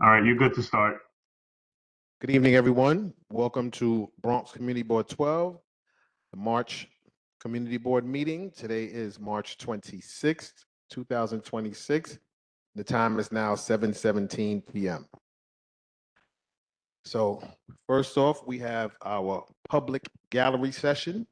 All right, you're good to start. Good evening, everyone. Welcome to Bronx Community Board 12, the March Community Board meeting. Today is March 26th, 2026. The time is now 7:17 p.m. So first off, we have our public gallery session.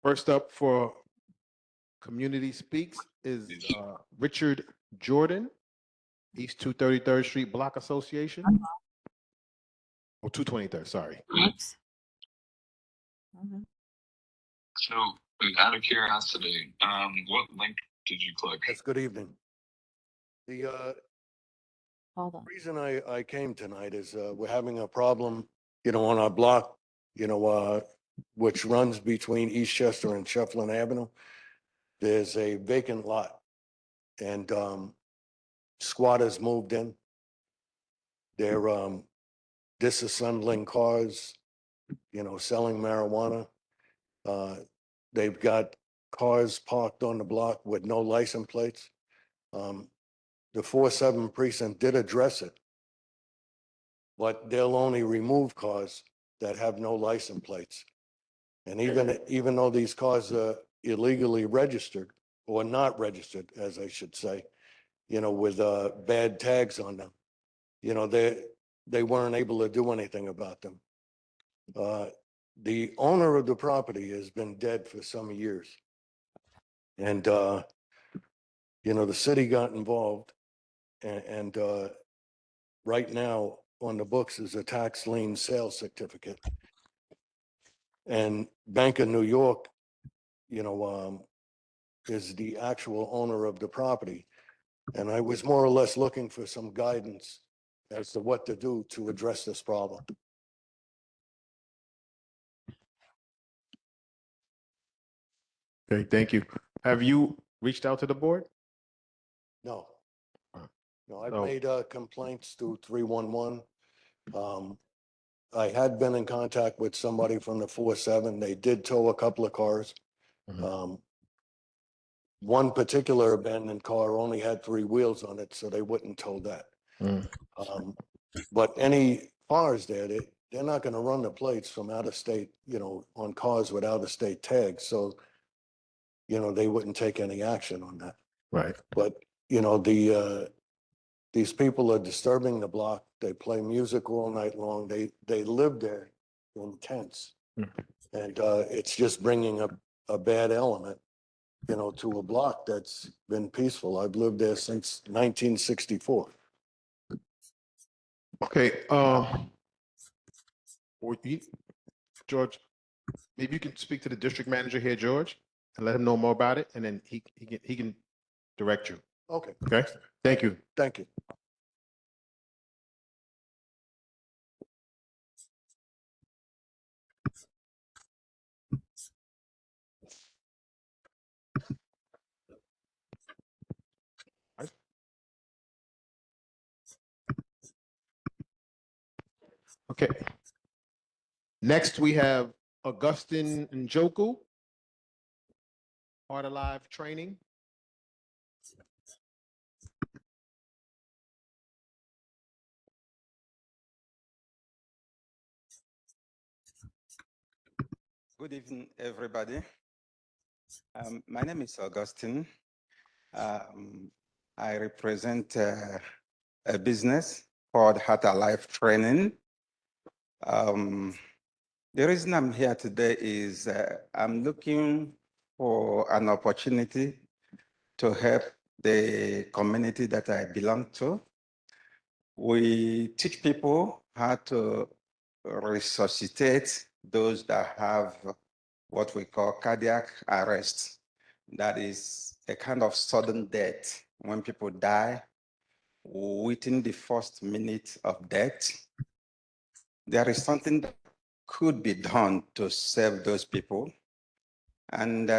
First up for Community Speaks is Richard Jordan, East 233rd Street Block Association. Oh, 223rd, sorry. Oops. So, out of curiosity, what link did you click? Yes, good evening. The Hold on. reason I came tonight is we're having a problem, on our block, which runs between Eastchester and Shefflin Avenue. There's a vacant lot and squatters moved in. They're disassembling cars, selling marijuana. They've got cars parked on the block with no license plates. The 4-7 precinct did address it, but they'll only remove cars that have no license plates. And even though these cars are illegally registered or not registered, as I should say, with bad tags on them, they weren't able to do anything about them. The owner of the property has been dead for some years. And, the city got involved and right now on the books is a tax lien sales certificate. And Bank of New York, is the actual owner of the property. And I was more or less looking for some guidance as to what to do to address this problem. Okay, thank you. Have you reached out to the board? No. No, I've So- made complaints to 311. I had been in contact with somebody from the 4-7. They did tow a couple of cars. Mhm. One particular abandoned car only had 3 wheels on it, so they wouldn't tow that. Mm. But any cars there, they're not going to run the plates from out of state, on cars with out of state tags. So, they wouldn't take any action on that. Right. But, these people are disturbing the block. They play music all night long. They live there in tents. Mm. And it's just bringing a bad element, to a block that's been peaceful. I've lived there since 1964. Okay, George, maybe you can speak to the district manager here, George, and let him know more about it, and then he can direct you. Okay, Okay, thank you. thank you. Okay. Next, we have Augustine Njoku, Heart Alive Training. Good evening, everybody. My name is Augustine. I represent a business called Heart Alive Training. The reason I'm here today is I'm looking for an opportunity to help the community that I belong to. We teach people how to resuscitate those that have what we call cardiac arrest. That is a kind of sudden death when people die within the first minute of death. There is something that could be done to save those people. And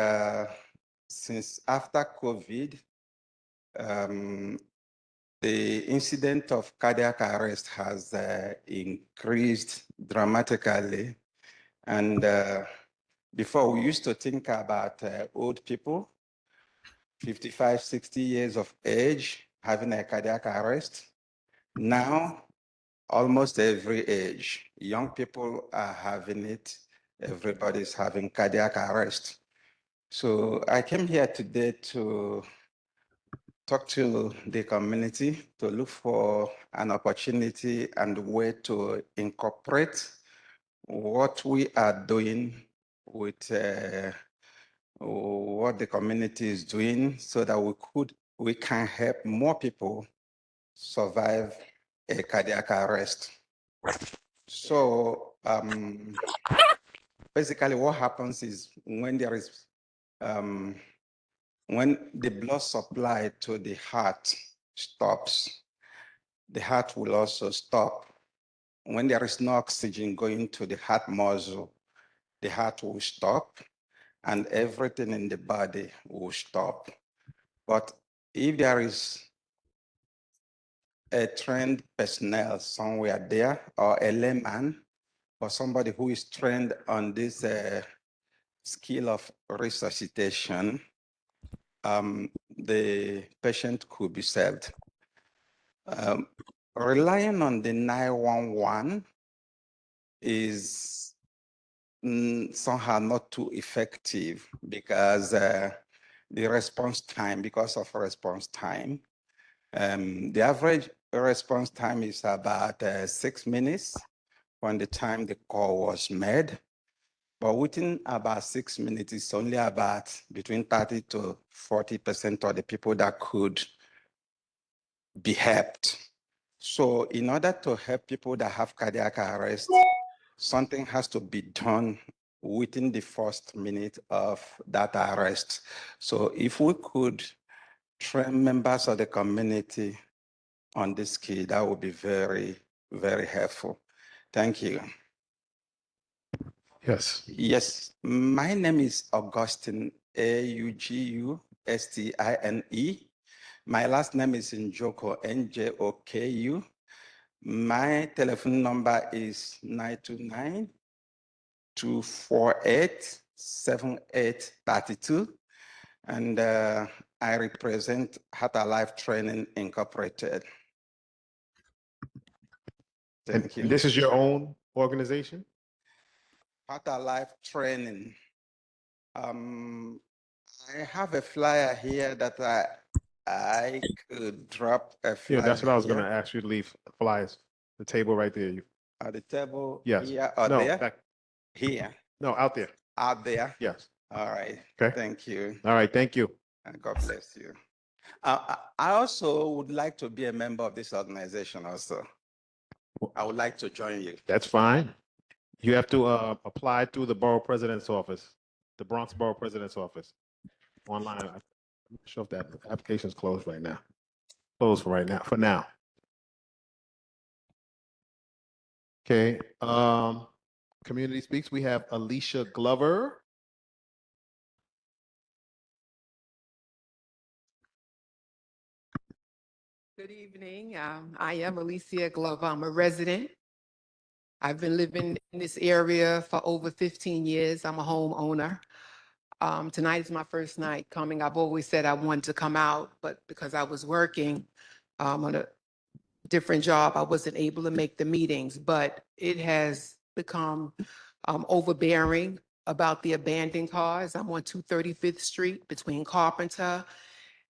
since after COVID, the incident of cardiac arrest has increased dramatically. And before we used to think about old people, 55, 60 years of age, having a cardiac arrest. Now, almost every age, young people are having it. Everybody's having cardiac arrest. So I came here today to talk to the community to look for an opportunity and way to incorporate what we are doing with what the community is doing so that we can help more people survive a cardiac arrest. So basically what happens is when there is when the blood supply to the heart stops, the heart will also stop. When there is no oxygen going to the heart muscle, the heart will stop and everything in the body will stop. But if there is a trained personnel somewhere there or a layman or somebody who is trained on this skill of resuscitation, the patient could be saved. Relying on the 911 is somehow not too effective because the response time, because of response time, the average response time is about 6 minutes from the time the call was made. But within about 6 minutes, it's only about between 30 to 40% of the people that could be helped. So in order to help people that have cardiac arrest, something has to be done within the first minute of that arrest. So if we could train members of the community on this skill, that would be very, very helpful. Thank you. Yes. Yes, my name is Augustine, Augustine. My last name is Njoku, Njoku. My telephone number is 929-248-7832. And I represent Heart Alive Training Incorporated. And Thank you. this is your own organization? Heart Alive Training. I have a flyer here that I could drop a flyer. Yeah, that's what I was going to here ask you to leave flyers. The table right there. at the table. Yes. Here or No, there? back, Here. no, out there. Out there. Yes. All right. Okay. Thank you. All right. Thank you. And God bless you. I also would like to be a member of this organization also. I would like to join you. That's fine. You have to apply through the borough president's office, the Bronx Borough President's office, online. I'm not sure if that application is closed right now. Closed for right now, for now. Okay. Community speaks. We have Alicia Glover. Good evening. I am Alicia Glover. I'm a resident. I've been living in this area for over 15 years. I'm a homeowner. Tonight is my first night coming. I've always said I wanted to come out, but because I was working on a different job, I wasn't able to make the meetings. But it has become overbearing about the abandoned cars. I'm on 235th Street between Carpenter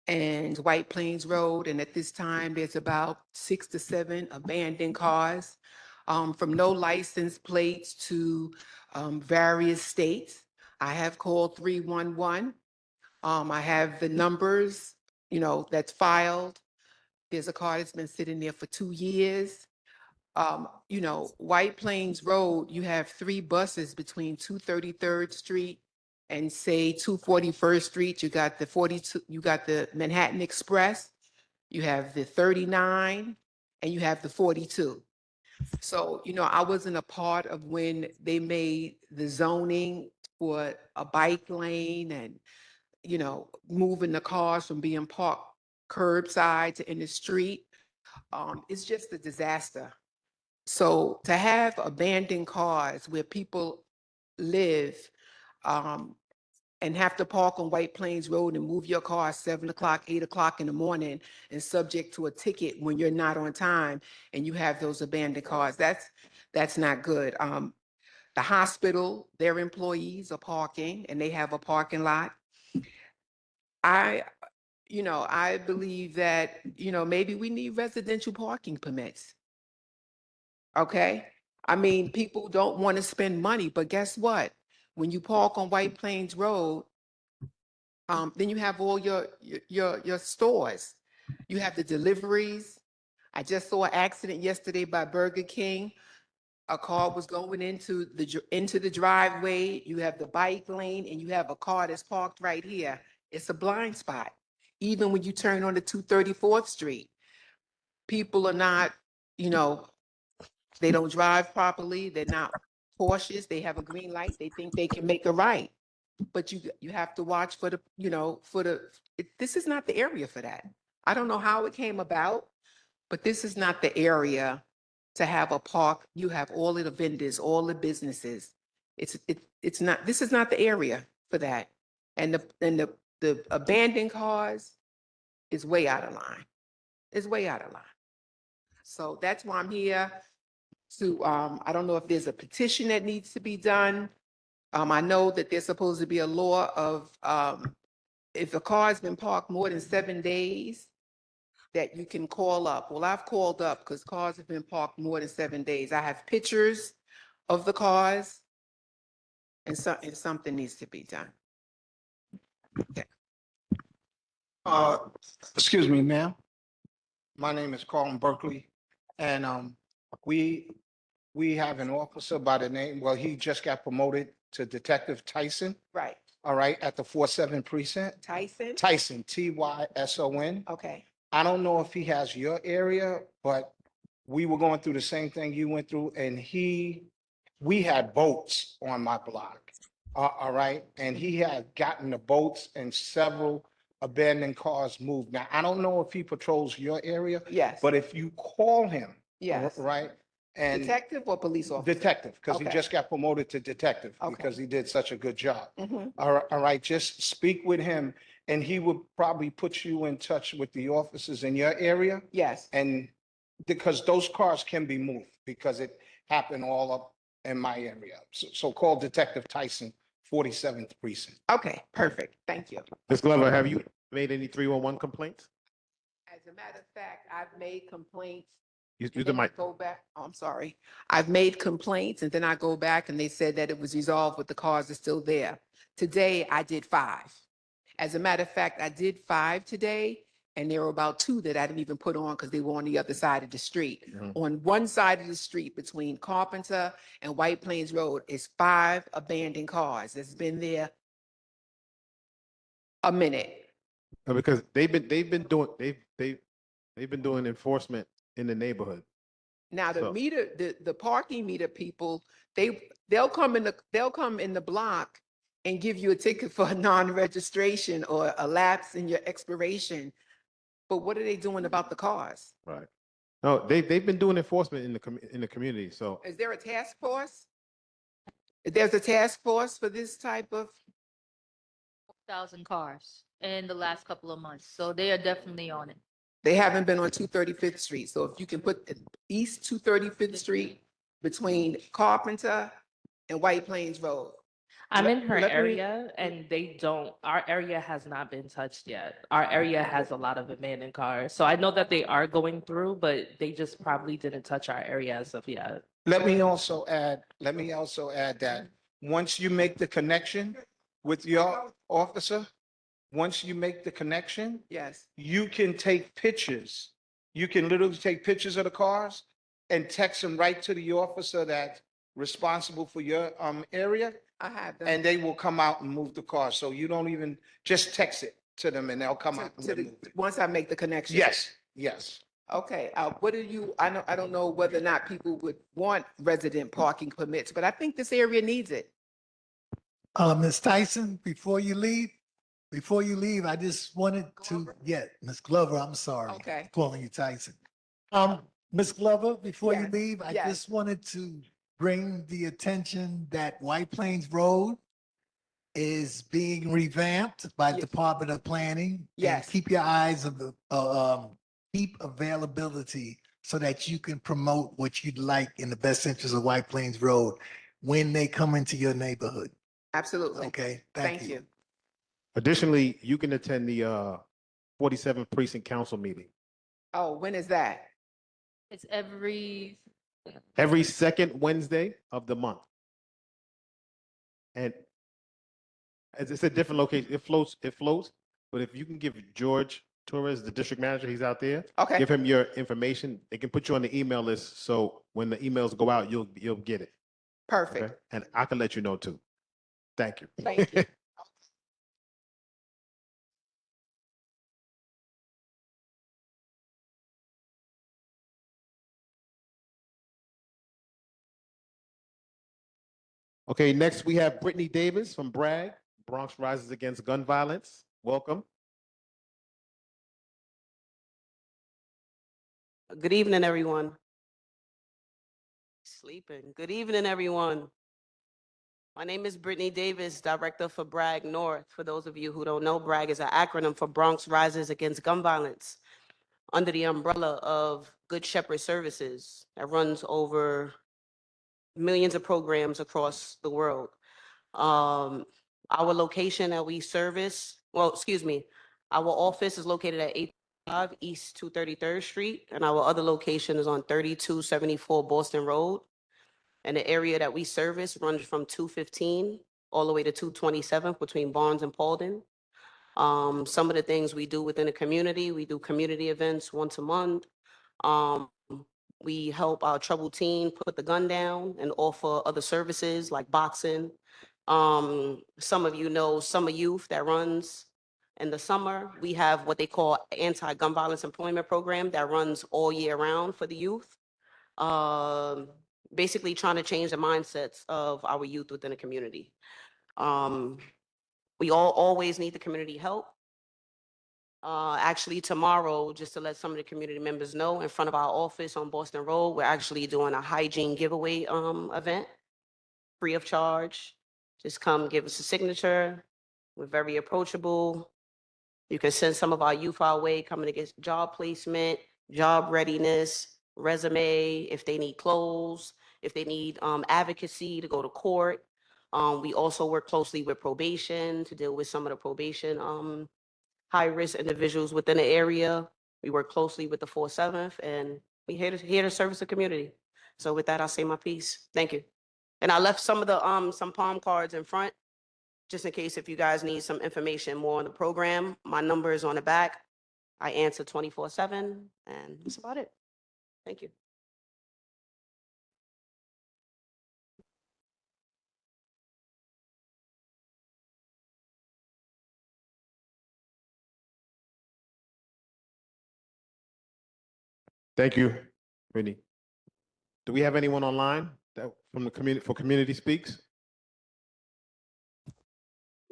and White Plains Road. And at this time, there's about 6 to 7 abandoned cars, from no license plates to various states. I have called 311. I have the numbers, that's filed. There's a car that's been sitting there for 2 years. White Plains Road, you have 3 buses between 233rd Street and say 241st Street, you got the 42, you got the Manhattan Express, you have the 39, and you have the 42. So, I wasn't a part of when they made the zoning for a bike lane and, moving the cars from being parked curbside to in the street. It's just a disaster. So to have abandoned cars where people live, and have to park on White Plains Road and move your car 7 o'clock, 8 o'clock in the morning and subject to a ticket when you're not on time and you have those abandoned cars, that's not good. The hospital, their employees are parking and they have a parking lot. I believe that, maybe we need residential parking permits. Okay? I mean, people don't want to spend money, but guess what? When you park on White Plains Road, then you have all your stores. You have the deliveries. I just saw an accident yesterday by Burger King. A car was going into the driveway. You have the bike lane and you have a car that's parked right here. It's a blind spot. Even when you turn on the 234th Street, people are not, they don't drive properly. They're not cautious. They have a green light. They think they can make a right. But you have to watch for this is not the area for that. I don't know how it came about, but this is not the area to have a park. You have all of the vendors, all the businesses. It's not, this is not the area for that. And the abandoned cars is way out of line. It's way out of line. So that's why I'm here to, I don't know if there's a petition that needs to be done. I know that there's supposed to be a law of, if a car has been parked more than 7 days, that you can call up. Well, I've called up because cars have been parked more than 7 days. I have pictures of the cars and something needs to be done. Uh, Excuse me, ma'am. My name is Carlton Berkeley, and we have an officer by the name, well, he just got promoted to Detective Tyson, Right. all right, at the 47 precinct. Tyson? Tyson, Tyson. Okay. I don't know if he has your area, but we were going through the same thing you went through, and we had boats on my block. All right, and he had gotten the boats and several abandoned cars moved. Now, I don't know if he patrols your area, Yes. but if you call him, Yes. right, and Detective or police officer? detective, because he Okay. just got promoted to detective Okay. because he did such a good job. Mhm. All right, just speak with him, and he would probably put you in touch with the officers in your area, Yes. and because those cars can be moved, because it happened all up in my area. So call Detective Tyson, 47th precinct. Okay, perfect. Thank you. Ms. Glover, have you made any 311 complaints? As a matter of fact, I've made complaints. Use and the then I mic. go back, oh, I'm sorry. I've made complaints and then I go back and they said that it was resolved, but the cars are still there. Today, I did 5. As a matter of fact, I did 5 today, and there were about 2 that I didn't even put on because they were on the other side of the street. Mhm. On one side of the street between Carpenter and White Plains Road is 5 abandoned cars. It's been there a minute. Because they've been doing enforcement in the neighborhood. Now, So- the parking meter people, they'll come in the block and give you a ticket for a non-registration or a lapse in your expiration. But what are they doing about the cars? Right. No, they've been doing enforcement in the community, so. Is there a task force? There's a task force for this type of, 1,000 cars in the last couple of months. So they are definitely on it. they haven't been on 235th Street. So if you can put East 235th Street between Carpenter and White Plains Road. I'm Let- in her let me- area and our area has not been touched yet. Our area has a lot of abandoned cars. So I know that they are going through, but they just probably didn't touch our area as of yet. Let me also add that once you make the connection with your officer, once you make the connection, Yes. you can take pictures. You can literally take pictures of the cars and text them right to the officer that's responsible for your area, I have them. and they will come out and move the car. So you don't even, just text it to them and they'll come To- out and to the- remove it. Once I make the connection. Yes, yes. Okay, what do you, I don't know whether or not people would want resident parking permits, but I think this area needs it. Ms. Tyson, before you leave, I just wanted to, Ms. Glover, I'm sorry. Okay. Calling you Tyson. Ms. Glover, before you Yes, leave, I yes. just wanted to bring the attention that White Plains Road is being revamped by Ye- Department of Planning. And Yes. keep your eyes of the, keep availability so that you can promote what you'd like in the best interest of White Plains Road when they come into your neighborhood. Absolutely. Okay, Thank you. Additionally, you can attend the 47th Precinct Council meeting Oh, when is that? It's every, every second Wednesday of the month. And it's a different location. It floats. But if you can give George Torres, the district manager, he's out there, Okay, give him your information. They can put you on the email list. So when the emails go out, you'll get it. perfect. Okay. And I can let you know too. Thank you. Thank you. Okay, next we have Brittany Davis from Bragg, Bronx Rises Against Gun Violence. Welcome. Good evening, everyone. Sleeping. Good evening, everyone. My name is Brittany Davis, Director for Bragg North. For those of you who don't know, Bragg is an acronym for Bronx Rises Against Gun Violence, under the umbrella of Good Shepherd Services that runs over millions of programs across the world. Our location that we service, our office is located at 805 East 233rd Street, and our other location is on 3274 Boston Road. And the area that we service runs from 215 all the way to 227 between Barnes and Paulden. Some of the things we do within the community, we do community events once a month. We help our troubled teen put the gun down and offer other services like boxing. Some of you know Summer Youth that runs in the summer. We have what they call anti-gun violence employment program that runs all year round for the youth. Basically trying to change the mindsets of our youth within the community. We always need the community help. Actually tomorrow, just to let some of the community members know, in front of our office on Boston Road, we're actually doing a hygiene giveaway event, free of charge. Just come give us a signature. We're very approachable. You can send some of our youth our way, coming to get job placement, job readiness, resume, if they need clothes, if they need advocacy to go to court. We also work closely with probation to deal with some of the probation high-risk individuals within the area. We work closely with the 4/7th, and we here to service the community. So with that, I'll say my piece. Thank you. And I left some of the some palm cards in front, just in case if you guys need some information more on the program. My number is on the back. I answer 24/7, and that's about it. Thank you. Thank you, Brittany. Do we have anyone online that from the community for Community Speaks?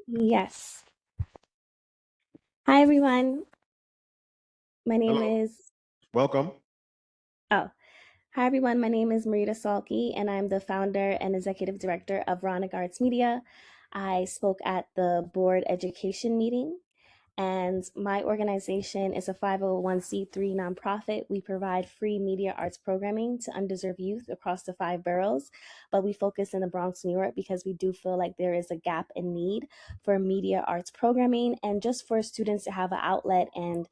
Yes. Hi, everyone. My name Hello. is, Welcome. hi, everyone. My name is Marita Salke, and I'm the founder and executive director of Ronick Arts Media. I spoke at the board education meeting, and my organization is a 501c3 nonprofit. We provide free media arts programming to undeserved youth across the 5 boroughs, but we focus in the Bronx, New York, because we do feel like there is a gap in need for media arts programming and just for students to have an outlet and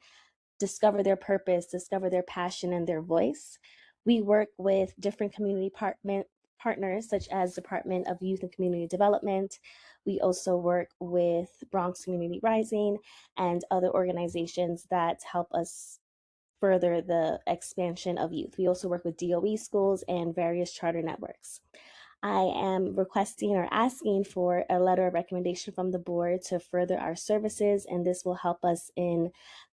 discover their purpose, discover their passion and their voice. We work with different community partners, such as Department of Youth and Community Development. We also work with Bronx Community Rising and other organizations that help us further the expansion of youth. We also work with DOE schools and various charter networks. I am requesting or asking for a letter of recommendation from the board to further our services, and this will help us in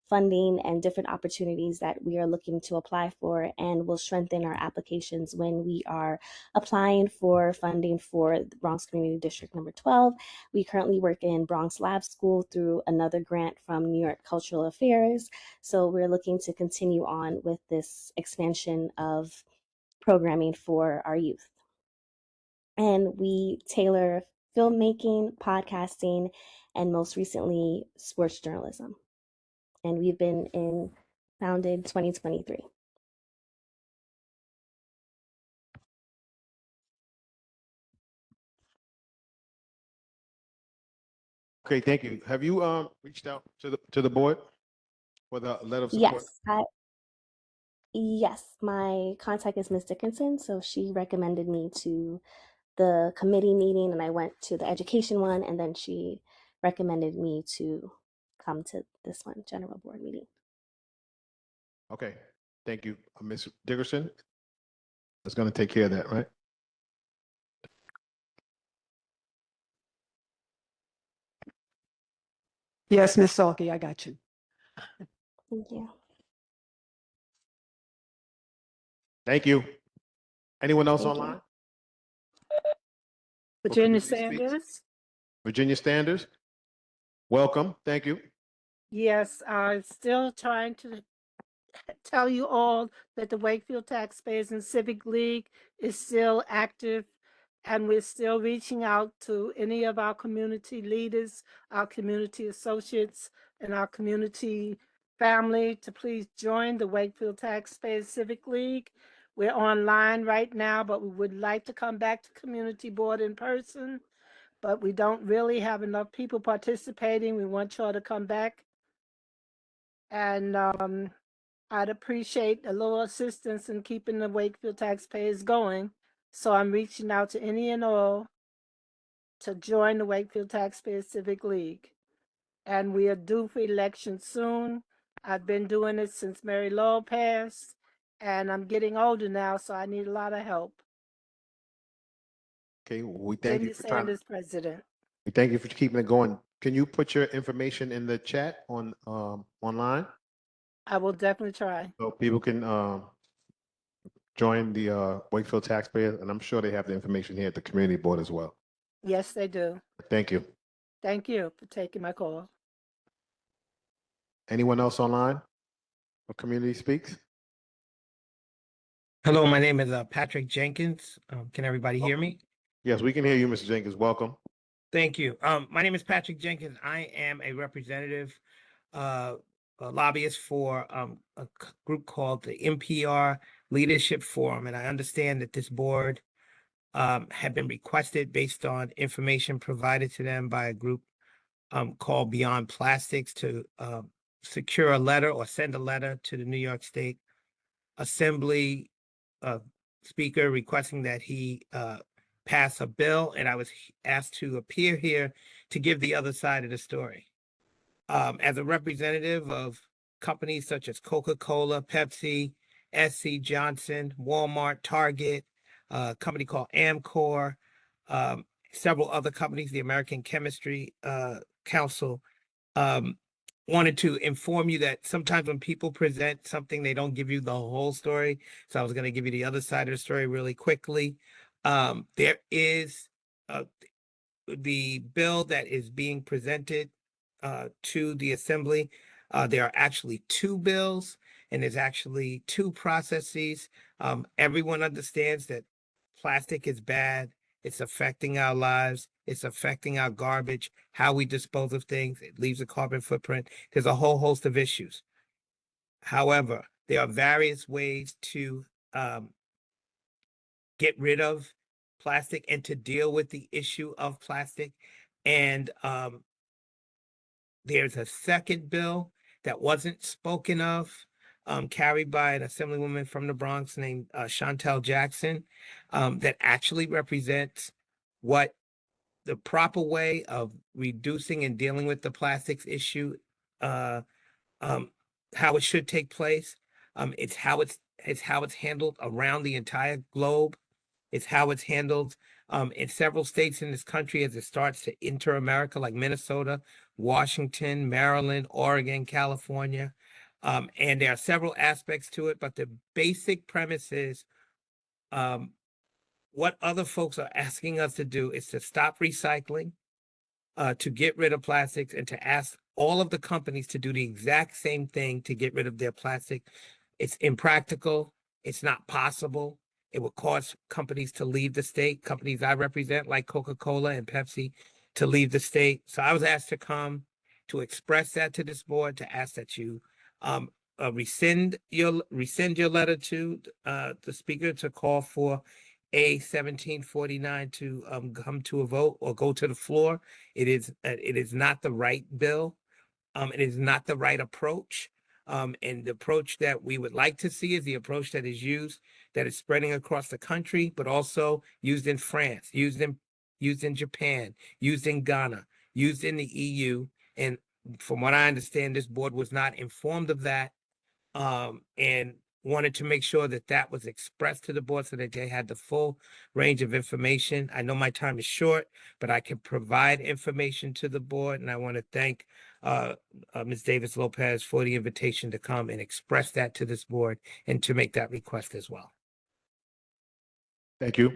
funding and different opportunities that we are looking to apply for, and will strengthen our applications when we are applying for funding for the Bronx Community District number 12. We currently work in Bronx Lab School through another grant from New York Cultural Affairs. So we're looking to continue on with this expansion of programming for our youth. And we tailor filmmaking, podcasting, and most recently, sports journalism. And we've been founded 2023. Okay, thank you. Have you reached out to the board with a letter of support? Yes, my contact is Ms. Dickinson, so she recommended me to the committee meeting, and I went to the education one, and then she recommended me to come to this one, general board meeting. Okay, thank you. Ms. Dickerson is going to take care of that, right? Yes, Ms. Salke, I got you. Thank you. Thank you. Anyone else Thank you. online? Virginia community speaks? Sanders? Virginia Standers, welcome. Thank you. Yes, I'm still trying to tell you all that the Wakefield Taxpayers and Civic League is still active, and we're still reaching out to any of our community leaders, our community associates, and our community family to please join the Wakefield Taxpayers Civic League. We're online right now, but we would like to come back to community board in person, but we don't really have enough people participating. We want y'all to come back. And I'd appreciate a little assistance in keeping the Wakefield Taxpayers going. So I'm reaching out to any and all to join the Wakefield Taxpayers Civic League. And we are due for election soon. I've been doing it since Mary Lowell passed, and I'm getting older now, so I need a lot of help. Okay, we thank you Virginia for trying. Sanders, President. We thank you for keeping it going. Can you put your information in the chat on online I will definitely try. so people can join the Wakefield Taxpayers? And I'm sure they have the information here at the community board as well. Yes, they do. Thank you. Thank you for taking my call. Anyone else online for Community Speaks? Hello, my name is Patrick Jenkins. Can everybody hear me? Yes, we can hear you, Mr. Jenkins. Welcome. Thank you. My name is Patrick Jenkins. I am a representative, a lobbyist for group called the NPR Leadership Forum, and I understand that this board had been requested based on information provided to them by a group called Beyond Plastics to secure a letter or send a letter to the New York State Assembly Speaker requesting that he pass a bill, and I was asked to appear here to give the other side of the story. As a representative of companies such as Coca-Cola, Pepsi, SC Johnson, Walmart, Target, a company called Amcor, several other companies, the American Chemistry Council, wanted to inform you that sometimes when people present something, they don't give you the whole story. So I was going to give you the other side of the story really quickly. There is the bill that is being presented to the Assembly. There are actually two bills, and there's actually two processes. Everyone understands that plastic is bad. It's affecting our lives. It's affecting our garbage, how we dispose of things. It leaves a carbon footprint. There's a whole host of issues. However, there are various ways to get rid of plastic and to deal with the issue of plastic. And there's a second bill that wasn't spoken of, carried by an assemblywoman from the Bronx named Chantel Jackson, that actually represents what the proper way of reducing and dealing with the plastics issue, how it should take place. It's how it's handled around the entire globe. It's how it's handled in several states in this country as it starts to enter America, like Minnesota, Washington, Maryland, Oregon, California. And there are several aspects to it, but the basic premise is what other folks are asking us to do is to stop recycling, to get rid of plastics, and to ask all of the companies to do the exact same thing to get rid of their plastic. It's impractical. It's not possible. It would cause companies to leave the state, companies I represent like Coca-Cola and Pepsi to leave the state. So I was asked to come to express that to this board, to ask that you rescind your letter to the speaker to call for A 1749 to come to a vote or go to the floor. It is not the right bill. It is not the right approach. And the approach that we would like to see is the approach that is used, that is spreading across the country, but also used in France, used in Japan, used in Ghana, used in the EU. And from what I understand, this board was not informed of that, and wanted to make sure that that was expressed to the board so that they had the full range of information. I know my time is short, but I can provide information to the board, and I want to thank Ms. Davis Lopez for the invitation to come and express that to this board and to make that request as well. Thank you,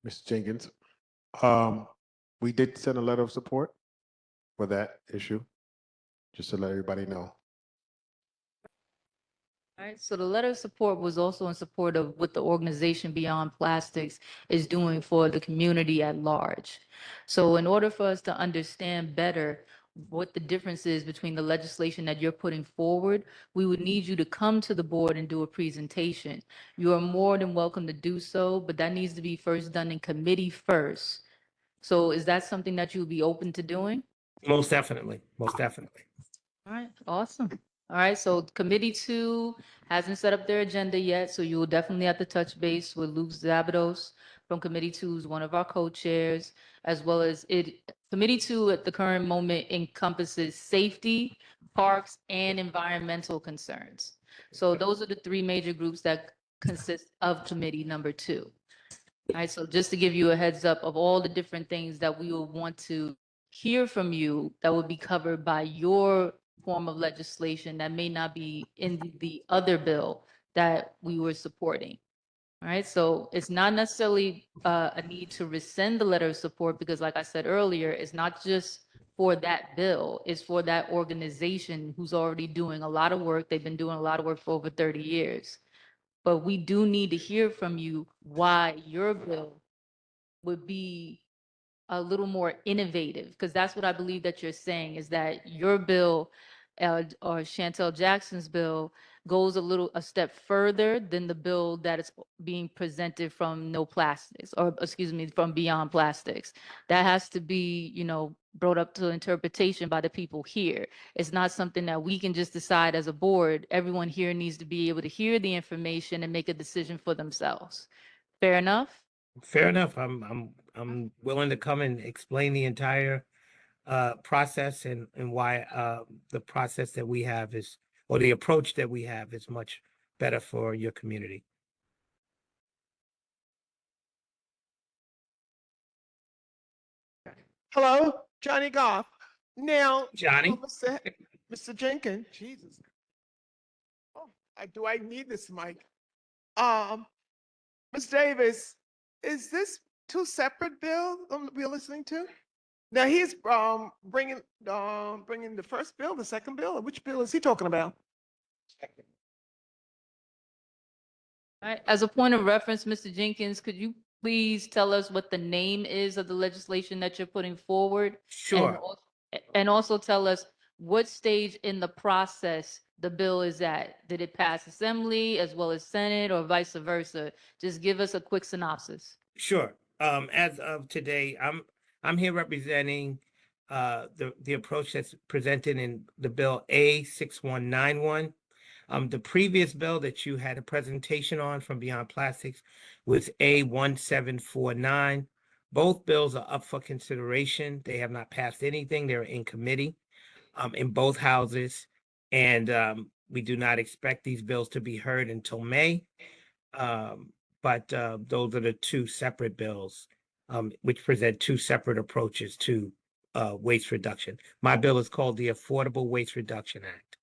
Mr. Jenkins. We did send a letter of support for that issue, just to let everybody know. All right, so the letter of support was also in support of what the organization Beyond Plastics is doing for the community at large. So in order for us to understand better what the difference is between the legislation that you're putting forward, we would need you to come to the board and do a presentation. You are more than welcome to do so, but that needs to be first done in committee first. So is that something that you would be open to doing? Most definitely, most definitely. All right, awesome. All right, so committee 2 hasn't set up their agenda yet, so you will definitely have to touch base with Luke Zabados from committee 2, who's one of our co-chairs, as well as committee 2 at the current moment encompasses safety, parks, and environmental concerns. So those are the 3 major groups that consist of committee number 2. All right, so just to give you a heads up of all the different things that we will want to hear from you that would be covered by your form of legislation that may not be in the other bill that we were supporting. All right, so it's not necessarily a need to rescind the letter of support because like I said earlier, it's not just for that bill, it's for that organization who's already doing a lot of work. They've been doing a lot of work for over 30 years. But we do need to hear from you why your bill would be a little more innovative, because that's what I believe that you're saying is that your bill or Chantel Jackson's bill goes a step further than the bill that is being presented from No Plastics, or excuse me, from Beyond Plastics. That has to be, brought up to interpretation by the people here. It's not something that we can just decide as a board. Everyone here needs to be able to hear the information and make a decision for themselves. Fair enough? Fair enough. I'm willing to come and explain the entire process and why the process that we have is, or the approach that we have is much better for your community. Hello, Johnny Goff. Now, Johnny? Mr. Jenkins, Jesus. Oh, do I need this mic? Ms. Davis, is this 2 separate bills we're listening to? Now he's bringing the first bill, the second bill, or which bill is he talking about? All right, as a point of reference, Mr. Jenkins, could you please tell us what the name is of the legislation that you're putting forward? Sure. And also tell us what stage in the process the bill is at. Did it pass Assembly as well as Senate or vice versa? Just give us a quick synopsis. Sure. As of today, I'm here representing the approach that's presented in the bill A6191. The previous bill that you had a presentation on from Beyond Plastics was A1749. Both bills are up for consideration. They have not passed anything. They're in committee in both houses. And we do not expect these bills to be heard until May. But those are the 2 separate bills which present two separate approaches to waste reduction. My bill is called the Affordable Waste Reduction Act.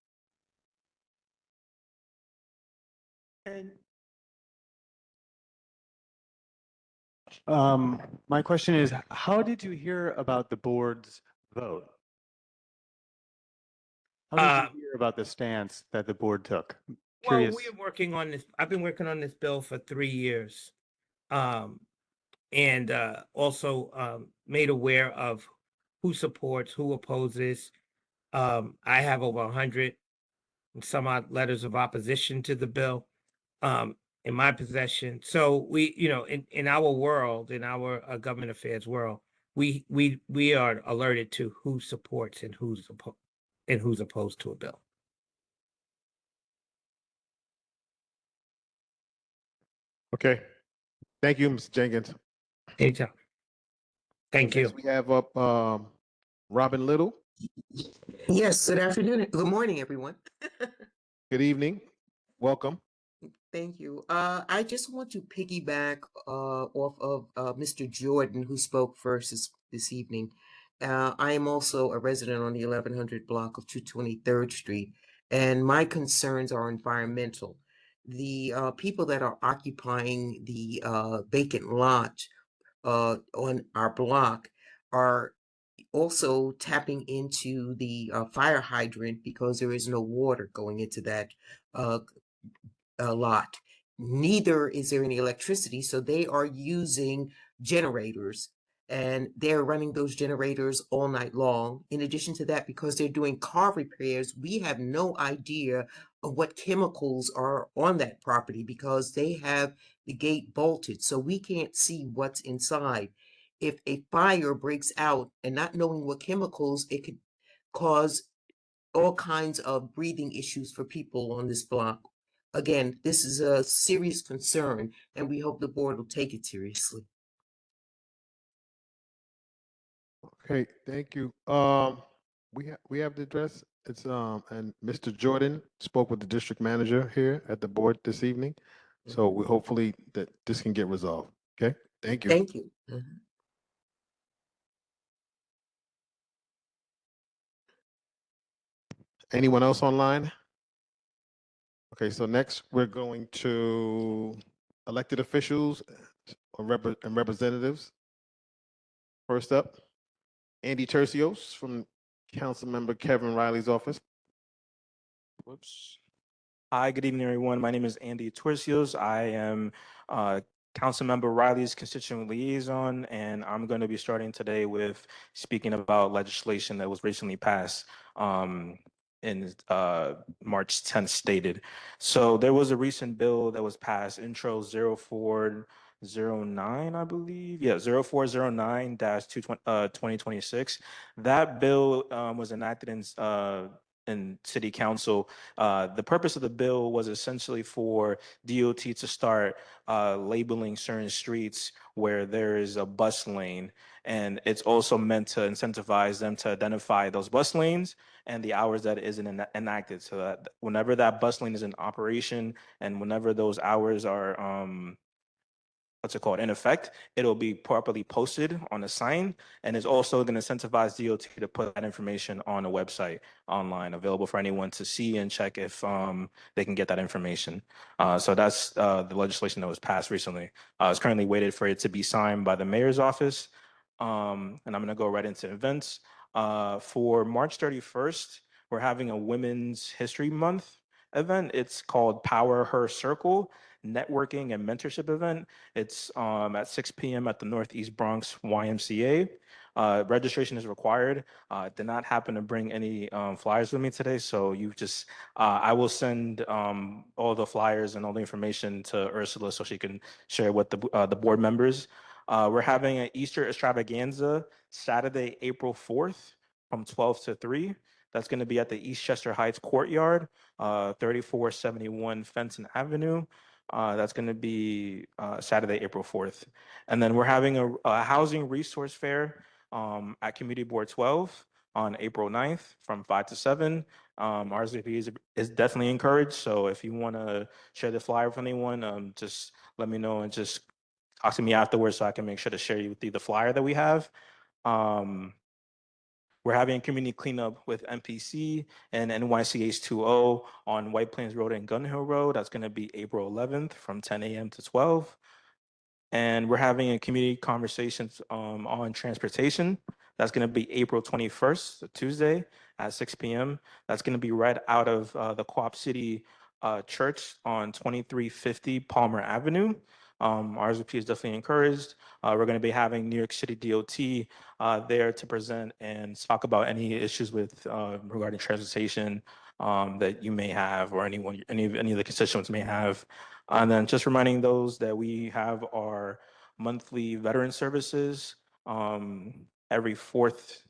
And my question is, how did you hear about the board's vote? How did you hear about the stance that the board took? Curious. Well, we're working on this. I've been working on this bill for 3 years. And also made aware of who supports, who opposes. I have over 100 and some odd letters of opposition to the bill in my possession. So we, in our world, in our government affairs world, we are alerted to who supports and who's opposed to a bill. Okay. Thank you, Mr. Jenkins. Anytime. Thank you. Next we have up Robin Little. Yes, good afternoon. Good morning, everyone. Good evening. Welcome. Thank you. I just want to piggyback off of Mr. Jordan, who spoke first this evening. I am also a resident on the 1100 block of 223rd Street, and my concerns are environmental. The people that are occupying the vacant lot on our block are also tapping into the fire hydrant because there is no water going into that lot. Neither is there any electricity, so they are using generators, and they're running those generators all night long. In addition to that, because they're doing car repairs, we have no idea of what chemicals are on that property because they have the gate bolted, so we can't see what's inside. If a fire breaks out and not knowing what chemicals, it could cause all kinds of breathing issues for people on this block. Again, this is a serious concern, and we hope the board will take it seriously. Okay, thank you. We have the address. It's and Mr. Jordan spoke with the district manager here at the board this evening. So we hopefully that this can get resolved. Okay, thank you. Thank you. Anyone else online? Okay, so next we're going to elected officials and representatives. First up, Andy Tercios from Councilmember Kevin Riley's office. Whoops. Hi, good evening, everyone. My name is Andy Torcios. I am Councilmember Riley's constituent liaison, and I'm going to be starting today with speaking about legislation that was recently passed in March 10th stated. So there was a recent bill that was passed, Intro 0409, I believe. Yeah, 0409-2026. That bill was enacted in City Council. The purpose of the bill was essentially for DOT to start labeling certain streets where there is a bus lane. And it's also meant to incentivize them to identify those bus lanes and the hours that it isn't enacted, so that whenever that bus lane is in operation and whenever those hours are what's it called, in effect, it'll be properly posted on a sign, and it's also going to incentivize DOT to put that information on a website online, available for anyone to see and check if they can get that information. So that's the legislation that was passed recently. It's currently waited for it to be signed by the mayor's office, and I'm going to go right into events. For March 31st, we're having a Women's History Month event. It's called Power Her Circle networking and mentorship event. It's at 6 p.m. at the Northeast Bronx YMCA. Registration is required. Did not happen to bring any flyers with me today, so I will send all the flyers and all the information to Ursula so she can share with the board members. We're having an Easter extravaganza Saturday, April 4th from 12 to 3. That's going to be at the Eastchester Heights Courtyard, 3471 Fenton Avenue. That's going to be Saturday, April 4th. And then we're having a housing resource fair at Community Board 12 on April 9th from 5 to 7. RSVP is definitely encouraged. So if you want to share the flyer with anyone, just let me know and just talk to me afterwards so I can make sure to share you with you the flyer that we have. We're having a community cleanup with MPC and NYCH20 on White Plains Road and Gun Hill Road. That's going to be April 11th from 10 a.m. to 12. And we're having a community conversations on transportation. That's going to be April 21st, Tuesday at 6 p.m. That's going to be right out of the Co-op City Church on 2350 Palmer Avenue. RSVP is definitely encouraged. We're going to be having New York City DOT there to present and talk about any issues with regarding transportation that you may have or any of the constituents may have. And then just reminding those that we have our monthly veteran services every fourth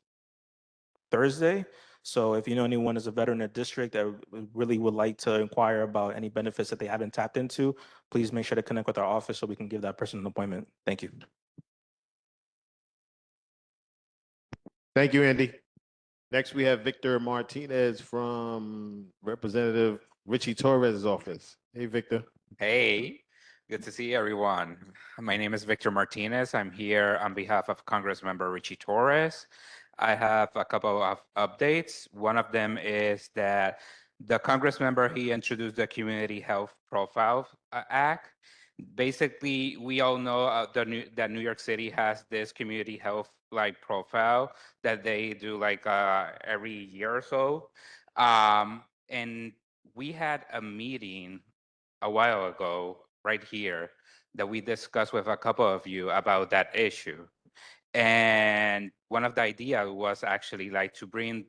Thursday. So if you know anyone is a veteran in a district that really would like to inquire about any benefits that they haven't tapped into, please make sure to connect with our office so we can give that person an appointment. Thank you. Thank you, Andy. Next, we have Victor Martinez from Representative Richie Torres' office. Hey, Victor. Hey, good to see everyone. My name is Victor Martinez. I'm here on behalf of Congressmember Richie Torres. I have a couple of updates. One of them is that the Congressmember, he introduced the Community Health Profile Act. Basically, we all know that New York City has this community health profile that they do every year or so. And we had a meeting a while ago right here that we discussed with a couple of you about that issue. And one of the ideas was actually to bring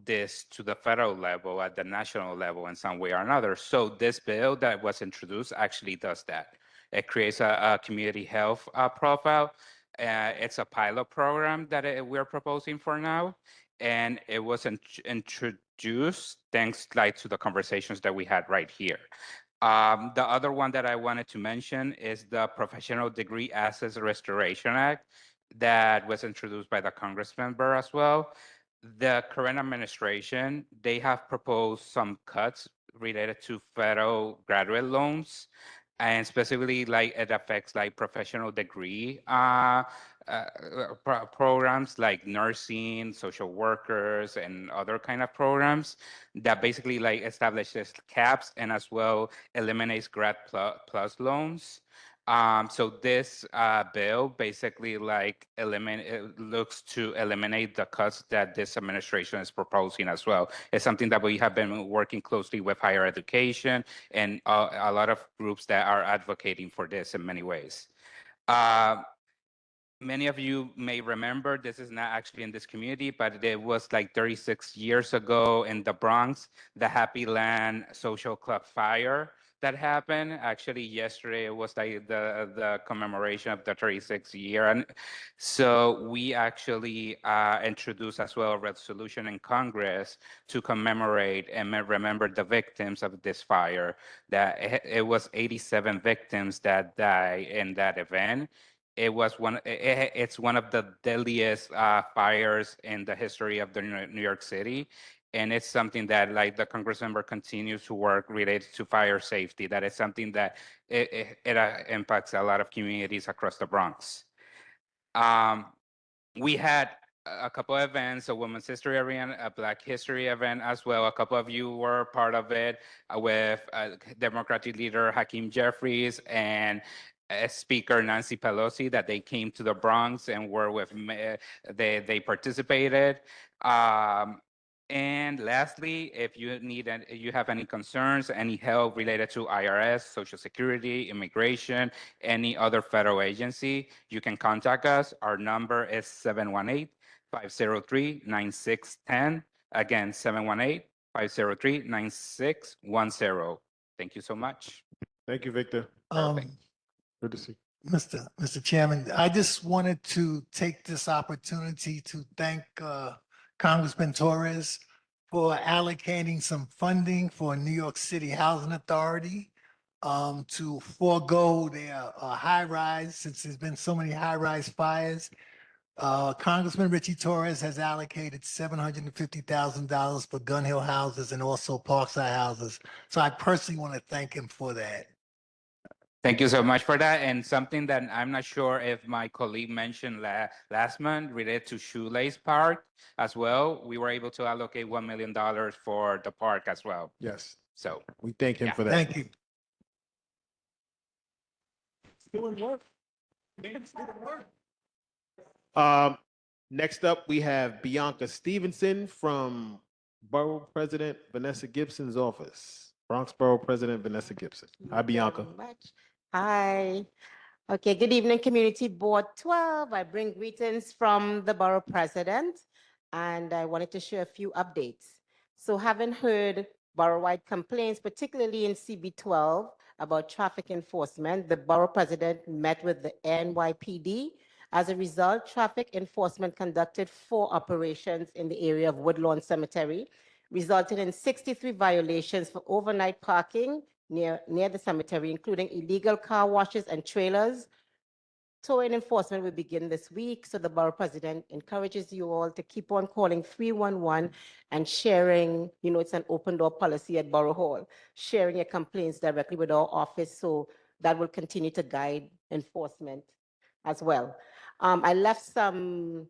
this to the federal level at the national level in some way or another. So this bill that was introduced actually does that. It creates a community health profile. It's a pilot program that we're proposing for now. And it was introduced thanks to the conversations that we had right here. The other one that I wanted to mention is the Professional Degree Assets Restoration Act that was introduced by the Congressmember as well. The current administration, they have proposed some cuts related to federal graduate loans, and specifically it affects professional degree programs like nursing, social workers, and other kind of programs that basically establishes caps and as well eliminates grad plus loans. So this bill basically looks to eliminate the cuts that this administration is proposing as well. It's something that we have been working closely with higher education and a lot of groups that are advocating for this in many ways. Many of you may remember, this is not actually in this community, but it was 36 years ago in the Bronx, the Happy Land Social Club fire that happened. Actually, yesterday it was the commemoration of the 36th year. And so we actually introduced as well a resolution in Congress to commemorate and remember the victims of this fire. That it was 87 victims that died in that event. It's one of the deadliest fires in the history of the New York City. And it's something that the Congressmember continues to work related to fire safety. That is something that it impacts a lot of communities across the Bronx. We had a couple of events, a Women's History event, a Black History event as well. A couple of you were part of it with Democratic leader Hakeem Jeffries and Speaker Nancy Pelosi, that they came to the Bronx and were with they participated. And lastly, if you have any concerns, any help related to IRS, Social Security, immigration, any other federal agency, you can contact us. Our number is 718-503-9610. Again, 718-503-9610. Thank you so much. Thank you, Victor. Good to see you. Mr. Chairman, I just wanted to take this opportunity to thank Congressman Torres for allocating some funding for New York City Housing Authority to forego their high rise, since there's been so many high rise fires. Congressman Richie Torres has allocated $750,000 for Gun Hill houses and also Parkside houses. So I personally want to thank him for that. Thank you so much for that. And something that I'm not sure if my colleague mentioned last month related to Shoelace Park as well. We were able to allocate $1 million for the park as well. Yes, So we thank him Yeah. for that. Thank you. Next up, we have Bianca Stevenson from Borough President Vanessa Gibson's office. Bronx Borough President Vanessa Gibson. Hi, Bianca. Very much. Hi. Okay, good evening, Community Board 12. I bring greetings from the Borough President, and I wanted to share a few updates. So having heard borough-wide complaints, particularly in CB12, about traffic enforcement, the Borough President met with the NYPD. As a result, traffic enforcement conducted 4 operations in the area of Woodlawn Cemetery, resulting in 63 violations for overnight parking near the cemetery, including illegal car washes and trailers. Towing enforcement will begin this week, so the Borough President encourages you all to keep on calling 311 and sharing, it's an open door policy at Borough Hall, sharing your complaints directly with our office, so that will continue to guide enforcement as well. I left some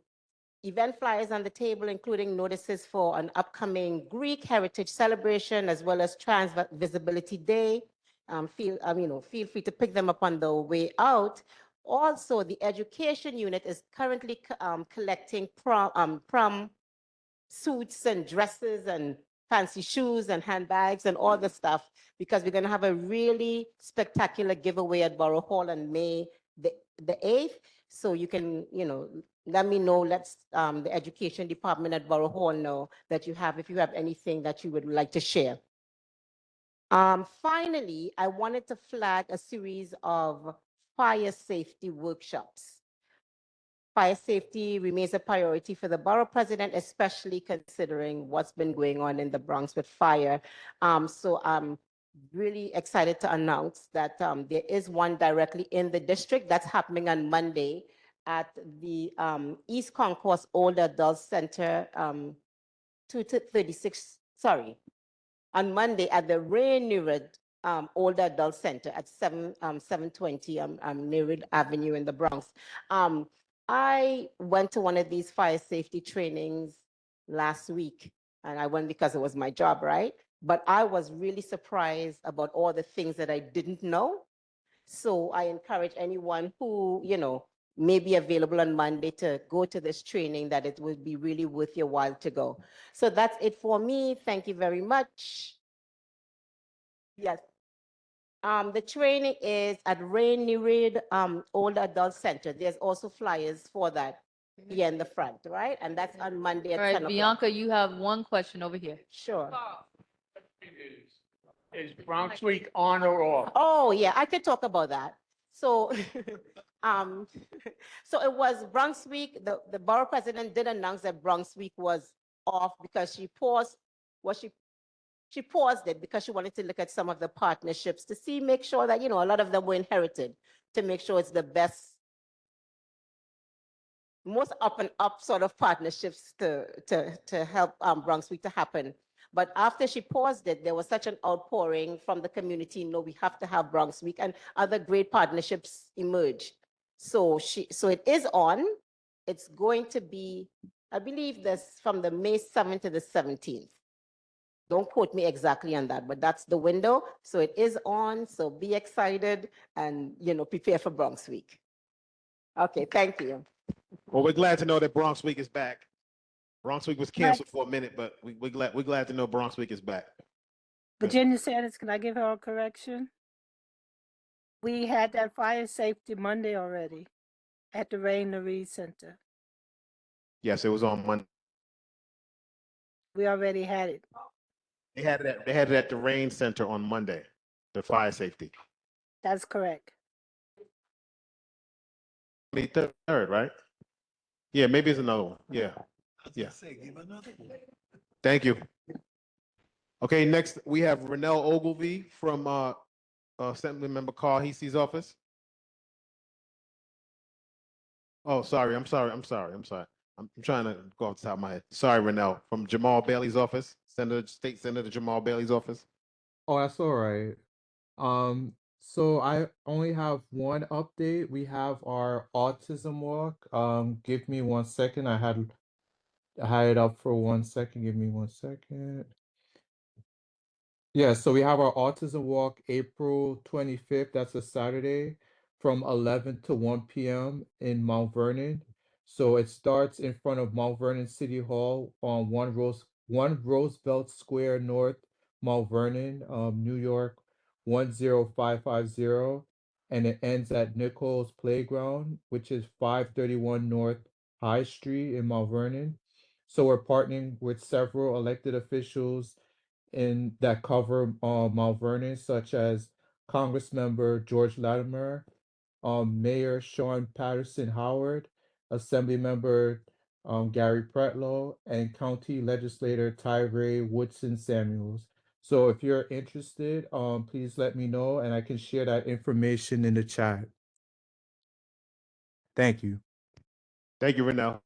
event flyers on the table, including notices for an upcoming Greek Heritage Celebration, as well as Trans Visibility Day. Feel free to pick them up on the way out. Also, the education unit is currently collecting prom suits and dresses and fancy shoes and handbags and all the stuff, because we're going to have a really spectacular giveaway at Borough Hall on May the 8th. So you can, let me know, let the education department at Borough Hall know that if you have anything that you would like to share. Finally, I wanted to flag a series of fire safety workshops. Fire safety remains a priority for the Borough President, especially considering what's been going on in the Bronx with fire. So I'm really excited to announce that there is one directly in the district that's happening on Monday at the East Concourse Older Adult Center, 236, on Monday at the Rainiwood Older Adult Center at 720 Nearwood Avenue in the Bronx. I went to one of these fire safety trainings last week, and I went because it was my job, right? But I was really surprised about all the things that I didn't know. So I encourage anyone who, may be available on Monday to go to this training, that it would be really worth your while to go. So that's it for me. Thank you very much. Yes. The training is at Rainiwood Old Adult Center. There's also flyers for that here in the front, right? And that's on Monday at All 10 right, o'clock. Bianca, you have one question over here. Sure. Is Bronx Week on or off? Oh, yeah, I could talk about that. So, so it was Bronx Week. The Borough President did announce that Bronx Week was off because she paused it because she wanted to look at some of the partnerships to make sure that, a lot of them were inherited, to make sure it's the best, most up and up sort of partnerships to help Bronx Week to happen. But after she paused it, there was such an outpouring from the community, we have to have Bronx Week, and other great partnerships emerged. So it is on. It's going to be, I believe, this from the May 7th to the 17th. Don't quote me exactly on that, but that's the window. So it is on. So be excited and, prepare for Bronx Week. Okay, thank you. Well, we're glad to know that Bronx Week is back. Bronx Week was canceled for a minute, but we're glad to know Bronx Week is back. Virginia Sanders, can I give her a correction? We had that fire safety Monday already at the Rainiwood Center. Yes, it was on Monday. We already had it. They had it at the Rain Center on Monday, the fire safety. That's correct. 23rd, right? Yeah, maybe it's another one. Yeah. Yeah. Thank you. Okay, next we have Renell Ogilvy from Assembly Member Carl Heasey's office. Oh, sorry. I'm trying to go off the top of my head. Sorry, Renell, from Jamal Bailey's office, State Senator Jamal Bailey's office. Oh, that's all right. So I only have one update. We have our autism walk. Give me 1 second. I had it up for 1 second. Give me 1 second. Yeah, so we have our autism walk April 25th. That's a Saturday from 11 to 1 p.m. in Mount Vernon. So it starts in front of Mount Vernon City Hall on one Roosevelt Square North, Mount Vernon, New York 10550, and it ends at Nichols Playground, which is 531 North High Street in Mount Vernon. So we're partnering with several elected officials in that cover Mount Vernon, such as Congressmember George Latimer, Mayor Sean Patterson Howard, Assemblymember Gary Pretlow, and County Legislator Tyree Woodson Samuels. So if you're interested, please let me know and I can share that information in the chat. Thank you. Thank you, Renell.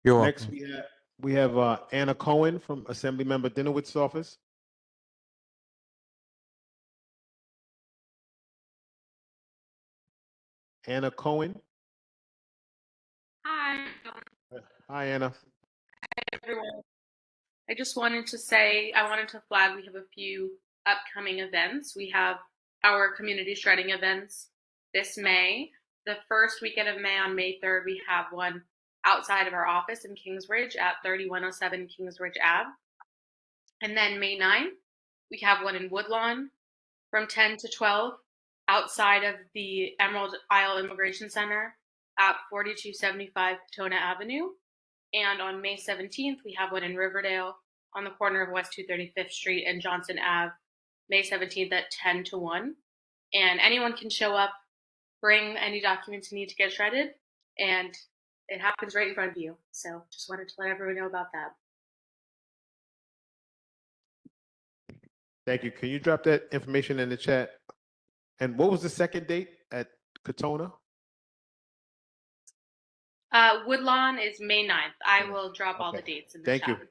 You're Next, welcome. we have Anna Cohen from Assemblymember Dinowitz's office. Anna Cohen. Hi, Hi, Anna. everyone. I just wanted to say, I wanted to flag we have a few upcoming events. We have our community shredding events this May. The first weekend of May, on May 3rd, we have one outside of our office in Kingsbridge at 3107 Kingsbridge Ave. And then May 9th, we have one in Woodlawn from 10 to 12 outside of the Emerald Isle Immigration Center at 4275 Petona Avenue. And on May 17th, we have one in Riverdale on the corner of West 235th Street and Johnson Ave, May 17th at 10 to 1. And anyone can show up, bring any documents you need to get shredded, and it happens right in front of you. So just wanted to let everyone know about that. Thank you. Can you drop that information in the chat? And what was the second date at Katona? Woodlawn is May 9th. I will drop all the dates in the Thank chat. you.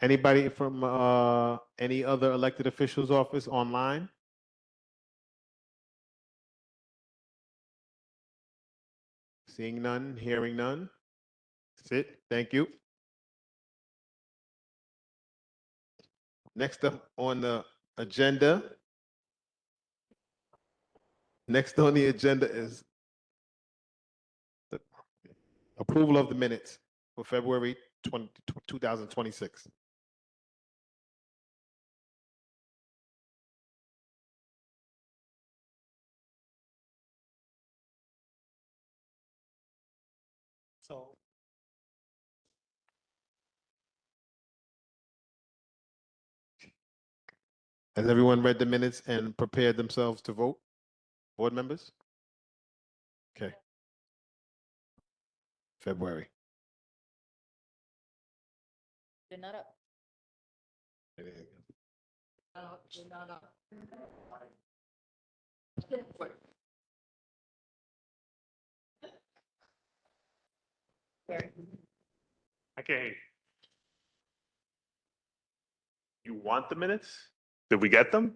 Anybody from any other elected officials' office online? Seeing none, hearing none. That's it. Thank you. Next up on the agenda. Next on the agenda is the approval of the minutes for February 2026. So Has everyone read the minutes and prepared themselves to vote? Board members? Okay. February. They're not up. They're not up. I can't hear you. You want the minutes? Did we get them?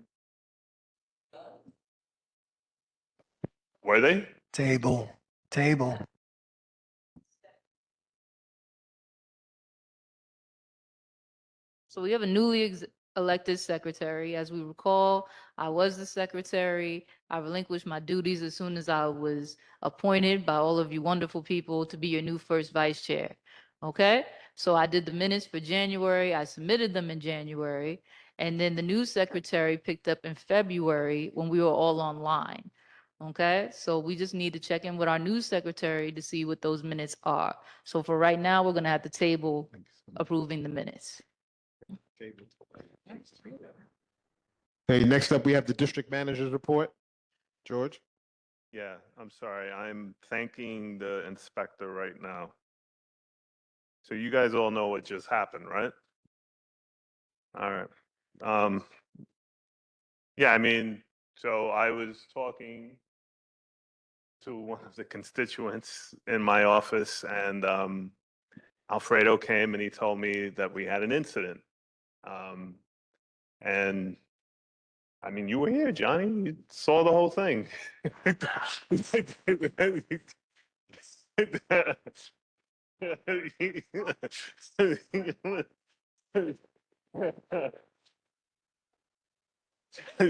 Were they? Table. So we have a newly elected secretary. As we recall, I was the secretary. I relinquished my duties as soon as I was appointed by all of you wonderful people to be your new first vice chair. Okay? So I did the minutes for January. I submitted them in January. And then the new secretary picked up in February when we were all online. Okay? So we just need to check in with our new secretary to see what those minutes are. So for right now, we're going to have to table approving the minutes. Okay, next up, we have the district manager's report. George? Yeah, I'm sorry. I'm thanking the inspector right now. So you guys all know what just happened, right? All right. Yeah, I mean, so I was talking to one of the constituents in my office, and Alfredo came and he told me that we had an incident. And I mean, you were here, Johnny. You saw the whole thing.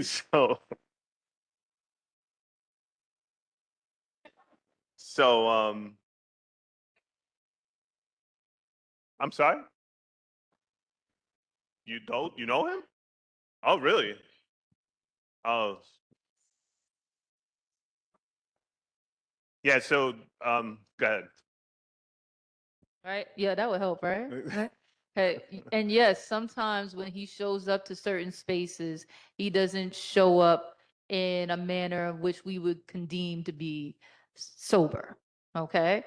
So, so, I'm sorry. You don't? You know him? Oh, really? Oh, yeah. So, go ahead. Right? Yeah, that would help, right? Right. Hey, and yes, sometimes when he shows up to certain spaces, he doesn't show up in a manner in which we would condemn to be sober. Okay?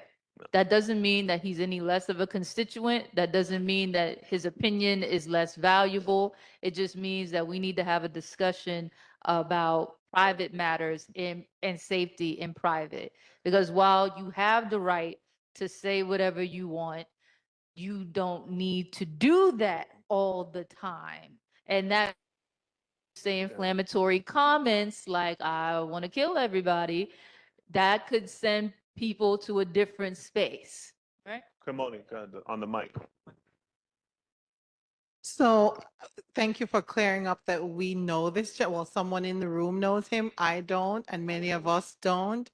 That doesn't mean that he's any less of a constituent. That doesn't mean that his opinion is less valuable. It just means that we need to have a discussion about private matters and safety in private. Because while you have the right to say whatever you want, you don't need to do that all the time. And that say inflammatory comments like I want to kill everybody, that could send people to a different space. Right? Kimoni, go ahead, on the mic. So thank you for clearing up that we know well, someone in the room knows him. I don't, and many of us don't.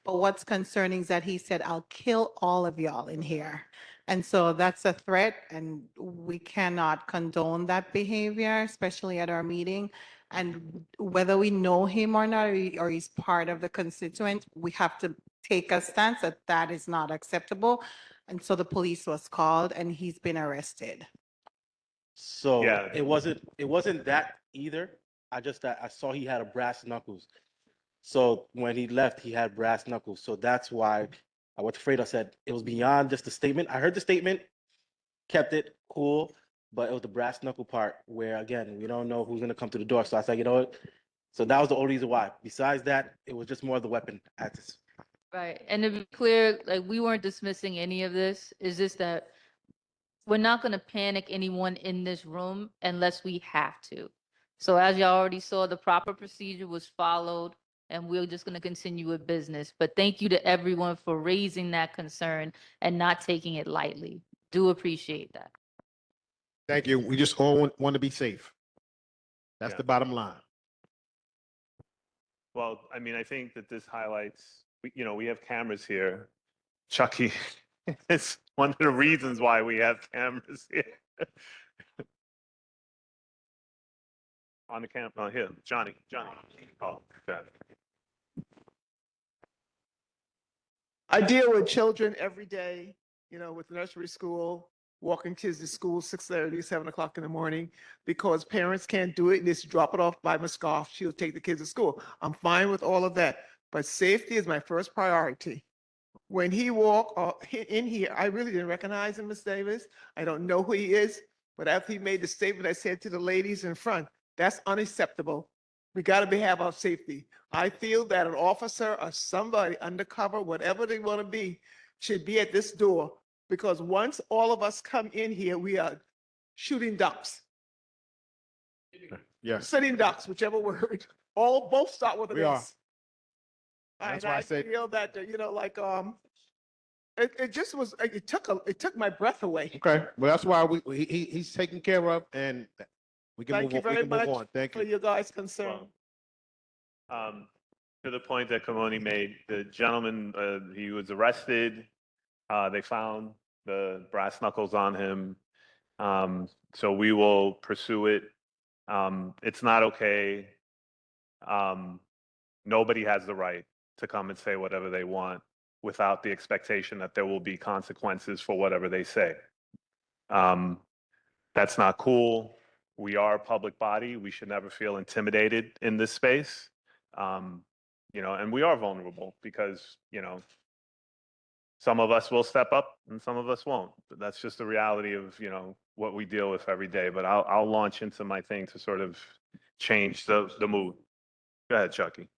But what's concerning is that he said, I'll kill all of y'all in here. And so that's a threat, and we cannot condone that behavior, especially at our meeting. And whether we know him or not, or he's part of the constituent, we have to take a stance that that is not acceptable. And so the police was called and he's been arrested. So Yeah. it wasn't that either. I saw he had a brass knuckles. So when he left, he had brass knuckles. So that's why I was afraid. I said it was beyond just the statement. I heard the statement, kept it cool, but it was the brass knuckle part where again we don't know who's gonna come to the door. So I said, you know what? So that was the only reason why. Besides that, it was just more of the weapon access. Right. And to be clear, like we weren't dismissing any of this. It's just that we're not going to panic anyone in this room unless we have to. So as y'all already saw, the proper procedure was followed and we're just going to continue with business. But thank you to everyone for raising that concern and not taking it lightly. Do appreciate that. Thank you. We just all want to be safe. That's Yeah. the bottom line. Well, I mean, I think that this highlights, we have cameras here. Chucky, it's one of the reasons why we have cameras here. On the camera, here, Johnny. Oh, God. I deal with children every day, with nursery school, walking kids to school 6:30, 7 o'clock in the morning, because parents can't do it. And just drop it off by Ms. Goff. She'll take the kids to school. I'm fine with all of that, but safety is my first priority. When he walked in here, I really didn't recognize him, Ms. Davis. I don't know who he is, but after he made the statement, I said to the ladies in front, that's unacceptable. We got to have our safety. I feel that an officer or somebody undercover, whatever they want to be, should be at this door, because once all of us come in here, we are shooting ducks, Yes, sitting ducks, whichever word. Both start with an we are. S. That's And why I I said, feel that, it just was, it took my breath away. okay, well, that's why he's taken care of and we can Thank move you on. We very can move much on. Thank for you. your guys' concern. To the point that Kimoni made, the gentleman, he was arrested. They found the brass knuckles on him. So we will pursue it. It's not okay. Nobody has the right to come and say whatever they want without the expectation that there will be consequences for whatever they say. That's not cool. We are a public body. We should never feel intimidated in this space. And we are vulnerable because, some of us will step up and some of us won't. But that's just the reality of, what we deal with every day. But I'll launch into my thing to sort of change the mood. Go ahead, Chucky.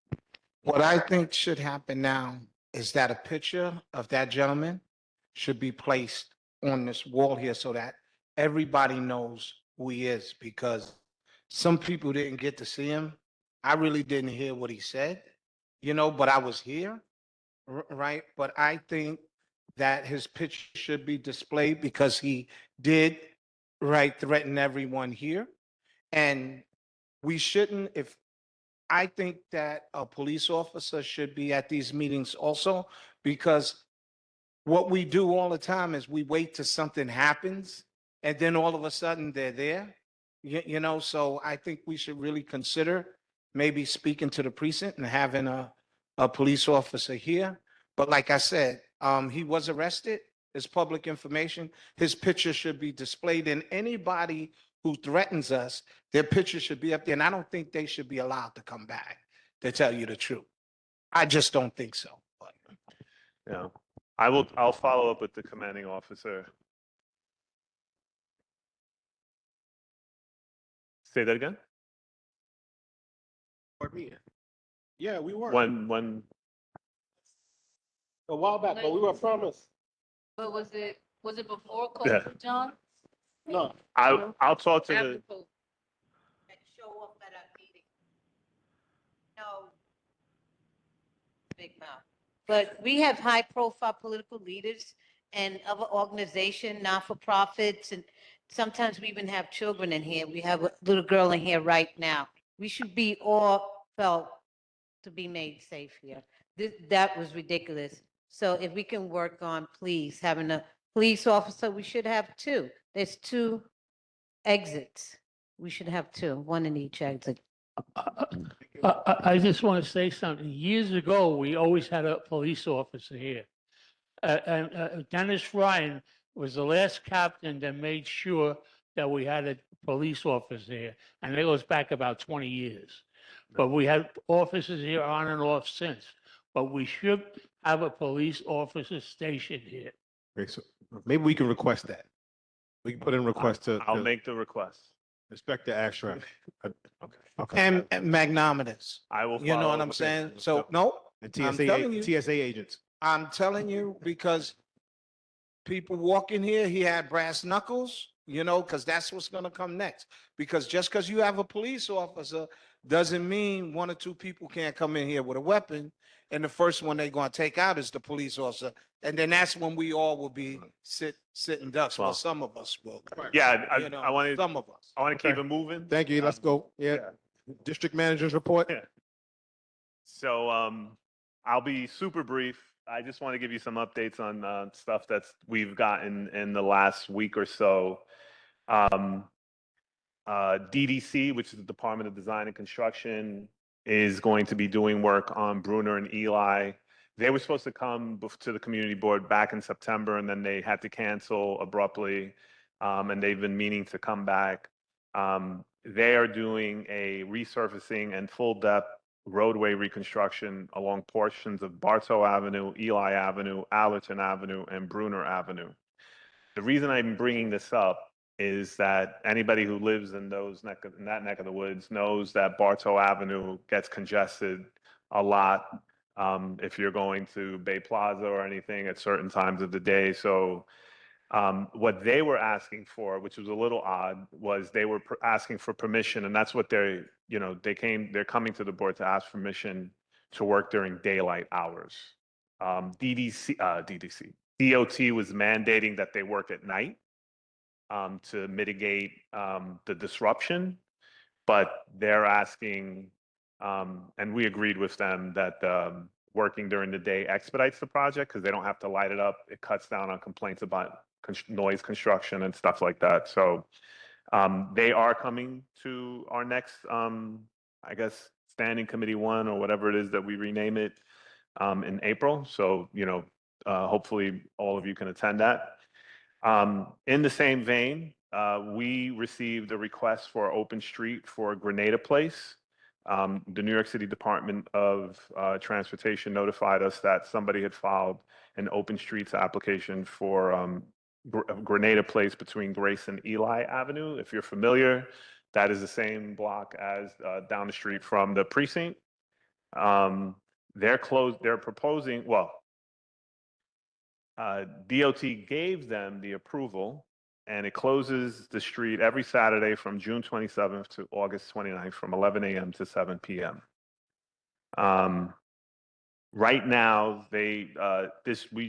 What I think should happen now is that a picture of that gentleman should be placed on this wall here so that everybody knows who he is because some people didn't get to see him. I really didn't hear what he said, but I was here, right? But I think that his picture should be displayed because he did, right, threaten everyone here. And we shouldn't, if I think that a police officer should be at these meetings also because what we do all the time is we wait till something happens and then all of a sudden they're there. So I think we should really consider maybe speaking to the precinct and having a police officer here. But like I said, he was arrested. It's public information. His picture should be displayed, and anybody who threatens us, their picture should be up there. And I don't think they should be allowed to come back, to tell you the truth. I just don't think so. But Yeah. I'll follow up with the commanding officer. Say that again? Yeah, we were. When A while back, but we were promised. But was it before Yeah. COVID, John? No. I'll talk to After the COVID. Show up at our meeting. No. Big mouth. But we have high-profile political leaders and other organizations, not-for-profits, and sometimes we even have children in here. We have a little girl in here right now. We should be all felt to be made safe here. That was ridiculous. So if we can work on, please, having a police officer, we should have two. There's two exits. We should have two, one in each exit. I just want to say something. Years ago, we always had a police officer here. And Dennis Ryan was the last captain that made sure that we had a police officer here. And that goes back about 20 years. But we had officers here on and off since. But we should have a police officer stationed here. Okay, so maybe we can request that. We can put in a request to. I'll make the request. Inspector Ashram. Okay. and magnanimous. I will. You know follow what up I'm with saying? the- So, no, And I'm telling you. TSA agents. I'm telling you because people walk in here, he had brass knuckles, because that's what's going to come next. Because just because you have a police officer doesn't mean one or two people can't come in here with a weapon. And the first one they're going to take out is the police officer. And then that's when we all will be sitting ducks. Well, Well, some of us will. Yeah, You know, I wanted some of us. I want to keep Okay. it moving. Thank you. Let's go. Yeah. District manager's report. Yeah. So I'll be super brief. I just want to give you some updates on stuff we've gotten in the last week or so. DDC, which is the Department of Design and Construction, is going to be doing work on Bruner and Eli. They were supposed to come to the community board back in September, and then they had to cancel abruptly, and they've been meaning to come back. They are doing a resurfacing and full depth roadway reconstruction along portions of Bartow Avenue, Eli Avenue, Allerton Avenue, and Bruner Avenue. The reason I'm bringing this up is that anybody who lives in that neck of the woods knows that Bartow Avenue gets congested a lot if you're going to Bay Plaza or anything at certain times of the day. So what they were asking for, which was a little odd, was they were asking for permission, and that's what they're coming to the board to ask permission to work during daylight hours. DOT was mandating that they work at night to mitigate the disruption, but they're asking, and we agreed with them that working during the day expedites the project because they don't have to light it up. It cuts down on complaints about noise construction and stuff like that. So they are coming to our next, I guess, standing committee one or whatever it is that we rename it in April. So, hopefully all of you can attend that. In the same vein, we received a request for open street for Grenada Place. The New York City Department of Transportation notified us that somebody had filed an open streets application for Grenada Place between Grace and Eli Avenue. If you're familiar, that is the same block as down the street from the precinct. They're proposing, DOT gave them the approval and it closes the street every Saturday from June 27th to August 29th from 11 a.m. to 7 p.m. Right now, we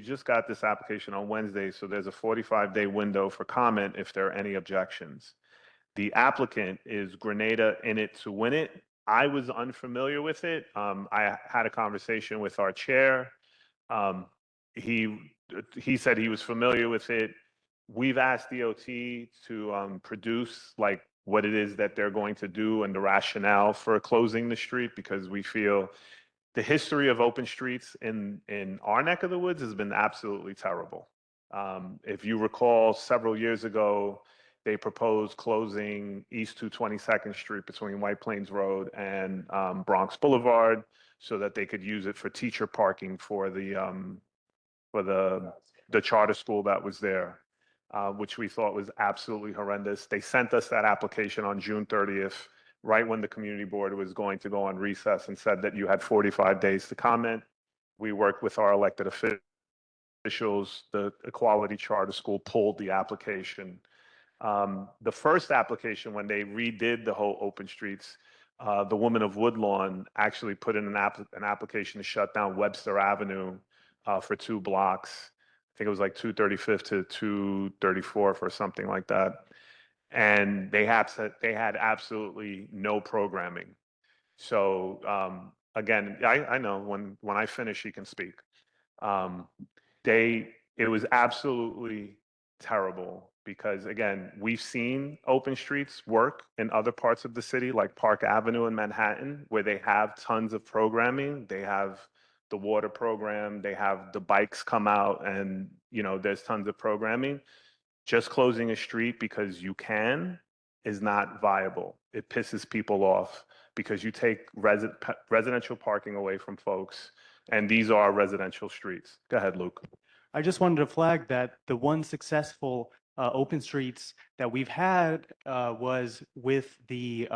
just got this application on Wednesday, so there's a 45-day window for comment if there are any objections. The applicant is Grenada In It to Win It. I was unfamiliar with it. I had a conversation with our chair. He said he was familiar with it. We've asked DOT to produce like what it is that they're going to do and the rationale for closing the street, because we feel the history of open streets in our neck of the woods has been absolutely terrible. If you recall, several years ago, they proposed closing East 222nd Street between White Plains Road and Bronx Boulevard so that they could use it for teacher parking for the charter school that was there, which we thought was absolutely horrendous. They sent us that application on June 30th, right when the community board was going to go on recess, and said that you had 45 days to comment. We worked with our elected officials. The Equality Charter School pulled the application. The first application, when they redid the whole open streets, the woman of Woodlawn actually put in an application to shut down Webster Avenue for 2 blocks. I think it was like 235th to 234th or something like that. And they had absolutely no programming. So again, I know when I finish, he can speak. It was absolutely terrible because, again, we've seen open streets work in other parts of the city, like Park Avenue in Manhattan, where they have tons of programming. They have the water program, they have the bikes come out, and there's tons of programming. Just closing a street because you can is not viable. It pisses people off because you take residential parking away from folks, and these are residential streets. Go ahead, Luke. I just wanted to flag that the one successful open streets that we've had was with the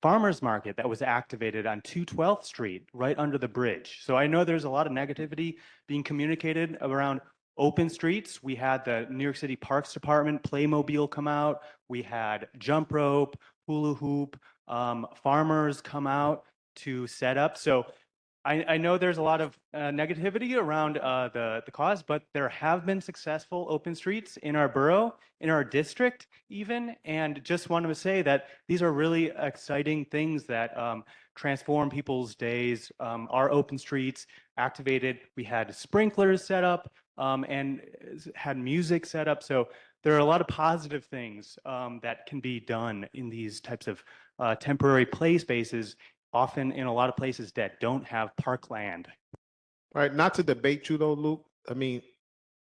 farmers market that was activated on 212th Street, right under the bridge. So I know there's a lot of negativity being communicated around open streets. We had the New York City Parks Department Playmobil come out. We had jump rope, hula hoop, farmers come out to set up. So I know there's a lot of negativity around the cause, but there have been successful open streets in our borough, in our district even, and just wanted to say that these are really exciting things that transform people's days. Our open streets activated, we had sprinklers set up and had music set up. So there are a lot of positive things that can be done in these types of temporary play spaces, often in a lot of places that don't have parkland. All right, not to debate you though, Luke. I mean,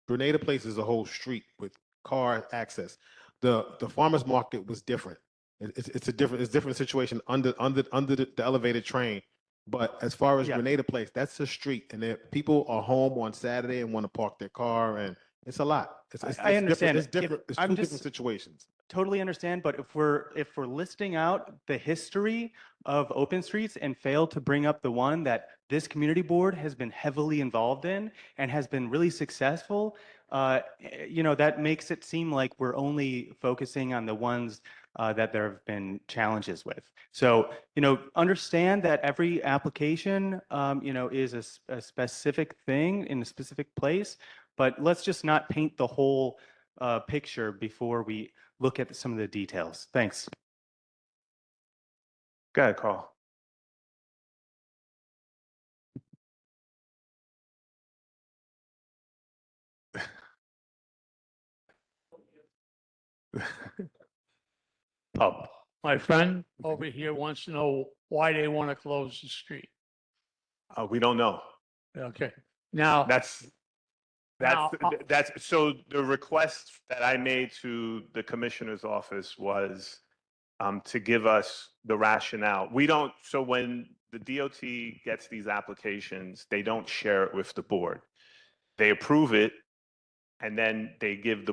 Grenada Place is a whole street with car access. The farmers market was different. It's a different situation under the elevated train. But as far as Grenada Place, that's a street, and people are home on Saturday and want to park their car, and it's a lot. I understand. It's different. It's two different situations. Totally understand, but if we're listing out the history of open streets and fail to bring up the one that this community board has been heavily involved in and has been really successful, that makes it seem like we're only focusing on the ones that there have been challenges with. So, understand that every application, is a specific thing in a specific place, but let's just not paint the whole picture before we look at some of the details. Thanks. Go ahead, Carl. My friend over here wants to know why they want to close the street. We don't know. Okay, now. That's so the request that I made to the commissioner's office was to give us the rationale. So when the DOT gets these applications, they don't share it with the board. They approve it, and then they give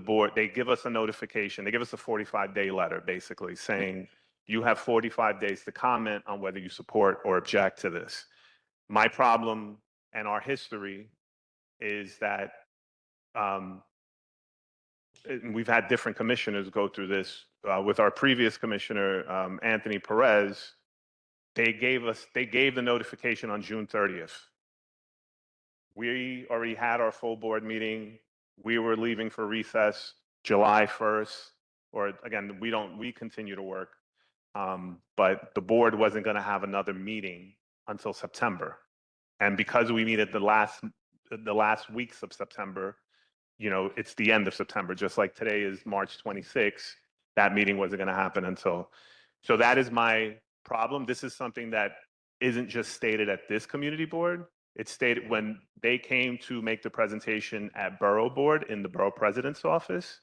us a notification. They give us a 45-day letter, basically saying, you have 45 days to comment on whether you support or object to this. My problem and our history is that and we've had different commissioners go through this. With our previous commissioner, Anthony Perez, they gave the notification on June 30th. We already had our full board meeting. We were leaving for recess July 1st, or again, we continue to work. But the board wasn't going to have another meeting until September. And because we meet at the last weeks of September, it's the end of September, just like today is March 26th, that meeting wasn't going to happen until. So that is my problem. This is something that isn't just stated at this community board. It's stated when they came to make the presentation at Borough Board in the Borough President's office.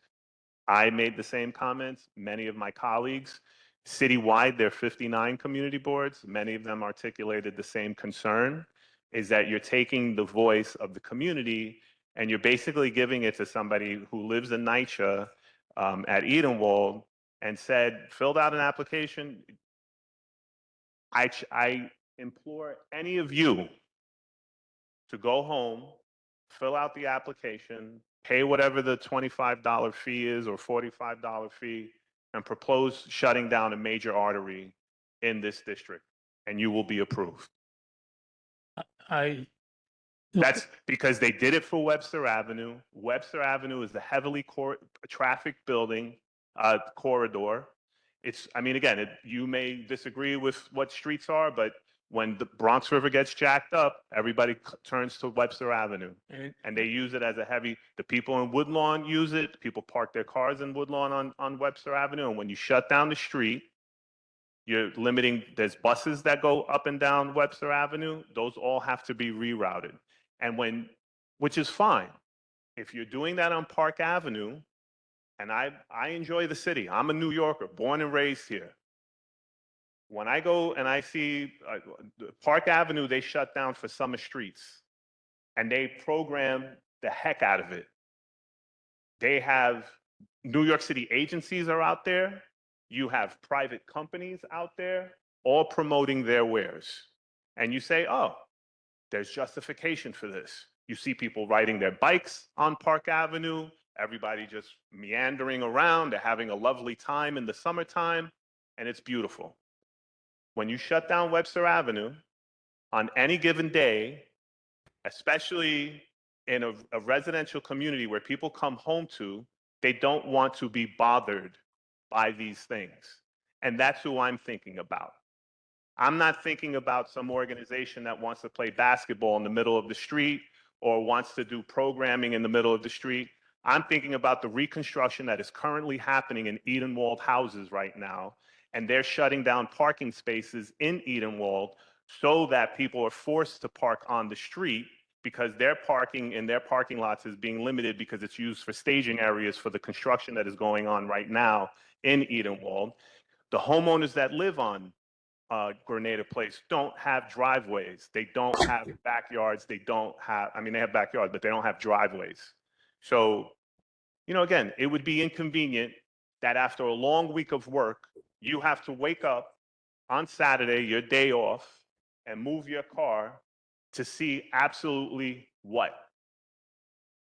I made the same comments, many of my colleagues. Citywide, there are 59 community boards. Many of them articulated the same concern, is that you're taking the voice of the community and you're basically giving it to somebody who lives in NYCHA at Edenwald and filled out an application. I implore any of you to go home, fill out the application, pay whatever the $25 fee is or $45 fee, and propose shutting down a major artery in this district, and you will be approved. That's because they did it for Webster Avenue. Webster Avenue is the heavily traffic building corridor. Again, you may disagree with what streets are, but when the Bronx River gets jacked up, everybody turns to Webster Avenue, and they use it as the people in Woodlawn use it. People park their cars in Woodlawn on Webster Avenue, and when you shut down the street, you're limiting, there's buses that go up and down Webster Avenue. Those all have to be rerouted. Which is fine. If you're doing that on Park Avenue, and I enjoy the city. I'm a New Yorker, born and raised here. When I go and I see Park Avenue, they shut down for summer streets, and they program the heck out of it. They have New York City agencies are out there. You have private companies out there, all promoting their wares. And you say, oh, there's justification for this. You see people riding their bikes on Park Avenue, everybody just meandering around. They're having a lovely time in the summertime, and it's beautiful. When you shut down Webster Avenue on any given day, especially in a residential community where people come home to, they don't want to be bothered by these things. And that's who I'm thinking about. I'm not thinking about some organization that wants to play basketball in the middle of the street or wants to do programming in the middle of the street. I'm thinking about the reconstruction that is currently happening in Edenwald houses right now, and they're shutting down parking spaces in Edenwald so that people are forced to park on the street because their parking in their parking lots is being limited because it's used for staging areas for the construction that is going on right now in Edenwald. The homeowners that live on Grenada Place don't have driveways. They don't have backyards. They have backyards, but they don't have driveways. So, again, it would be inconvenient that after a long week of work, you have to wake up on Saturday, your day off, and move your car to see absolutely what?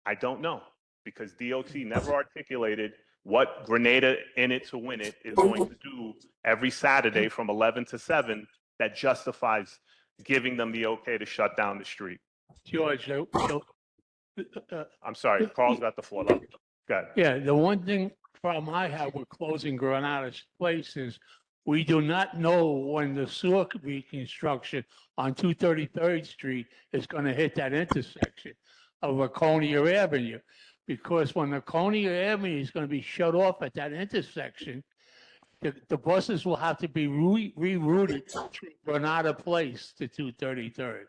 I don't know, because DOT never articulated what Grenada in it to win it is going to do every Saturday from 11 to 7 that justifies giving them the okay to shut down the street. George, I'm sorry, Carl's got the floor. Go ahead. yeah, the one problem I have with closing Granada's Place is we do not know when the sewer reconstruction on 233rd Street is going to hit that intersection of Laconia Avenue. Because when Laconia Avenue is going to be shut off at that intersection, the buses will have to be rerouted through Granada Place to 233rd.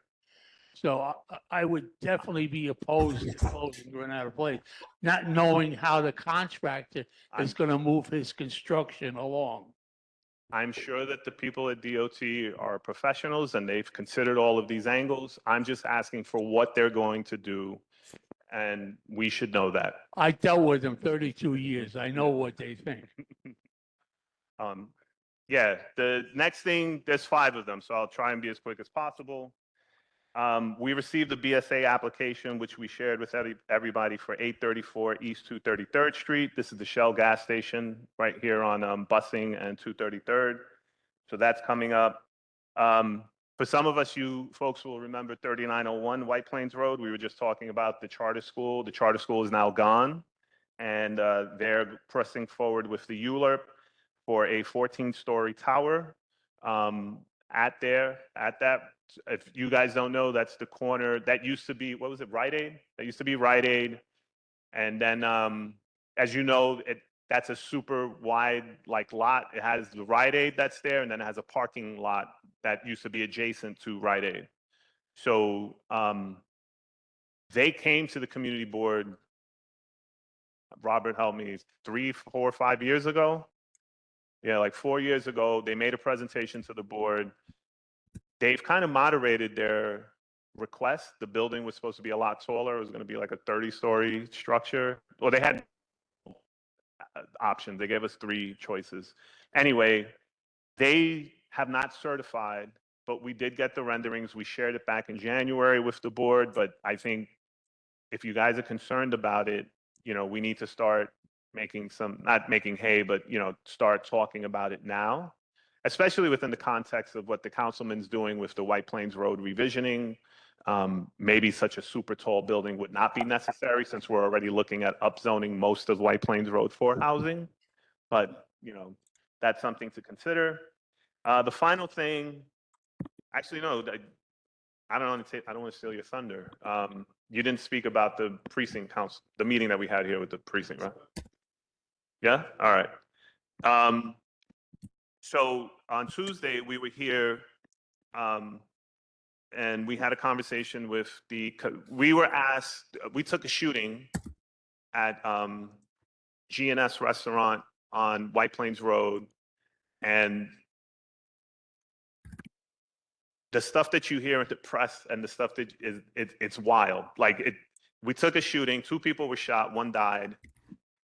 So I would definitely be opposed to closing Granada Place, not knowing how the contractor is going to move his construction along. I'm sure that the people at DOT are professionals and they've considered all of these angles. I'm just asking for what they're going to do, and we should know that. I dealt with them 32 years. I know what they think. Yeah, the next thing, there's 5 of them, so I'll try and be as quick as possible. We received the BSA application, which we shared with everybody for 834 East 233rd Street. This is the Shell gas station right here on Bussing and 233rd. So that's coming up. For some of us, you folks will remember 3901 White Plains Road. We were just talking about the charter school. The charter school is now gone, and they're pressing forward with the ULURP for a 14-story tower. At that, if you guys don't know, that's the corner that used to be, what was it, Rite Aid? That used to be Rite Aid. And then, as you know, that's a super wide lot. It has the Rite Aid that's there, and then it has a parking lot that used to be adjacent to Rite Aid. So they came to the community board, Robert helped me, 3, 4, 5 years ago. Yeah, like 4 years ago, they made a presentation to the board. They've kind of moderated their request. The building was supposed to be a lot taller. It was going to be like a 30-story structure. Well, they had options. They gave us 3 choices. Anyway, they have not certified, but we did get the renderings. We shared it back in January with the board, but I think if you guys are concerned about it, we need to start making not making hay, but, start talking about it now, especially within the context of what the councilman's doing with the White Plains Road revisioning. Maybe such a super tall building would not be necessary since we're already looking at upzoning most of White Plains Road for housing. But, that's something to consider. The final thing, actually, no, I don't want to steal your thunder. You didn't speak about the precinct council, the meeting that we had here with the precinct, right? Yeah? All right. So on Tuesday, we were here, and we had a conversation with we were asked, we took a shooting at G&S Restaurant on White Plains Road, and the stuff that you hear in the press and the stuff that it's wild. We took a shooting, 2 people were shot, 1 died.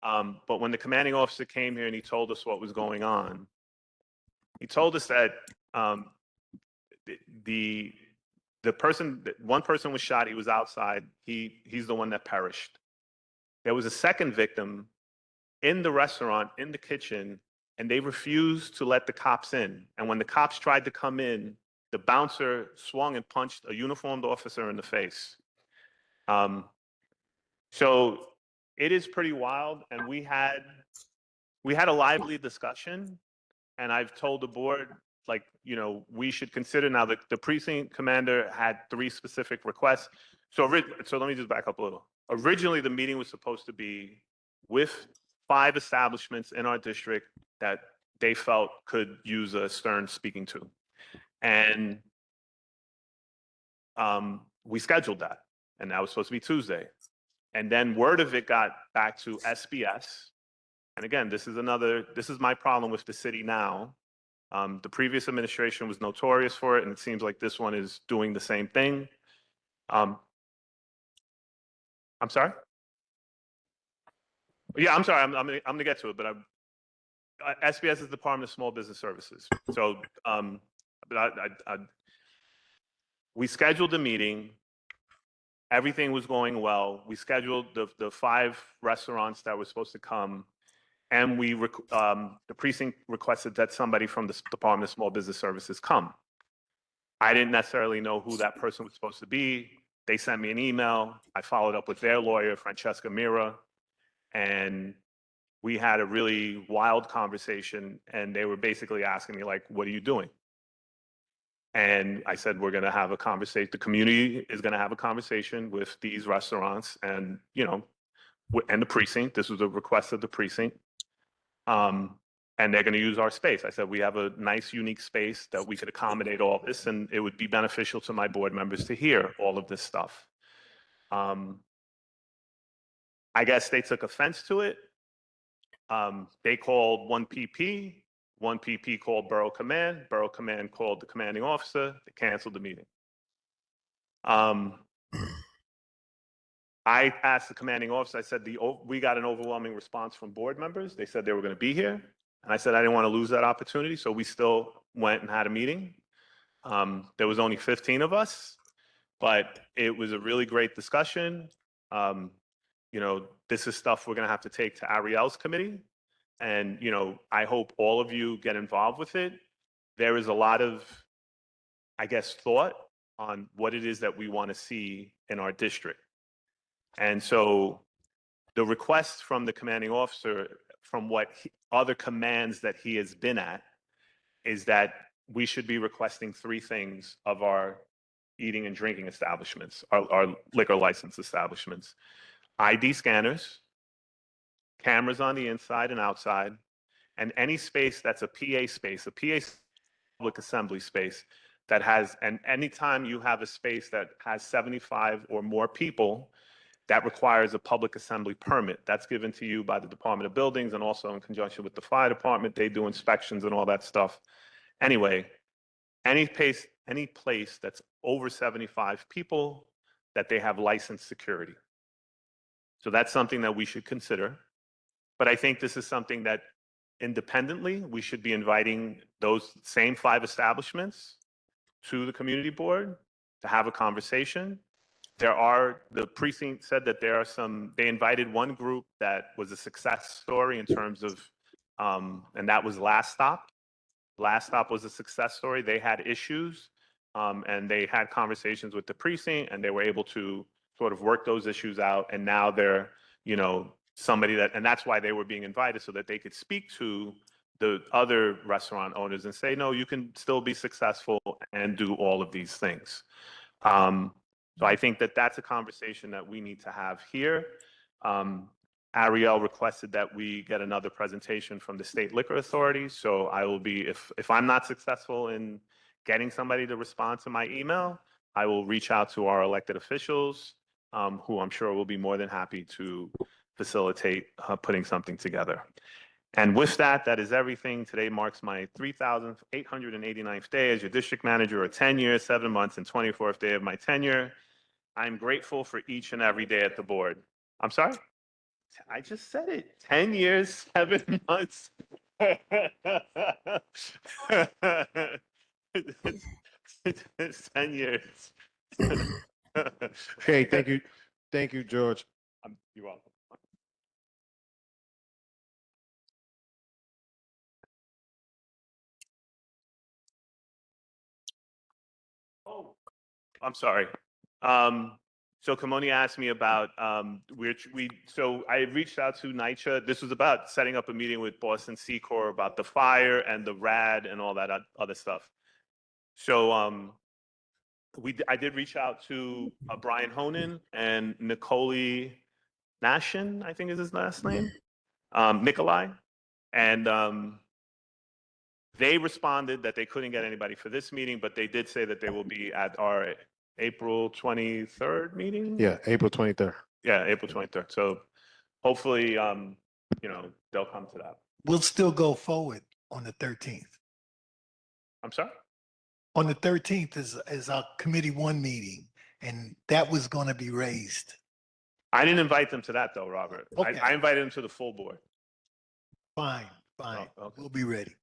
But when the commanding officer came here and he told us what was going on, he told us that one person was shot, he was outside, he's the one that perished. There was a second victim in the restaurant, in the kitchen, and they refused to let the cops in. And when the cops tried to come in, the bouncer swung and punched a uniformed officer in the face. So it is pretty wild, and we had a lively discussion, and I've told the board, we should consider now that the precinct commander had 3 specific requests. So let me just back up a little. Originally, the meeting was supposed to be with 5 establishments in our district that they felt could use a stern speaking to. And we scheduled that, and that was supposed to be Tuesday. And then word of it got back to SBS. And again, this is my problem with the city now. The previous administration was notorious for it, and it seems like this one is doing the same thing. I'm sorry? Yeah, I'm sorry. I'm gonna get to it, but SBS is the Department of Small Business Services. So, we scheduled a meeting. Everything was going well. We scheduled the 5 restaurants that were supposed to come, and the precinct requested that somebody from the Department of Small Business Services come. I didn't necessarily know who that person was supposed to be. They sent me an email. I followed up with their lawyer, Francesca Mira, and we had a really wild conversation, and they were basically asking me, what are you doing? And I said, we're going to have a conversation. The community is going to have a conversation with these restaurants and, and the precinct. This was a request of the precinct. And they're going to use our space. I said, we have a nice, unique space that we could accommodate all this, and it would be beneficial to my board members to hear all of this stuff. I guess they took offense to it. They called 1PP. 1PP called Borough Command. Borough Command called the commanding officer. They canceled the meeting. I asked the commanding officer, I said, we got an overwhelming response from board members. They said they were going to be here. And I said, I didn't want to lose that opportunity. So we still went and had a meeting. There was only 15 of us, but it was a really great discussion. This is stuff we're going to have to take to Ariel's committee. And, I hope all of you get involved with it. There is a lot of, I guess, thought on what it is that we want to see in our district. And so the request from the commanding officer, from other commands that he has been at, is that we should be requesting 3 things of our eating and drinking establishments, our liquor license establishments: ID scanners, cameras on the inside and outside, and any space that's a PA space, public assembly space that has, and anytime you have a space that has 75 or more people, that requires a public assembly permit. That's given to you by the Department of Buildings, and also in conjunction with the fire department. They do inspections and all that stuff. Anyway, any place that's over 75 people, that they have licensed security. So that's something that we should consider. But I think this is something that independently, we should be inviting those same 5 establishments to the community board to have a conversation. The precinct said that they invited one group that was a success story in terms of, and that was Last Stop. Last Stop was a success story. They had issues, and they had conversations with the precinct, and they were able to sort of work those issues out. And now they're, somebody and that's why they were being invited, so that they could speak to the other restaurant owners and say, no, you can still be successful and do all of these things. So I think that that's a conversation that we need to have here. Ariel requested that we get another presentation from the state liquor authority. So I will be, if I'm not successful in getting somebody to respond to my email, I will reach out to our elected officials, who I'm sure will be more than happy to facilitate putting something together. And with that, that is everything. Today marks my 3,889th day as your district manager, or 10 years, 7 months, and 24th day of my tenure. I'm grateful for each and every day at the board. I'm sorry? I just said it. 10 years, 7 months. It's 10 years. Okay, thank you. Thank you, George. You're welcome. Oh, I'm sorry. So Kamoni asked me about so I reached out to NYCHA. This was about setting up a meeting with Boston Secor about the fire and the RAD and all that other stuff. So I did reach out to Brian Honan and Nicole Nashin, I think is his last name, Nikolai, and they responded that they couldn't get anybody for this meeting, but they did say that they will be at our April 23rd meeting. Yeah, April 23rd. Yeah, April 23rd. So hopefully, they'll come to that. We'll still go forward on the 13th. I'm sorry? On the 13th is our committee 1 meeting, and that was going to be raised. I didn't invite them to that though, Robert. Okay. I invited them to the full board. Fine. Oh, okay. We'll be ready.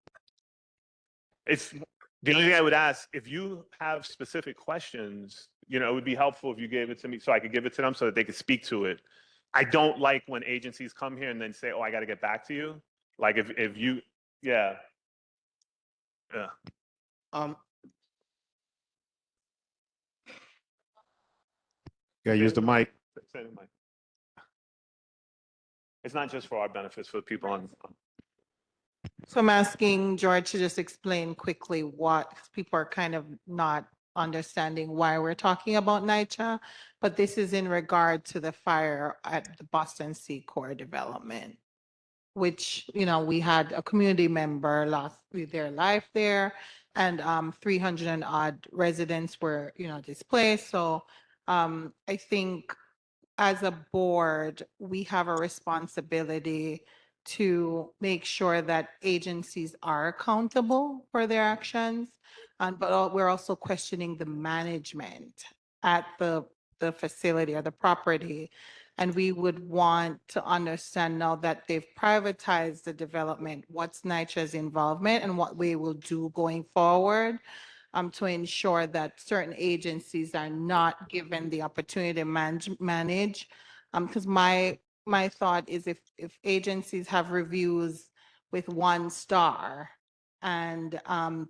It's the only thing I would ask, if you have specific questions, it would be helpful if you gave it to me so I could give it to them so that they could speak to it. I don't like when agencies come here and then say, oh, I got to get back to you. Like if you, yeah. Yeah, use the mic. Say the mic. It's not just for our benefits, for the people on. So I'm asking George to just explain quickly what people are kind of not understanding why we're talking about NYCHA, but this is in regard to the fire at the Boston Secor development, which, we had a community member lost their life there, and 300 and odd residents were, displaced. So I think as a board, we have a responsibility to make sure that agencies are accountable for their actions. But we're also questioning the management at the facility or the property. And we would want to understand now that they've privatized the development, what's NYCHA's involvement and what we will do going forward. to ensure that certain agencies are not given the opportunity to manage. Because my thought is if agencies have reviews with 1 star and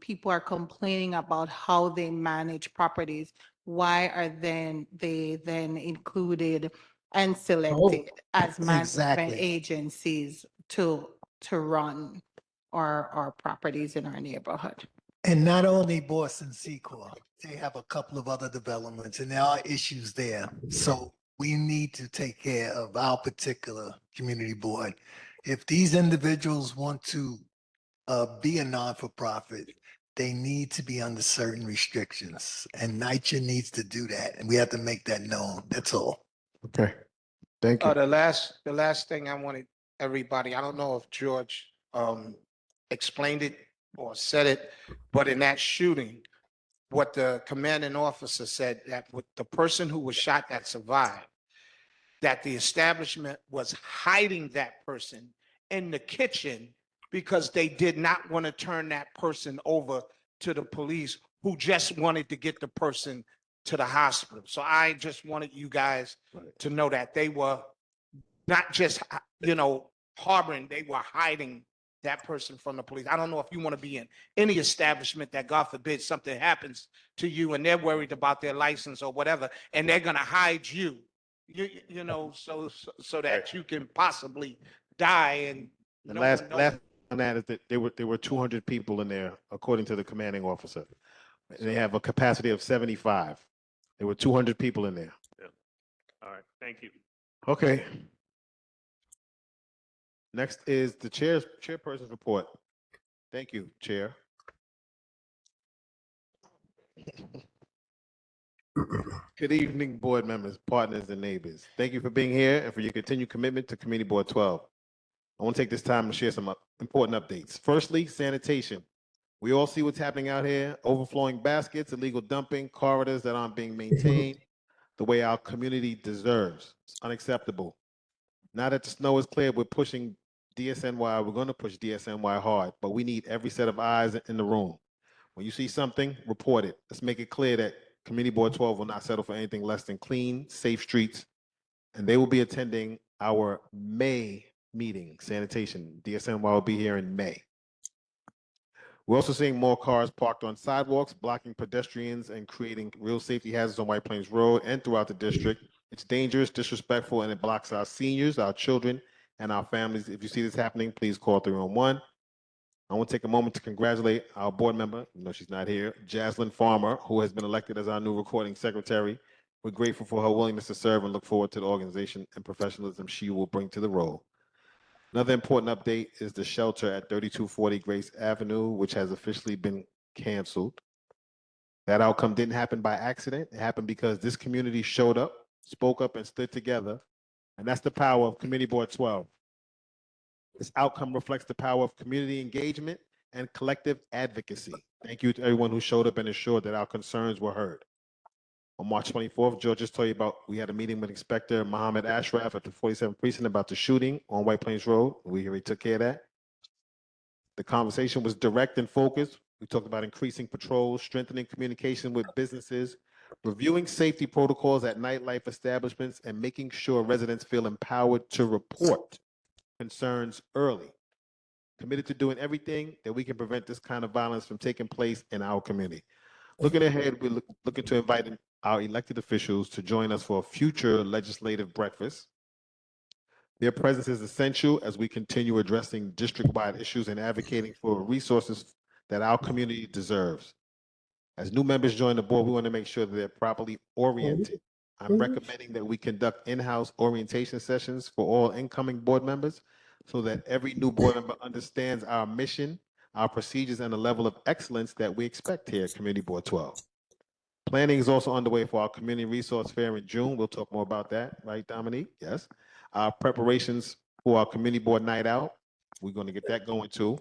people are complaining about how they manage properties, why are they then included and selected as management exactly. agencies to run our properties in our neighborhood? And not only Boston Secor, they have a couple of other developments and there are issues there. So we need to take care of our particular community board. If these individuals want to be a non-for-profit, they need to be under certain restrictions and NYCHA needs to do that. And we have to make that known. That's all. Okay, thank you. The last thing I wanted everybody, I don't know if George explained it or said it, but in that shooting, what the commanding officer said, that with the person who was shot that survived, that the establishment was hiding that person in the kitchen because they did not want to turn that person over to the police, who just wanted to get the person to the hospital. So I just wanted you guys to know that they were not just, harboring, they were hiding that person from the police. I don't know if you want to be in any establishment that, God forbid, something happens to you and they're worried about their license or whatever, and they're going to hide you, so that you can possibly die. And The no last one knows. last on that is that there were 200 people in there, according to the commanding officer. And they have a capacity of 75. There were 200 people in there. All right, thank you. Okay. Next is the chairperson's report. Thank you, Chair. Good evening, board members, partners, and neighbors. Thank you for being here and for your continued commitment to Community Board 12. I want to take this time to share some important updates. Firstly, sanitation. We all see what's happening out here: overflowing baskets, illegal dumping, corridors that aren't being maintained the way our community deserves. It's unacceptable. Now that the snow is cleared, we're pushing DSNY. We're going to push DSNY hard, but we need every set of eyes in the room. When you see something, report it. Let's make it clear that Community Board 12 will not settle for anything less than clean, safe streets, and they will be attending our May meeting, sanitation. DSNY will be here in May. We're also seeing more cars parked on sidewalks, blocking pedestrians and creating real safety hazards on White Plains Road and throughout the district. It's dangerous, disrespectful, and it blocks our seniors, our children, and our families. If you see this happening, please call 311. I want to take a moment to congratulate our board member, she's not here, Jaslyn Farmer, who has been elected as our new recording secretary. We're grateful for her willingness to serve and look forward to the organization and professionalism she will bring to the role. Another important update is the shelter at 3240 Grace Avenue, which has officially been canceled. That outcome didn't happen by accident. It happened because this community showed up, spoke up, and stood together. And that's the power of Community Board 12. This outcome reflects the power of community engagement and collective advocacy. Thank you to everyone who showed up and ensured that our concerns were heard. On March 24th, George just told you about, we had a meeting with Inspector Mohammed Ashraf at the 47th Precinct about the shooting on White Plains Road. We already took care of that. The conversation was direct and focused. We talked about increasing patrols, strengthening communication with businesses, reviewing safety protocols at nightlife establishments, and making sure residents feel empowered to report concerns early. Committed to doing everything that we can prevent this kind of violence from taking place in our community. Looking ahead, we're looking to invite our elected officials to join us for a future legislative breakfast. Their presence is essential as we continue addressing district-wide issues and advocating for resources that our community deserves. As new members join the board, we want to make sure that they're properly oriented. I'm recommending that we conduct in-house orientation sessions for all incoming board members so that every new board member understands our mission, our procedures, and the level of excellence that we expect here at Community Board 12. Planning is also underway for our Community Resource Fair in June. We'll talk more about that, right, Dominique? Yes. Our preparations for our Community Board Night Out, we're going to get that going too.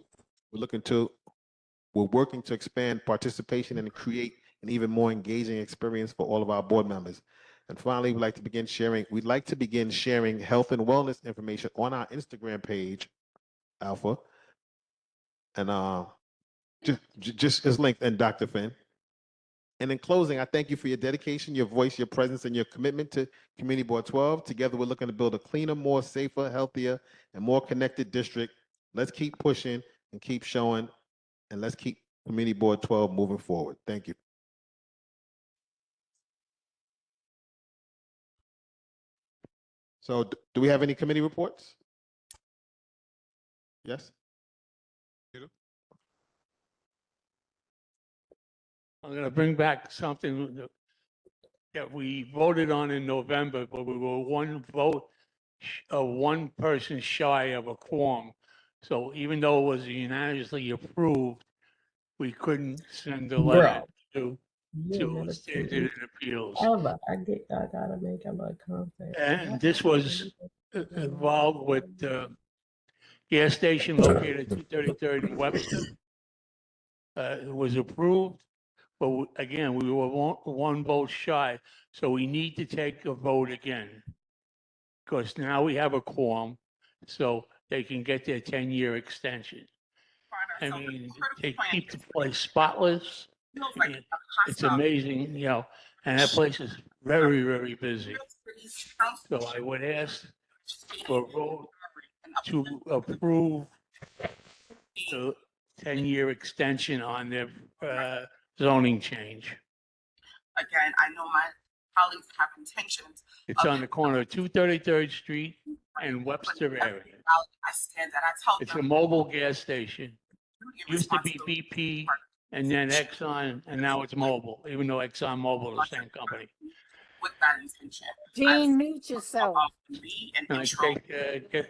We're working to expand participation and create an even more engaging experience for all of our board members. And finally, we'd like to begin sharing health and wellness information on our Instagram page, Alpha. And just as linked, and Dr. Finn. And in closing, I thank you for your dedication, your voice, your presence, and your commitment to Community Board 12. Together, we're looking to build a cleaner, more safer, healthier, and more connected district. Let's keep pushing and keep showing, and let's keep Community Board 12 moving forward. Thank you. So do we have any committee reports? Yes? I'm going to bring back something that we voted on in November, but we were one vote, one person shy of a quorum. So even though it was unanimously approved, we couldn't send a letter to Standard and Appeals. Ever. I gotta make him a contact. And this was involved with gas station located at 233rd and Webster. It was approved, but again, we were one vote shy. So we need to take a vote again. Because now we have a quorum, so they can get their 10-year extension. I mean, they keep the place spotless. And it's amazing, you know, and that place is very, very busy. So I would ask for a vote to approve the 10-year extension on their zoning change. Again, I know my colleagues have intentions. It's on the corner of 233rd Street and Webster area. I stand that I tell It's them. a mobile gas station. Used to be BP and then Exxon, and now it's Mobil, even though Exxon Mobil is the same company. With that intention. Jean, mute yourself. Me and Can I intro take, 388A.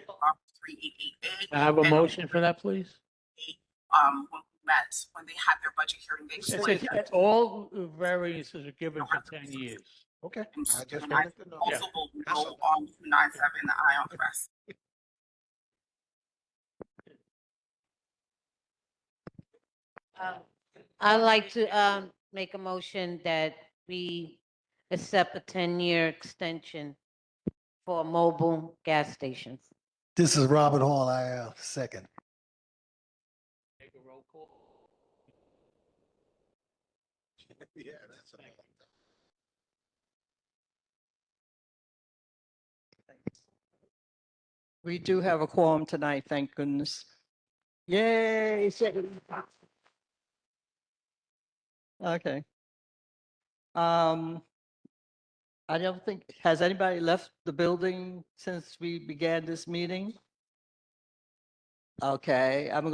I have a motion for that, please? When we met, when they had their budget hearing, they explained that. All variances are given for 10 years. Okay. I just And I wanted to know. also will go on 297, the eye on the rest. I'd like to make a motion that we accept a 10-year extension for mobile gas stations. This is Robert Hall. I second. Take a roll call. Yeah, that's a We do have a quorum tonight, thank goodness. Yay, second. Okay. I don't think, has anybody left the building since we began this meeting? Okay, I'm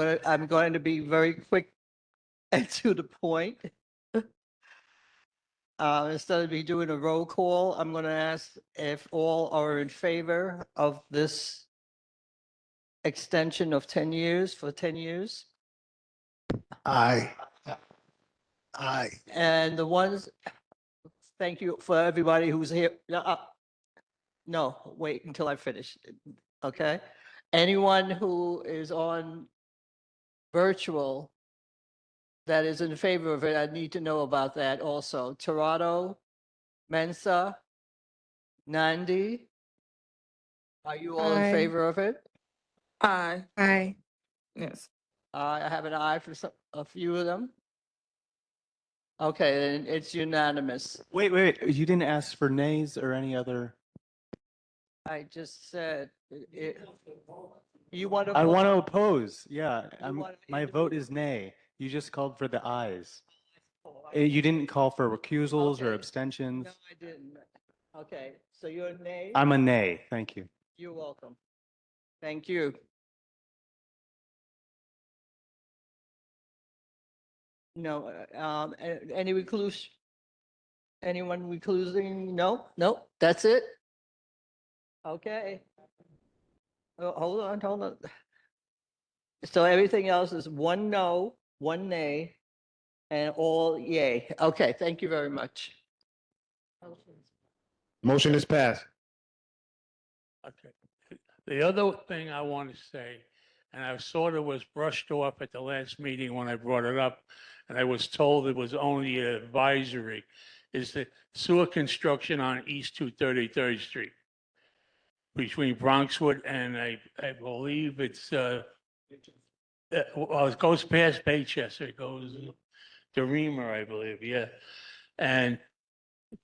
going to be very quick and to the point. Instead of me doing a roll call, I'm going to ask if all are in favor of this extension of 10 years for 10 years. Aye. Aye. And the ones, thank you for everybody who's here. No, wait until I finish. Okay. Anyone who is on virtual that is in favor of it, I need to know about that also. Toronto, Mensa, Nandi, are you all in Aye. favor of it? Aye. Aye. Yes. I have an aye for a few of them. Okay, then it's unanimous. Wait, you didn't ask for nays or any other? I just said, you want to? I want to oppose, yeah. want My vote is nay. You just called for the ayes. You didn't call for recusals or abstentions. No, I didn't. Okay, so you're a nay? I'm a nay, thank you. You're welcome. Thank you. No, any recluse? Anyone reclusing? No, that's it? Okay. Oh, hold on. So everything else is one no, one nay, and all yay. Okay, thank you very much. Motion is passed. Okay. The other thing I want to say, and I sort of was brushed off at the last meeting when I brought it up, and I was told it was only an advisory, is the sewer construction on East 233rd Street between Bronxwood and I believe it's, well, it goes past Baychester, it goes to Reamer, I believe, yeah. And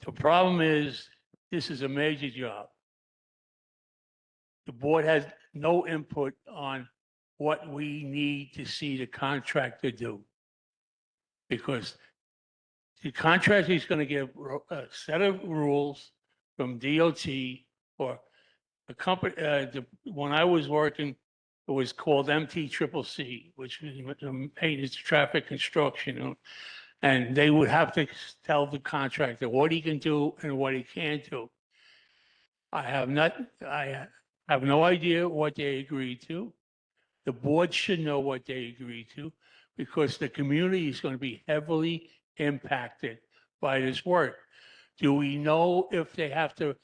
the problem is, this is a major job. The board has no input on what we need to see the contractor do. Because the contractor is going to get a set of rules from DOT or a company, when I was working, it was called MTCCC, which is maintenance traffic construction. And they would have to tell the contractor what he can do and what he can't do. I have no idea what they agreed to. The board should know what they agreed to because the community is going to be heavily impacted by this work. Do we know if they have to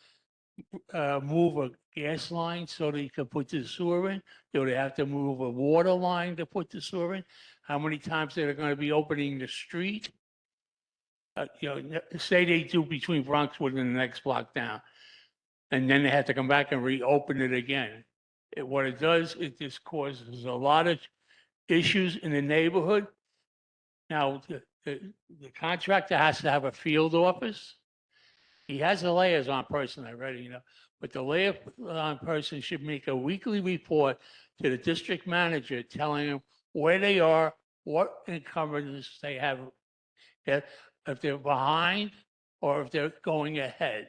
move a gas line so they can put the sewer in? Do they have to move a water line to put the sewer in? How many times they're going to be opening the street? Say they do between Bronxwood and the next block down, and then they have to come back and reopen it again. What it does, it just causes a lot of issues in the neighborhood. Now, the contractor has to have a field office. He has a liaison person already, but the liaison person should make a weekly report to the district manager telling him where they are, what encumbrances they have, if they're behind or if they're going ahead,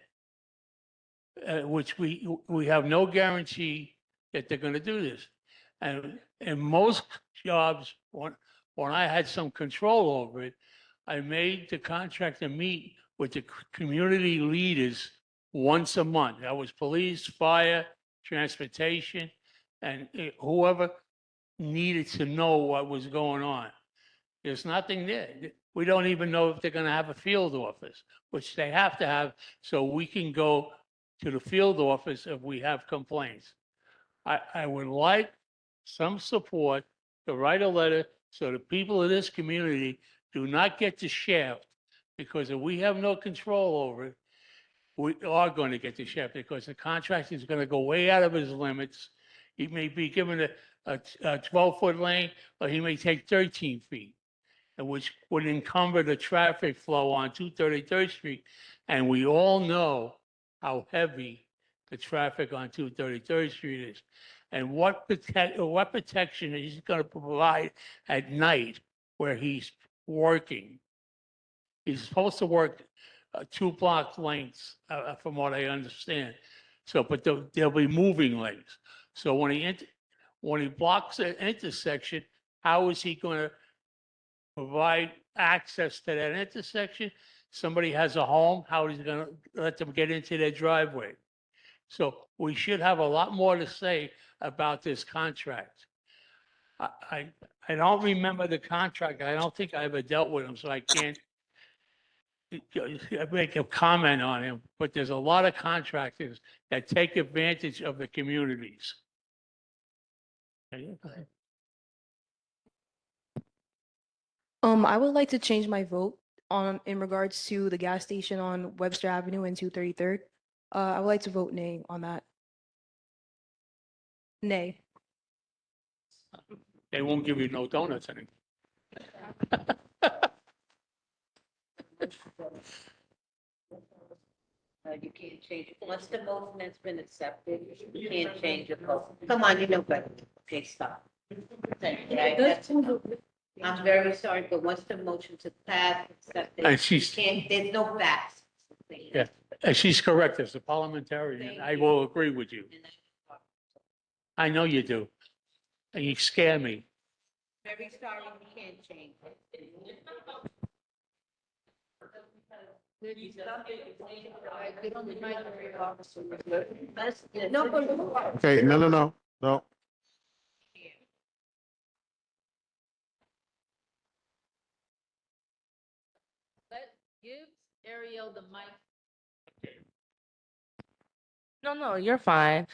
which we have no guarantee that they're going to do this. And in most jobs, when I had some control over it, I made the contractor meet with the community leaders once a month. That was police, fire, transportation, and whoever needed to know what was going on. There's nothing there. We don't even know if they're going to have a field office, which they have to have so we can go to the field office if we have complaints. I would like some support to write a letter so the people of this community do not get the shaft, because if we have no control over it, we are going to get the shaft because the contractor is going to go way out of his limits. He may be given a 12-foot lane, or he may take 13 feet, which would encumber the traffic flow on 233rd Street. And we all know how heavy the traffic on 233rd Street is. And what protection is he going to provide at night where he's working? He's supposed to work 2 block lengths, from what I understand. So, but there'll be moving lanes. So when he blocks an intersection, how is he going to provide access to that intersection? Somebody has a home, how is he going to let them get into their driveway? So we should have a lot more to say about this contract. I don't remember the contract. I don't think I ever dealt with him, so I can't make a comment on him. But there's a lot of contractors that take advantage of the communities. I would like to change my vote in regards to the gas station on Webster Avenue and 233rd. I would like to vote nay on that. Nay. They won't give you no donuts anymore. You can't change it. Once the motion has been accepted, you can't change the vote. Come on, you know better. Okay, stop. I'm very sorry, but once the motion to pass, accepted, And you she's- can't, there's no facts. Yeah, and she's correct. As a parliamentarian, I will agree with you. I know you do. And you scare me. Very sorry, you can't change it. Okay, no. Give Ariel the mic. No, you're fine.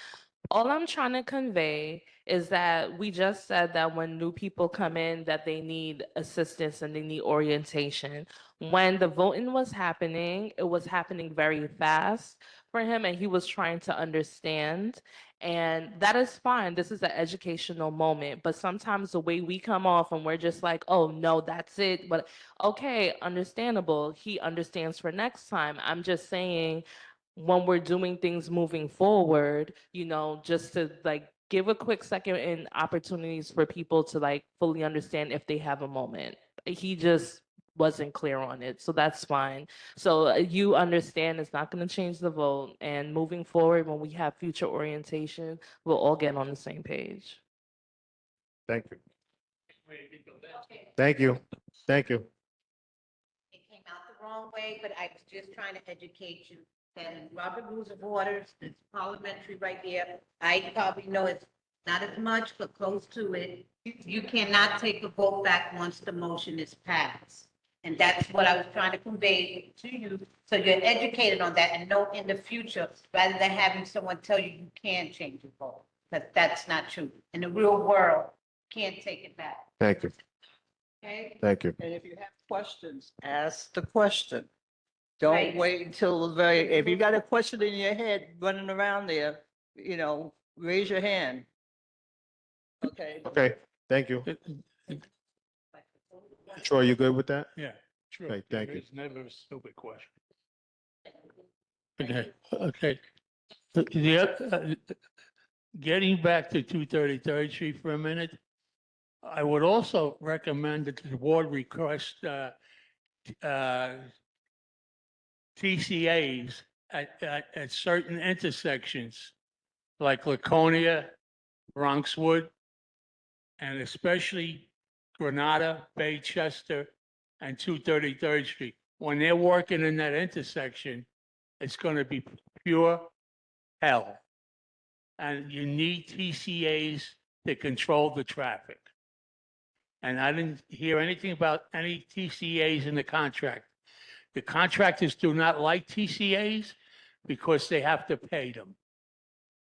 All I'm trying to convey is that we just said that when new people come in, that they need assistance and they need orientation. When the voting was happening, it was happening very fast. for him and he was trying to understand. And that is fine. This is an educational moment. But sometimes the way we come off and we're just like, oh, no, that's it. But okay, understandable. He understands for next time. I'm just saying, when we're doing things moving forward, just to like give a quick second and opportunities for people to like fully understand if they have a moment. He just wasn't clear on it, so that's fine. So you understand it's not going to change the vote, and moving forward, when we have future orientation, we'll all get on the same page. Thank you. Thank you. Thank you. It came out the wrong way, but I was just trying to educate you that in Robert Rules of Orders, it's parliamentary right there. I probably know it's not as much, but close to it. You cannot take a vote back once the motion is passed. And that's what I was trying to convey to you, so you're educated on that and know in the future, rather than having someone tell you you can change your vote, but that's not true. In the real world, you can't take it back, Thank you. okay? Thank you. And if you have questions, ask the question. Don't Right. wait until the very, if you got a question in your head running around there, raise your hand. Okay. Okay, thank you. Troy, you good with that? Yeah, sure. Okay, thank you. It's never a stupid question. Okay. Getting back to 233rd Street for a minute, I would also recommend that the board request TCAs at certain intersections like Laconia, Bronxwood, and especially Granada, Baychester, and 233rd Street. When they're working in that intersection, it's going to be pure hell. And you need TCAs to control the traffic. And I didn't hear anything about any TCAs in the contract. The contractors do not like TCAs because they have to pay them.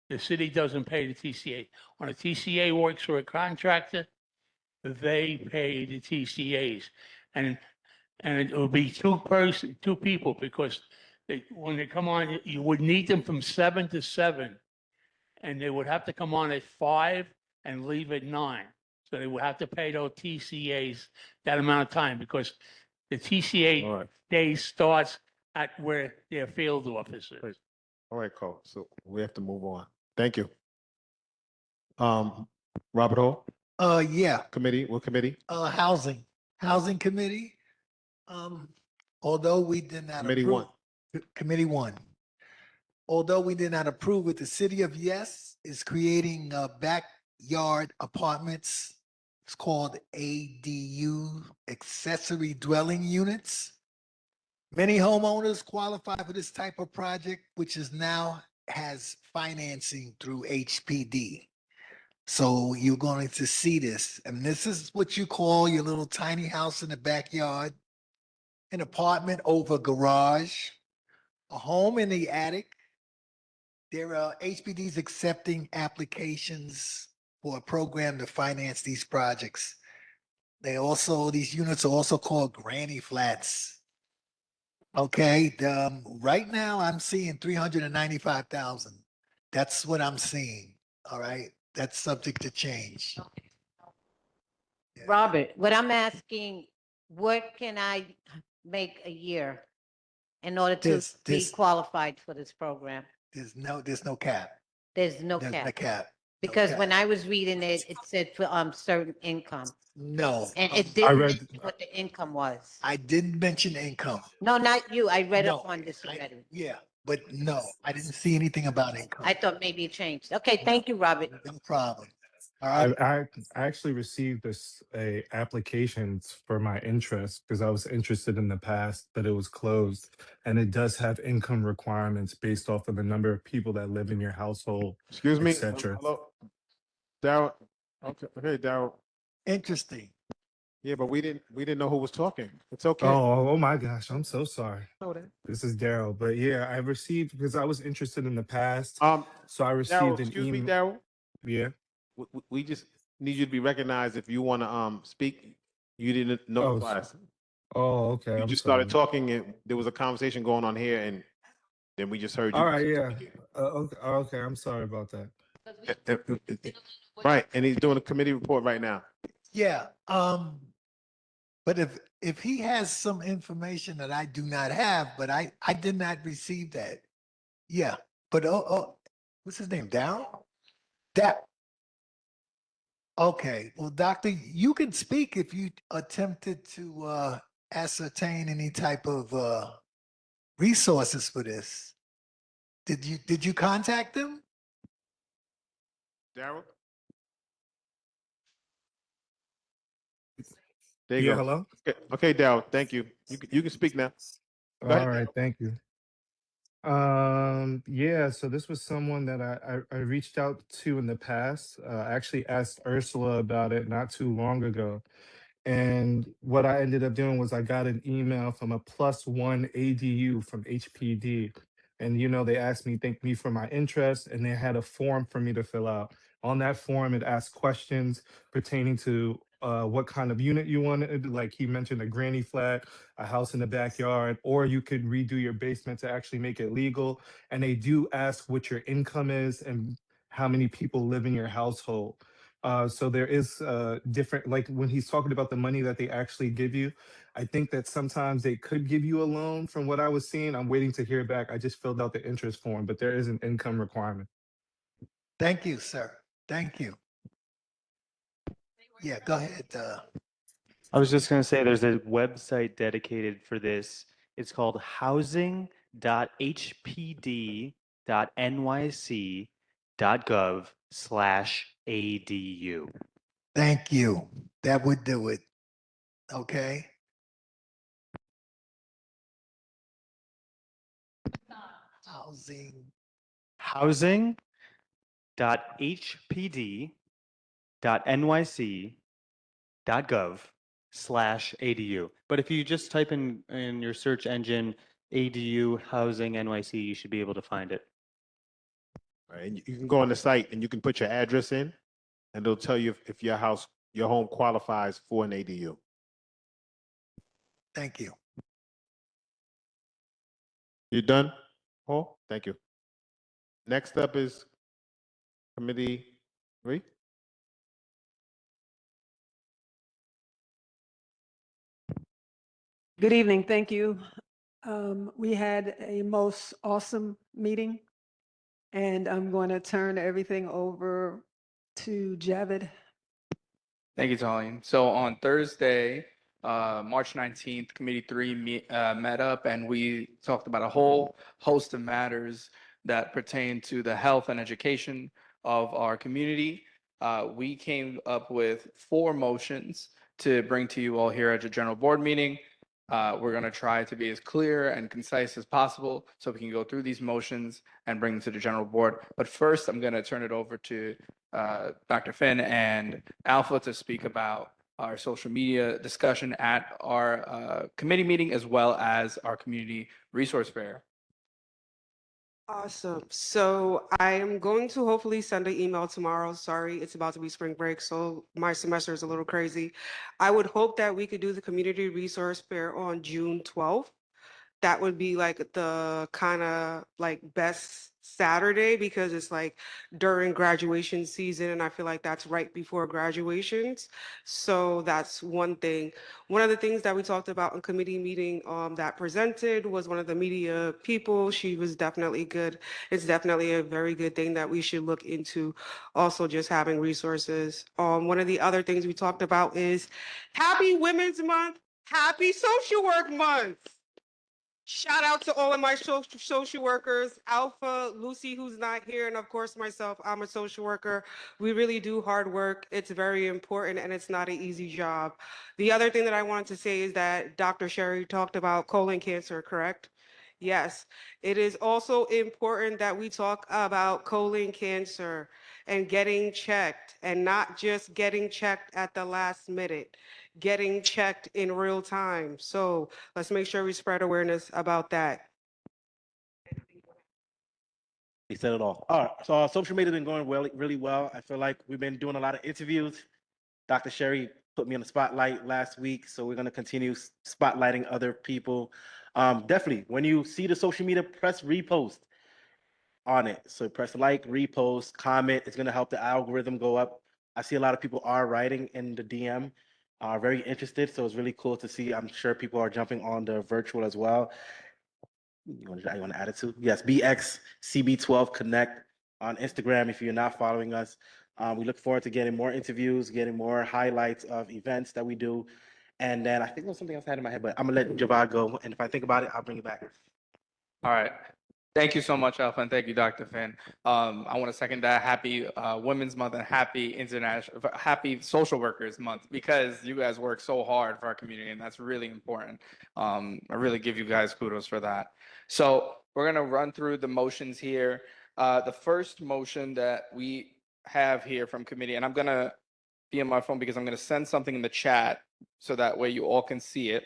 The city doesn't pay the TCA. When a TCA works for a contractor, they pay the TCAs. And it will be two people, because when they come on, you would need them from 7 to 7. And they would have to come on at 5 and leave at 9. So they would have to pay those TCAs that amount of time, because the TCA day starts at where their field office is. All right, Cole. So we have to move on. Thank you. Robert Hall, Yeah, committee, what committee? Housing Committee. Although we did not Committee approve. one. Committee one. Although we did not approve it, the city of Yes is creating backyard apartments. It's called ADU, accessory dwelling units. Many homeowners qualify for this type of project, which is now has financing through HPD. So you're going to see this. And this is what you call your little tiny house in the backyard, an apartment over garage, a home in the attic. There are HPD's accepting applications for a program to finance these projects. These units are also called granny flats. Okay, right now I'm seeing 395,000. That's what I'm seeing. All right, that's subject to change. Robert, what I'm asking, what can I make a year in order to be qualified for this program? There's no cap. There's no There's cap. no cap. Because when I was reading it, it said for certain income, No, and it I didn't read- mention what the income was. I didn't mention income. No, not you. I read No, up on this already. Yeah, but no, I didn't see anything about income. I thought maybe it changed. Okay, thank you, Robert. No problem. All I, right. I actually received applications for my interest because I was interested in the past, but it was closed. And it does have income requirements based off of the number of people that live in your household, Excuse me. etc. Hello, Darryl. Okay, Darryl. Interesting. Yeah, but we didn't know who was talking. It's okay. Oh my gosh, I'm so sorry. Know that. This is Daryl. But yeah, I received because I was interested in the past. So I Darryl, received an excuse me, email. Darryl. Yeah. We just need you to be recognized if you want to speak. You didn't notify us. Oh, okay. You I'm just sorry. started talking and there was a conversation going on here and Then we just heard you. All right, yeah. Okay, I'm sorry about that. Right, and he's doing a committee report right now. Yeah, but if he has some information that I do not have, but I did not receive that. Yeah, but what's his name? Darryl? Okay, well, doctor, you can speak if you attempted to ascertain any type of resources for this. Did you contact them? Darryl? There you Yeah, go. hello? Okay, Darryl, thank you. You can speak now. Go ahead. All right, thank you. Yeah, so this was someone that I reached out to in the past. I actually asked Ursula about it not too long ago. And what I ended up doing was I got an email from a +1 ADU from HPD. And, they asked me, thank me for my interest, and they had a form for me to fill out. On that form, it asked questions pertaining to what kind of unit you wanted. Like he mentioned, a granny flat, a house in the backyard, or you could redo your basement to actually make it legal. And they do ask what your income is and how many people live in your household. So there is different, like when he's talking about the money that they actually give you, I think that sometimes they could give you a loan from what I was seeing. I'm waiting to hear back. I just filled out the interest form, but there is an income requirement. Thank you, sir. Thank you. Yeah, go ahead. I was just going to say there's a website dedicated for this. It's called housing.hpd.nyc.gov/ADU. Thank you. That would do it. Okay. Housing. Housing.hpd.nyc.gov/ADU. But if you just type in your search engine ADU housing NYC, you should be able to find it. Right, and you can go on the site and you can put your address in, and it'll tell you if your home qualifies for an ADU. Thank you. You done, Paul? Thank you. Next up is Committee 3. Good evening. Thank you. We had a most awesome meeting, and I'm going to turn everything over to Javid. Thank you, Tolleen. So on Thursday, March 19th, Committee 3 met up and we talked about a whole host of matters that pertain to the health and education of our community. We came up with 4 motions to bring to you all here at the general board meeting. We're going to try to be as clear and concise as possible so we can go through these motions and bring them to the general board. But first, I'm going to turn it over to Dr. Finn and Alpha to speak about our social media discussion at our committee meeting as well as our community resource fair. Awesome. So I am going to hopefully send an email tomorrow. Sorry, it's about to be spring break, so my semester is a little crazy. I would hope that we could do the community resource fair on June 12th. That would be like the kind of like best Saturday because it's like during graduation season and I feel like that's right before graduations. So that's one thing. One of the things that we talked about in committee meeting that presented was one of the media people. She was definitely good. It's definitely a very good thing that we should look into also just having resources. One of the other things we talked about is Happy Women's Month, Happy Social Work Month. Shout out to all of my social workers, Alpha, Lucy, who's not here, and of course myself, I'm a social worker. We really do hard work. It's very important and it's not an easy job. The other thing that I wanted to say is that Dr. Sherry talked about colon cancer, correct? Yes, it is also important that we talk about colon cancer and getting checked and not just getting checked at the last minute, getting checked in real time. So let's make sure we spread awareness about that. He said it all. All right, so our social media has been going really well. I feel like we've been doing a lot of interviews. Dr. Sherry put me on the spotlight last week, so we're going to continue spotlighting other people. Definitely, when you see the social media, press repost on it. So press like, repost, comment. It's gonna help the algorithm go up. I see a lot of people are writing in the DM, are very interested. So it's really cool to see. I'm sure people are jumping on the virtual as well. You want to add it to? Yes, BxCB12 Connect on Instagram if you're not following us. We look forward to getting more interviews, getting more highlights of events that we do. And then I think there's something else I had in my head, but I'm gonna let Javad go. And if I think about it, I'll bring it back. All right. Thank you so much, Alpha, and thank you, Dr. Finn. I want to second that. Happy Women's Month and happy Social Workers Month, because you guys work so hard for our community, and that's really important. I really give you guys kudos for that. So we're gonna run through the motions here. The first motion that we have here from committee, and I'm gonna be on my phone because I'm gonna send something in the chat so that way you all can see it,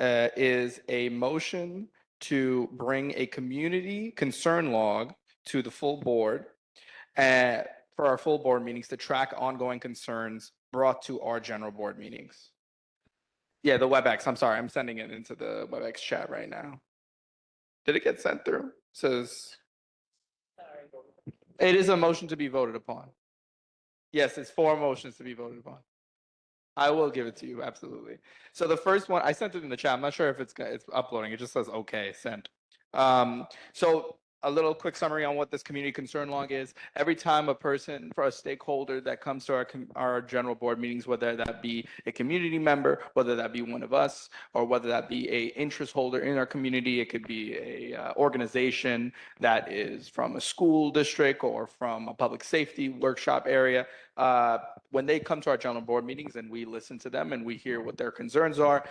is a motion to bring a community concern log to the full board for our full board meetings to track ongoing concerns brought to our general board meetings. Yeah, the WebEx. I'm sorry. I'm sending it into the WebEx chat right now. Did it get sent through? It says it is a motion to be voted upon. Yes, it's 4 motions to be voted upon. I will give it to you, absolutely. So the first one, I sent it in the chat. I'm not sure if it's uploading. It just says okay, sent. So a little quick summary on what this community concern log is. Every time a stakeholder that comes to our general board meetings, whether that be a community member, whether that be one of us, or whether that be a interest holder in our community, it could be a organization that is from a school district or from a public safety workshop area. When they come to our general board meetings and we listen to them and we hear what their concerns are,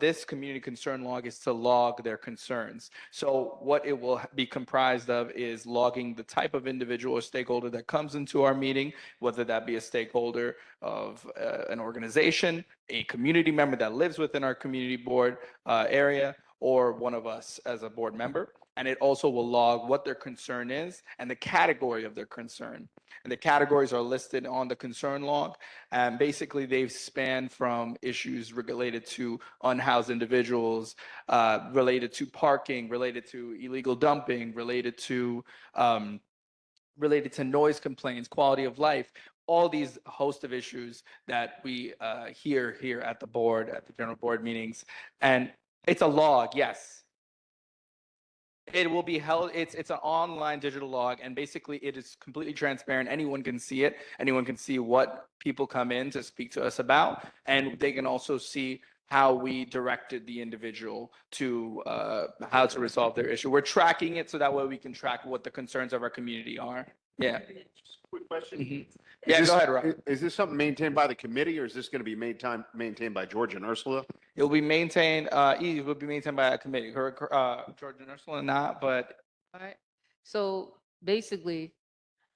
this community concern log is to log their concerns. So what it will be comprised of is logging the type of individual or stakeholder that comes into our meeting, whether that be a stakeholder of an organization, a community member that lives within our community board area, or one of us as a board member. And it also will log what their concern is and the category of their concern. And the categories are listed on the concern log. And basically, they've spanned from issues related to unhoused individuals, related to parking, related to illegal dumping, related to noise complaints, quality of life, all these host of issues that we hear here at the board, at the general board meetings. And it's a log, yes. It will be held, it's an online digital log, and basically it is completely transparent. Anyone can see it. Anyone can see what people come in to speak to us about, and they can also see how we directed the individual to how to resolve their issue. We're tracking it so that way we can track what the concerns of our community are. Yeah. Quick question. Mhm. Yeah, go ahead, Rob. Is this something maintained by the committee, or is this going to be maintained by George and Ursula? It will be maintained, it will be maintained by a committee, George and Ursula not, but. All right. So basically,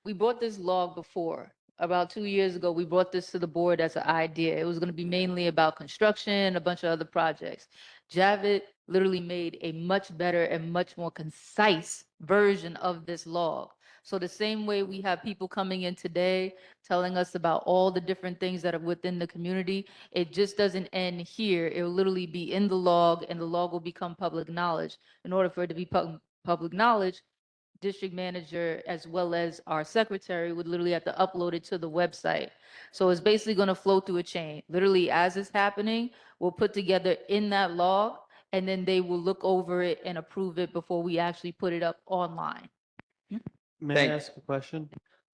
we brought this log before. About 2 years ago, we brought this to the board as an idea. It was going to be mainly about construction, a bunch of other projects. Javid literally made a much better and much more concise version of this log. So the same way we have people coming in today telling us about all the different things that are within the community, it just doesn't end here. It will literally be in the log, and the log will become public knowledge. In order for it to be public knowledge, district manager as well as our secretary would literally have to upload it to the website. So it's basically going to flow through a chain. Literally, as it's happening, we'll put together in that log, and then they will look over it and approve it before we actually put it up online. May Thank- I ask a question?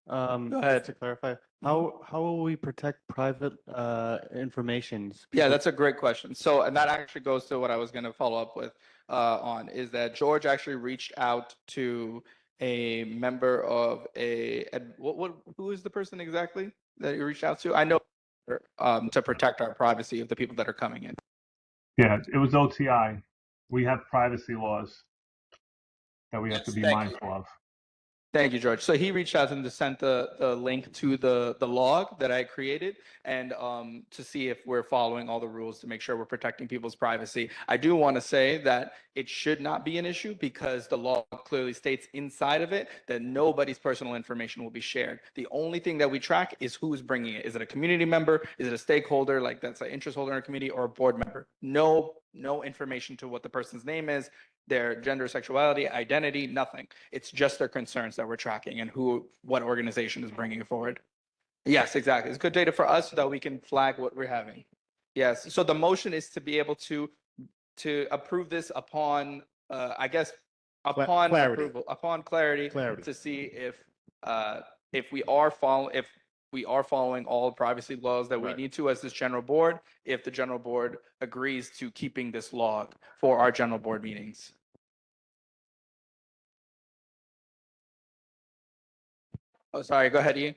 Go ahead. To clarify, how will we protect private information? Yeah, that's a great question. So, and that actually goes to what I was going to follow up with is that George actually reached out to a member of who is the person exactly that you reached out to? I know to protect our privacy of the people that are coming in. Yeah, it was OTI. We have privacy laws that we have to be mindful of. Thank you, George. So he reached out and sent the link to the log that I created, and to see if we're following all the rules to make sure we're protecting people's privacy. I do want to say that it should not be an issue because the law clearly states inside of it that nobody's personal information will be shared. The only thing that we track is who's bringing it. Is it a community member? Is it a stakeholder, like that's an interest holder in a committee, or a board member? No no information to what the person's name is, their gender, sexuality, identity, nothing. It's just their concerns that we're tracking and what organization is bringing it forward. Yes, exactly. It's good data for us so that we can flag what we're having. Yes. So the motion is to be able to approve this upon, I guess, upon clarity. approval, upon clarity, Clarity. to see if we are following all privacy laws that we Right. need to as this general board, if the general board agrees to keeping this log for our general board meetings. Oh, sorry. Go ahead, Ian.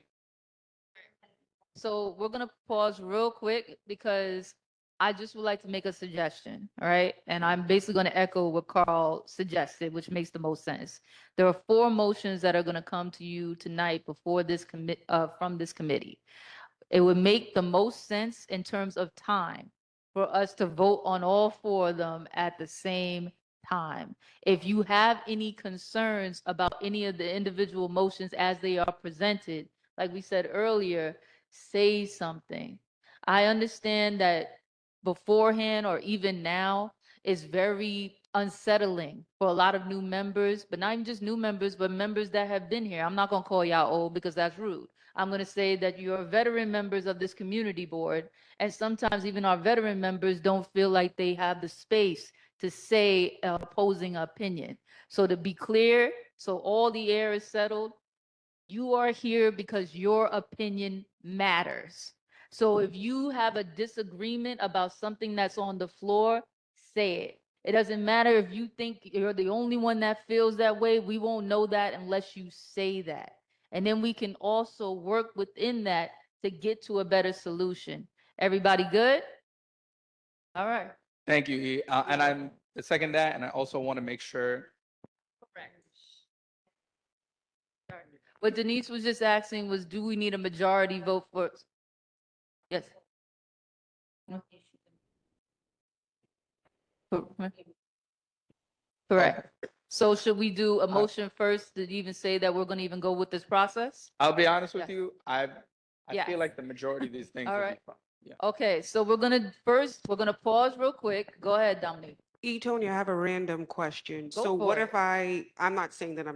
So we're gonna pause real quick because I just would like to make a suggestion, all right? And I'm basically gonna echo what Carl suggested, which makes the most sense. There are 4 motions that are gonna come to you tonight before this from this committee. It would make the most sense in terms of time for us to vote on all 4 of them at the same time. If you have any concerns about any of the individual motions as they are presented, like we said earlier, say something. I understand that beforehand or even now is very unsettling for a lot of new members, but not even just new members, but members that have been here. I'm not going to call y'all old because that's rude. I'm going to say that you're veteran members of this community board, and sometimes even our veteran members don't feel like they have the space to say an opposing opinion. So to be clear, so all the air is settled, you are here because your opinion matters. So if you have a disagreement about something that's on the floor, say it. It doesn't matter if you think you're the only one that feels that way. We won't know that unless you say that. And then we can also work within that to get to a better solution. Everybody good? All right. Thank you, E. And I'm second that, and I also want to make sure. What Denise was just asking was, do we need a majority vote for? Yes. Correct. So should we do a motion first to even say that we're going to even go with this process? I'll be honest with Yes. you. I Yes. feel like the majority of these things. All will be right. fine. Yeah. Okay, so we're gonna pause real quick. Go ahead, Dominique. Tony, I have a random question. Go So for what it. if I'm not saying that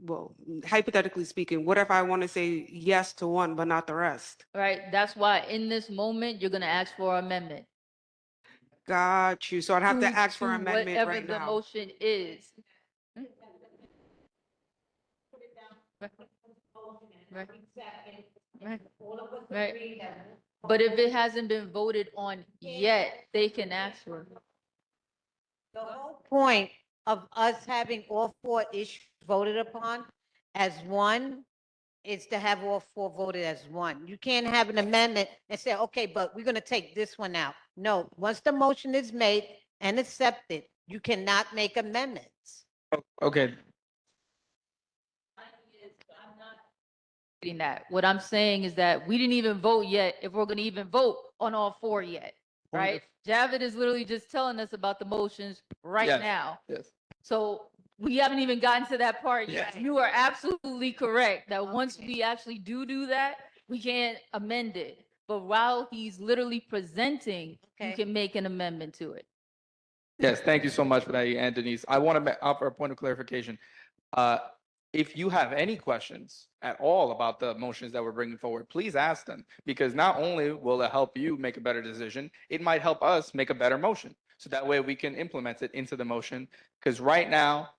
well, hypothetically speaking, what if I want to say yes to one, but not the rest? All right, that's why in this moment, you're gonna ask for amendment. Got you. So I'd have to ask for amendment whatever right the now. motion is. Right. Right. Right. But if it hasn't been voted on yet, they can ask for it. The whole point of us having all 4 issues voted upon as one is to have all 4 voted as one. You can't have an amendment and say, okay, but we're going to take this one out. No, once the motion is made and accepted, you cannot make amendments. Okay. That. What I'm saying is that we didn't even vote yet if we're gonna even vote on all 4 yet, right? Javid is literally just telling us about the motions right Yes. now. Yes. So we haven't even gotten to that part yet. Yes. You are absolutely correct that once we actually do that, we can't amend it. But while he's literally presenting, you can make an amendment to it. Yes. Thank you so much for that, E. and Denise. I want to offer a point of clarification. If you have any questions at all about the motions that we're bringing forward, please ask them, because not only will it help you make a better decision, it might help us make a better motion. So that way we can implement it into the motion. Because right now,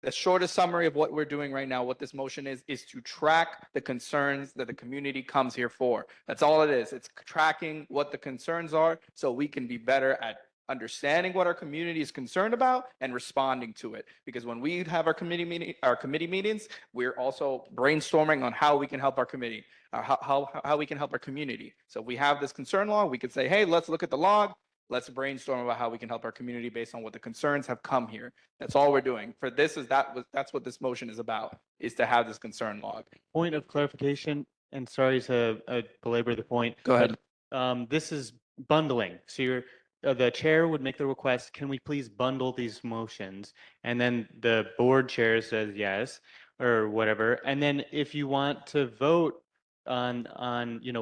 the shortest summary of what we're doing right now, what this motion is to track the concerns that the community comes here for. That's all it is. It's tracking what the concerns are so we can be better at understanding what our community is concerned about and responding to it. Because when we have our committee meetings, we're also brainstorming on how we can help our committee, how we can help our community. So if we have this concern log, we could say, hey, let's look at the log. Let's brainstorm about how we can help our community based on what the concerns have come here. That's all we're doing. For this that's what this motion is about, is to have this concern log. Point of clarification, and sorry to belabor the point. Go ahead. But, this is bundling. So the chair would make the request, can we please bundle these motions? And then the board chair says yes, or whatever. And then if you want to vote on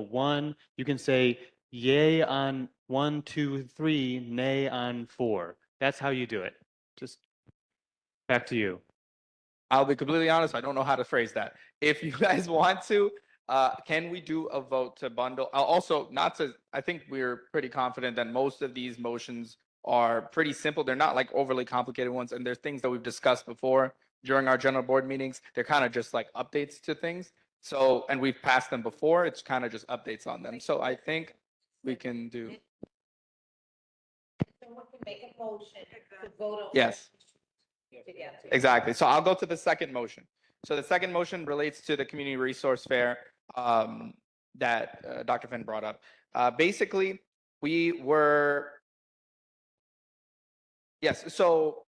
one, you can say, yay on 1, 2, 3, nay on 4. That's how you do it. Just back to you. I'll be completely honest, I don't know how to phrase that. If you guys want to, can we do a vote to bundle? Also, not to, I think we're pretty confident that most of these motions are pretty simple. They're not like overly complicated ones. And there's things that we've discussed before during our general board meetings. They're kind of just like updates to things. So, and we've passed them before. It's kind of just updates on them. So I think we can do. Someone can make a motion to vote on. Yes. Together. Exactly. So I'll go to the second motion. So the second motion relates to the community resource fair that Dr. Finn brought up. Basically, we were, yes, so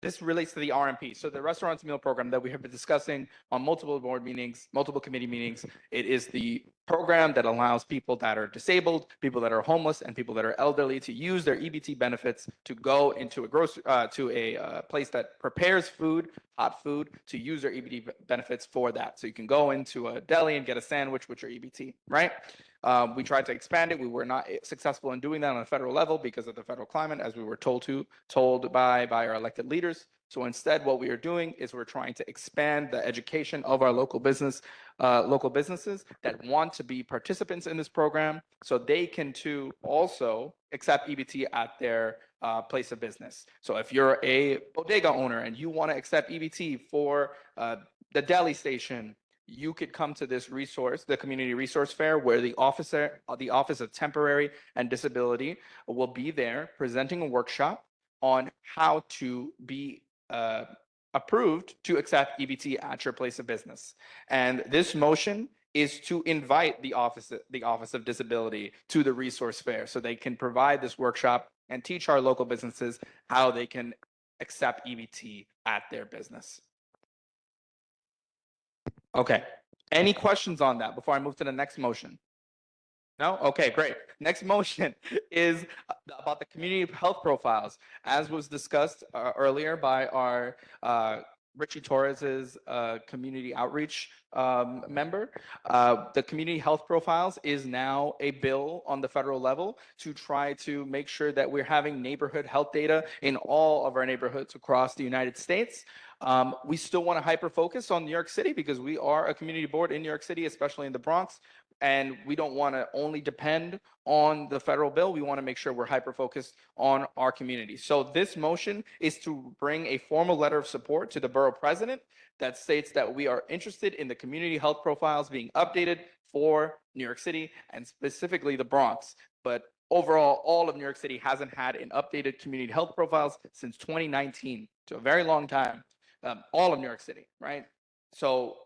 this relates to the RMP. So the restaurants meal program that we have been discussing on multiple board meetings, multiple committee meetings. It is the program that allows people that are disabled, people that are homeless, and people that are elderly to use their EBT benefits to go into a place that prepares food, hot food, to use their EBT benefits for that. So you can go into a deli and get a sandwich with your EBT, right? We tried to expand it. We were not successful in doing that on a federal level because of the federal climate, as we were told by our elected leaders. So instead, what we are doing is we're trying to expand the education of our local businesses that want to be participants in this program, so they can too also accept EBT at their place of business. So if you're a bodega owner and you want to accept EBT for the deli station, you could come to this resource, the Community Resource Fair, where the Office of Temporary and Disability will be there presenting a workshop on how to be approved to accept EBT at your place of business. And this motion is to invite the Office of Disability to the Resource Fair so they can provide this workshop and teach our local businesses how they can accept EBT at their business. Okay. Any questions on that before I move to the next motion? No? Okay, great. Next motion is about the community health profiles. As was discussed earlier by our Richie Torres's community outreach member, the community health profiles is now a bill on the federal level to try to make sure that we're having neighborhood health data in all of our neighborhoods across the United States. We still want to hyper focus on New York City because we are a community board in New York City, especially in the Bronx. And we don't want to only depend on the federal bill. We want to make sure we're hyper focused on our community. So this motion is to bring a formal letter of support to the borough president that states that we are interested in the community health profiles being updated for New York City and specifically the Bronx. But overall, all of New York City hasn't had an updated community health profiles since 2019, so a very long time. All of New York City, right? So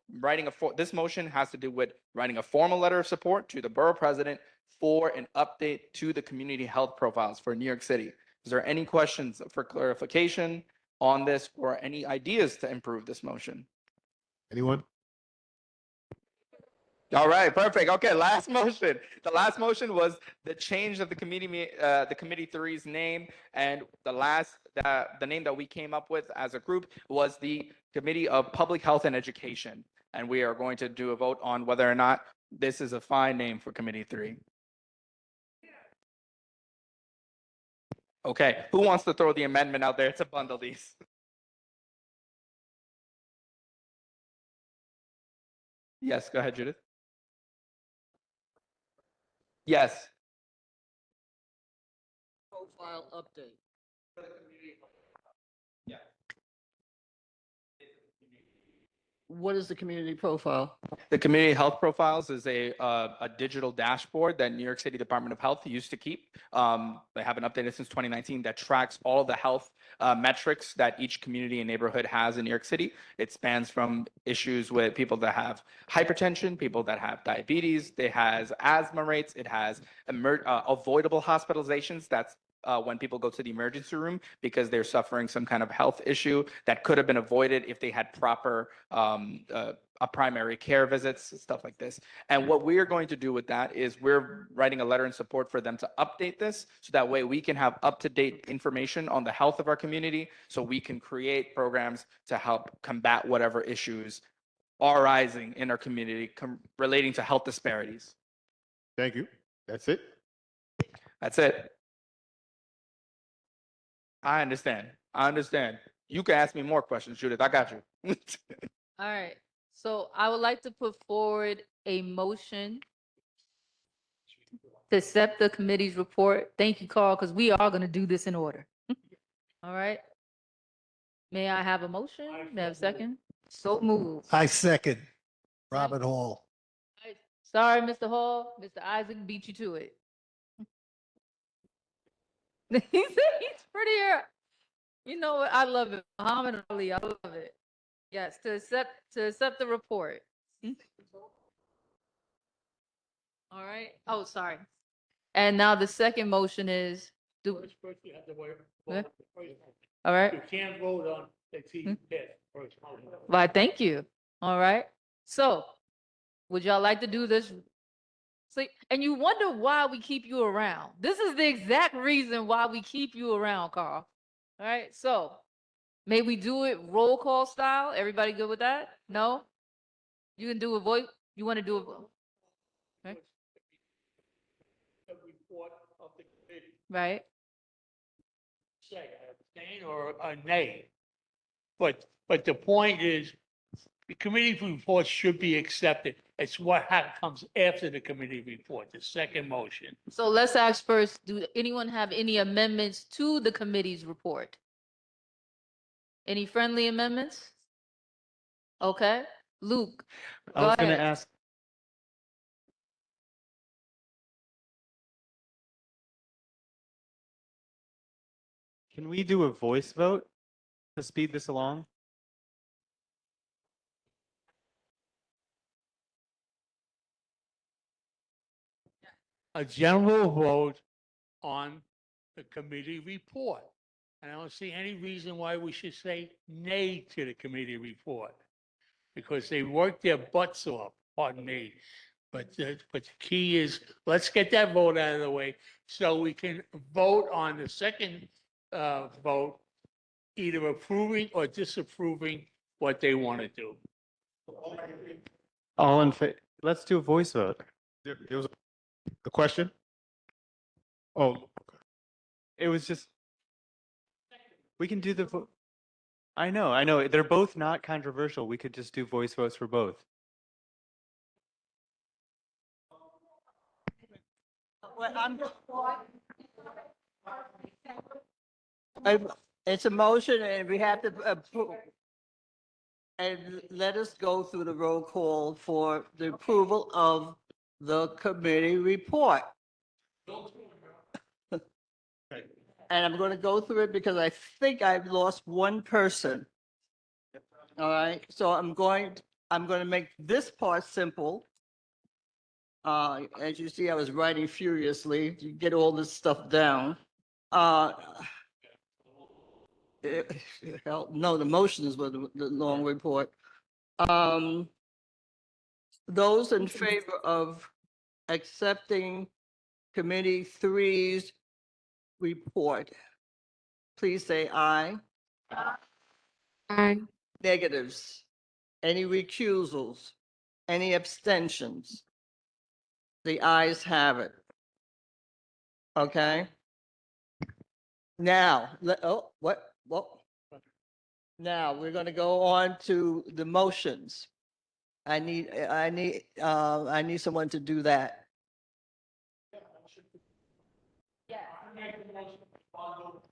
this motion has to do with writing a formal letter of support to the borough president for an update to the community health profiles for New York City. Is there any questions for clarification on this or any ideas to improve this motion? Anyone? All right, perfect. Okay, last motion. The last motion was the change of the committee three's name, and the name that we came up with as a group was the Committee of Public Health and Education. And we are going to do a vote on whether or not this is a fine name for Committee 3. Okay, who wants to throw the amendment out there to bundle these? Yes, go ahead, Judith. Yes. Profile update. Yeah. What is the community profile? The community health profiles is a digital dashboard that New York City Department of Health used to keep. They haven't updated since 2019 that tracks all the health metrics that each community and neighborhood has in New York City. It spans from issues with people that have hypertension, people that have diabetes, it has asthma rates, it has avoidable hospitalizations. That's when people go to the emergency room because they're suffering some kind of health issue that could have been avoided if they had proper primary care visits, stuff like this. And what we are going to do with that is we're writing a letter in support for them to update this so that way we can have up-to-date information on the health of our community so we can create programs to help combat whatever issues are rising in our community relating to health disparities. Thank you. That's it? That's it. I understand. I understand. You can ask me more questions, Judith. I got you. All right. So I would like to put forward a motion to accept the committee's report. Thank you, Carl, because we are going to do this in order. All right. May I have a motion? May I have a second? So moved. I second Robert Hall. Sorry, Mr. Hall. Mr. Isaac beat you to it. He said he's prettier. You know what? I love it. Muhammad Ali, I love it. Yes, to accept the report. All right. Oh, sorry. And now the second motion is do. First you have to vote. Okay. All right. You can't vote on the team first. Why, thank you. All right. So, would y'all like to do this? See, and you wonder why we keep you around. This is the exact reason why we keep you around, Carl. All right. So, may we do it roll call style? Everybody good with that? No? You can do a voice. You want to do a vote? Okay. The report of the committee. Right. Say abstain or a nay. But the point is, the committee report should be accepted. It's what comes after the committee report, the second motion. So let's ask first, do anyone have any amendments to the committee's report? Any friendly amendments? Okay, Luke. I was go going to ahead. ask. Can we do a voice vote to speed this along? A general vote on the committee report. And I don't see any reason why we should say nay to the committee report. Because they worked their butts off, pardon me. But the key is, let's get that vote out of the way so we can vote on the second vote, either approving or disapproving what they want to do. All in favor? Let's do a voice vote. There was a question? Oh, It was just, we can do the vote. I know. They're both not controversial. We could just do voice votes for both. It's a motion and we have to approve. And let us go through the roll call for the approval of the committee report. And I'm going to go through it because I think I've lost one person. All right, so I'm going to make this part simple. As you see, I was writing furiously to get all this stuff down. No, the motions were the long report. Those in favor of accepting Committee 3's report, please say aye. Aye. Negatives? Any recusals? Any abstentions? The ayes have it. Okay. Now, what? Now, we're going to go on to the motions. I need someone to do that.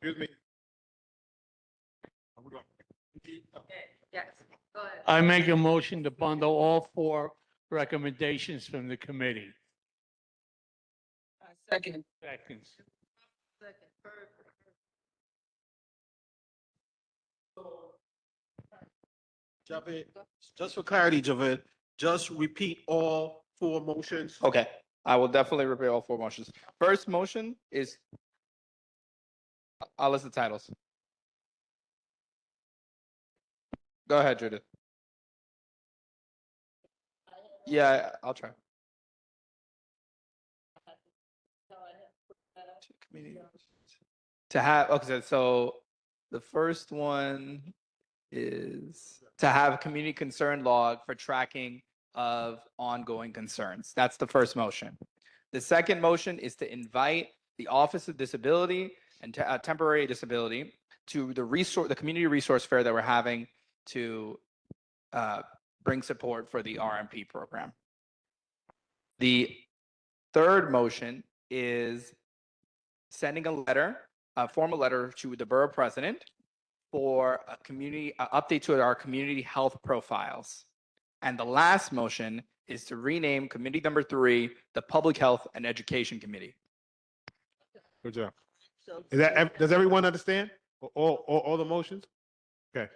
excuse me. Yes, go ahead. I make a motion to bundle all four recommendations from the committee. Second. Seconds. Javed, just for clarity, Javed, just repeat all four motions. Okay, I will definitely repeat all four motions. First motion is, I'll list the titles. Go ahead, Judith. Yeah, I'll try. To have, okay, so the first one is to have a community concern log for tracking of ongoing concerns. That's the first motion. The second motion is to invite the Office of Disability and Temporary Disability to the community resource fair that we're having to bring support for the RMP program. The third motion is sending a formal letter to the borough president for a community update to our community health profiles. And the last motion is to rename committee number 3 the Public Health and Education Committee. Good job. Does everyone understand all the motions? Okay.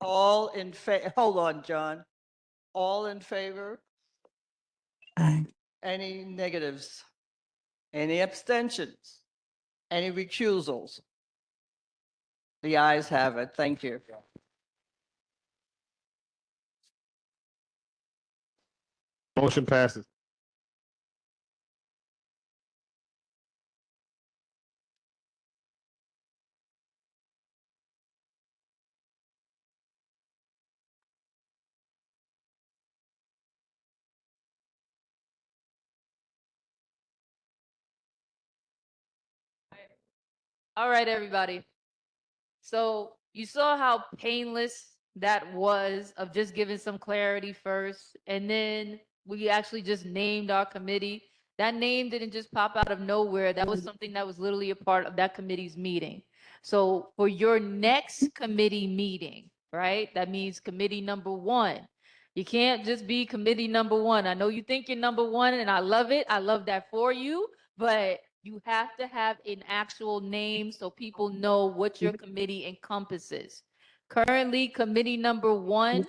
All in favor, hold on, John. All in favor? Aye. Any negatives? Any abstentions? Any recusals? The ayes have it. Thank you. Motion passes. All right, everybody. So you saw how painless that was of just giving some clarity first. And then we actually just named our committee. That name didn't just pop out of nowhere. That was something that was literally a part of that committee's meeting. So for your next committee meeting, right? That means committee number 1. You can't just be committee number 1. I know you think you're number 1 and I love it. I love that for you, but you have to have an actual name so people know what your committee encompasses. Currently, committee number 1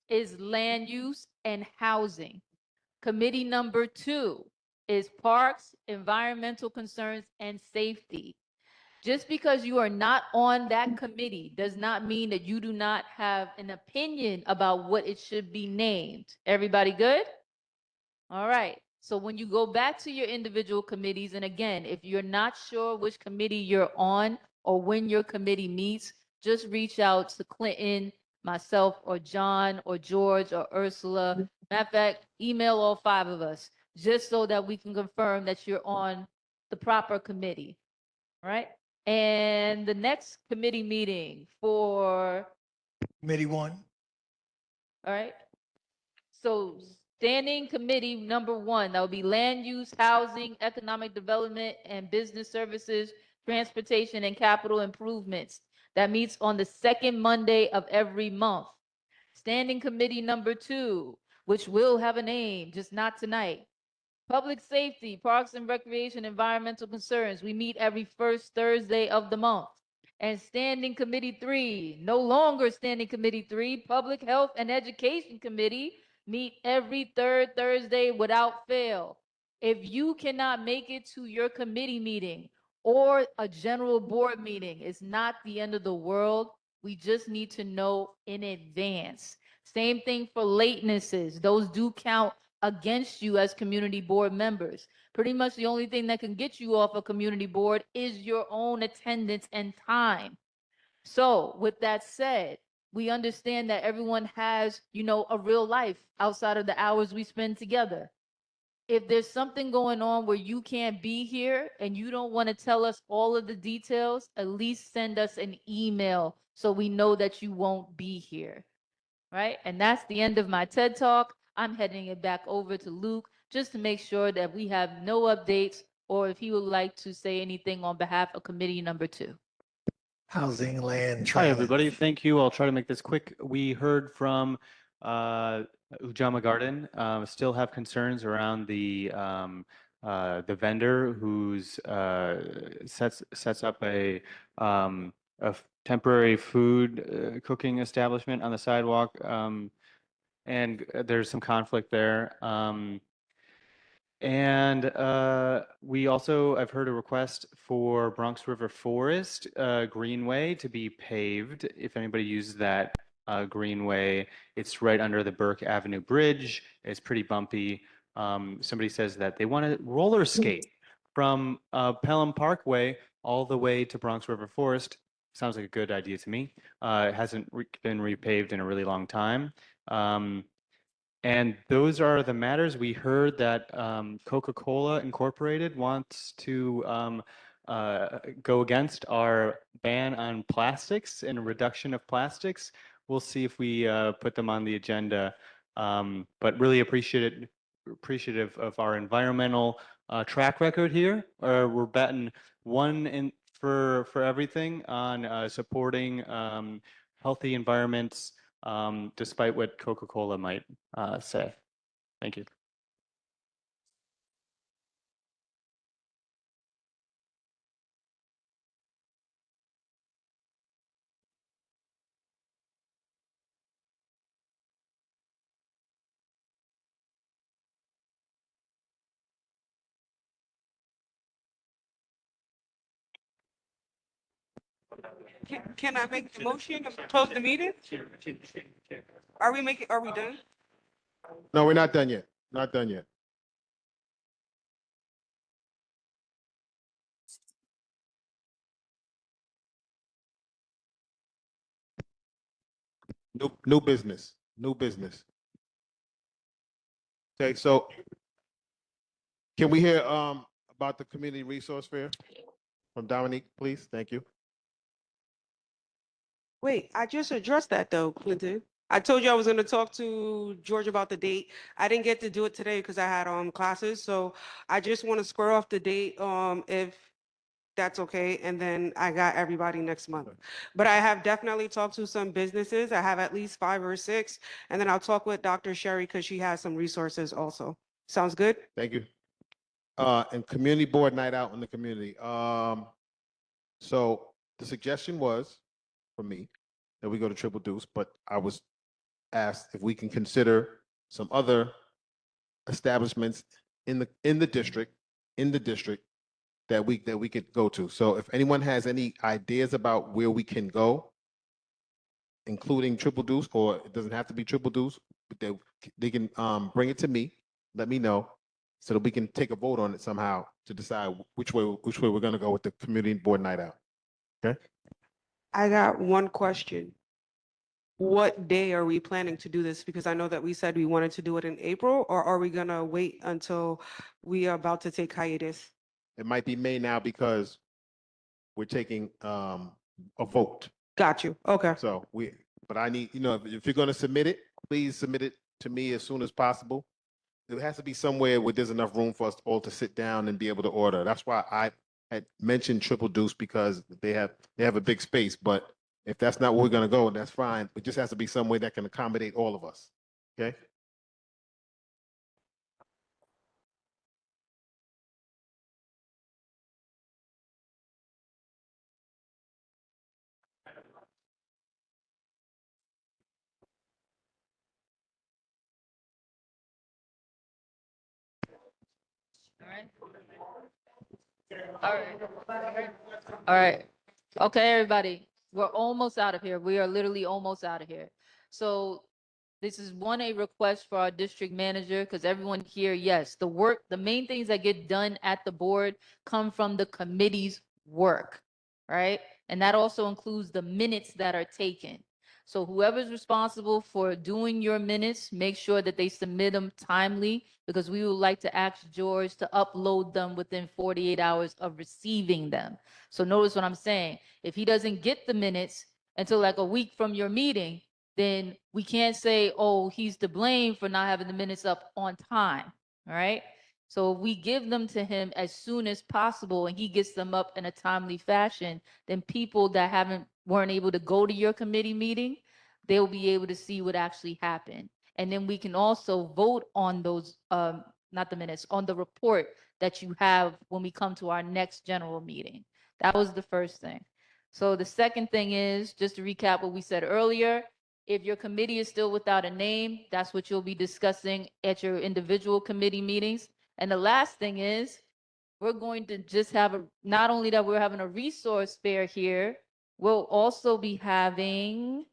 is land use and housing. Committee number 2 is parks, environmental concerns, and safety. Just because you are not on that committee does not mean that you do not have an opinion about what it should be named. Everybody good? All right. So when you go back to your individual committees, and again, if you're not sure which committee you're on or when your committee meets, just reach out to Clinton, myself, or John, or George, or Ursula. Matter of fact, email all 5 of us, just so that we can confirm that you're on the proper committee. All right. And the next committee meeting for, Committee 1. all right. So standing committee number 1, that would be land use, housing, economic development, and business services, transportation, and capital improvements. That meets on the second Monday of every month. Standing committee number 2, which will have a name, just not tonight. Public safety, parks and recreation, environmental concerns. We meet every first Thursday of the month. And standing committee 3, no longer standing committee 3, public health and education committee meet every third Thursday without fail. If you cannot make it to your committee meeting or a general board meeting, it's not the end of the world. We just need to know in advance. Same thing for latenesses. Those do count against you as community board members. Pretty much the only thing that can get you off a community board is your own attendance and time. So with that said, we understand that everyone has, a real life outside of the hours we spend together. If there's something going on where you can't be here and you don't want to tell us all of the details, at least send us an email so we know that you won't be here. Right? And that's the end of my TED Talk. I'm heading it back over to Luke just to make sure that we have no updates or if he would like to say anything on behalf of committee number 2. Housing, land, Hi, transit. everybody. Thank you. I'll try to make this quick. We heard from Ujama Garden. Still have concerns around the vendor who's sets up a temporary food cooking establishment on the sidewalk, and there's some conflict there. I've heard a request for Bronx River Forest Greenway to be paved if anybody uses that Greenway. It's right under the Burke Avenue Bridge. It's pretty bumpy. Somebody says that they want to roller skate from Pelham Parkway all the way to Bronx River Forest. Sounds like a good idea to me. It hasn't been repaved in a really long time. And those are the matters. We heard that Coca-Cola Incorporated wants to go against our ban on plastics and reduction of plastics. We'll see if we put them on the agenda. But really appreciative of our environmental track record here. We're batting one in for everything on supporting healthy environments, despite what Coca-Cola might say. Thank you. Can I make the motion to close the meeting? Are we done? No, we're not done yet. Not done yet. New business. New business. Okay, so can we hear about the community resource fair from Dominique, please? Thank you. Wait, I just addressed that though, Clinton. I told you I was gonna talk to George about the date. I didn't get to do it today because I had classes, so I just want to square off the date if that's okay, and then I got everybody next month. But I have definitely talked to some businesses. I have at least 5 or 6, and then I'll talk with Dr. Sherry because she has some resources also. Sounds good? Thank you. And community board night out in the community. So the suggestion was for me that we go to Triple Deuce, but I was asked if we can consider some other establishments in the district that we could go to. So if anyone has any ideas about where we can go, including Triple Deuce, or it doesn't have to be Triple Deuce, but they can bring it to me, let me know, so that we can take a vote on it somehow to decide which way we're going to go with the community board night out. Okay. I got one question. What day are we planning to do this? Because I know that we said we wanted to do it in April, or are we gonna wait until we are about to take hiatus? It might be May now because we're taking a vote. Got you. Okay. So but I need, if you're going to submit it, please submit it to me as soon as possible. There has to be somewhere where there's enough room for us all to sit down and be able to order. That's why I had mentioned Triple Deuce, because they have a big space. But if that's not where we're going to go, that's fine. It just has to be somewhere that can accommodate all of us. Okay. All right. All right. Okay, everybody, we're almost out of here. We are literally almost out of here. So this is a request for our district manager, because everyone here, yes, the main things that get done at the board come from the committee's work, right? And that also includes the minutes that are taken. So whoever's responsible for doing your minutes, make sure that they submit them timely, because we would like to ask George to upload them within 48 hours of receiving them. So notice what I'm saying. If he doesn't get the minutes until like a week from your meeting, then we can't say, oh, he's to blame for not having the minutes up on time. All right. So if we give them to him as soon as possible and he gets them up in a timely fashion, then people that weren't able to go to your committee meeting, they'll be able to see what actually happened. And then we can also vote on those, not the minutes, on the report that you have when we come to our next general meeting. That was the first thing. So the second thing is, just to recap what we said earlier, if your committee is still without a name, that's what you'll be discussing at your individual committee meetings. And the last thing is, we're going to just not only that we're having a resource fair here, we'll also be having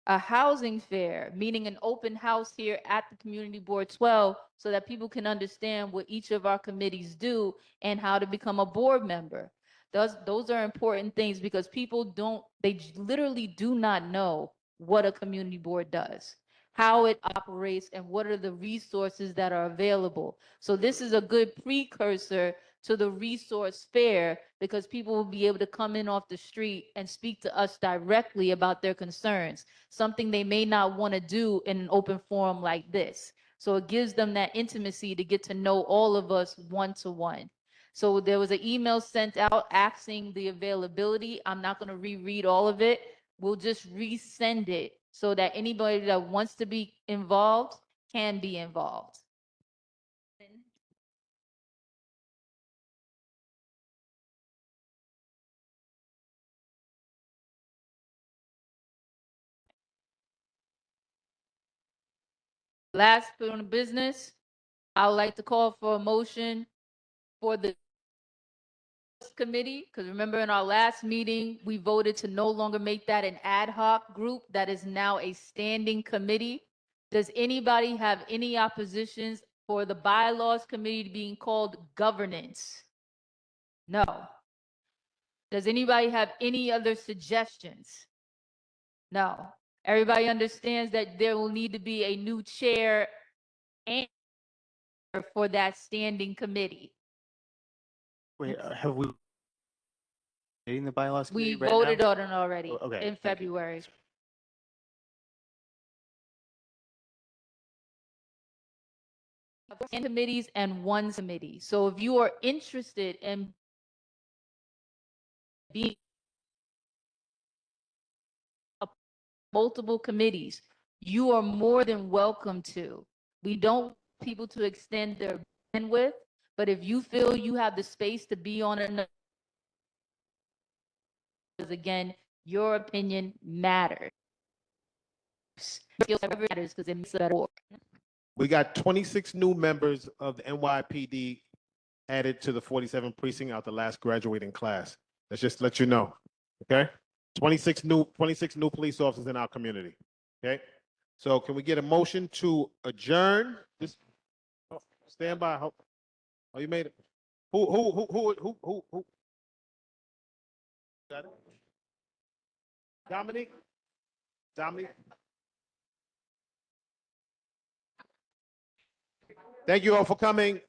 a housing fair, meaning an open house here at the Community Board 12 so that people can understand what each of our committees do and how to become a board member. Those are important things because people they literally do not know what a community board does, how it operates, and what are the resources that are available. So this is a good precursor to the resource fair because people will be able to come in off the street and speak to us directly about their concerns, something they may not want to do in an open forum like this. So it gives them that intimacy to get to know all of us one-to-one. So there was an email sent out asking the availability. I'm not going to reread all of it. We'll just resend it so that anybody that wants to be involved can be involved. Last bit on the business, I would like to call for a motion for the committee, because remember in our last meeting, we voted to no longer make that an ad hoc group. That is now a standing committee. Does anybody have any oppositions for the bylaws committee being called governance? No. Does anybody have any other suggestions? No. Everybody understands that there will need to be a new chair and for that standing committee. Wait, have we in the bylaws We committee right voted now? on it already Okay, in thank you. February. Committees and one committee. So if you are interested in being multiple committees, you are more than welcome to. We don't want people to extend their bandwidth, but if you feel you have the space to be on another, again, your opinion matters. It matters because it makes it better. We got 26 new members of the NYPD added to the 47 precinct out the last graduating class. Let's just let you know, okay? 26 new police officers in our community, okay? So can we get a motion to adjourn? Just stand by. Oh, you made it. Who? Got it? Dominique? Thank you all for coming.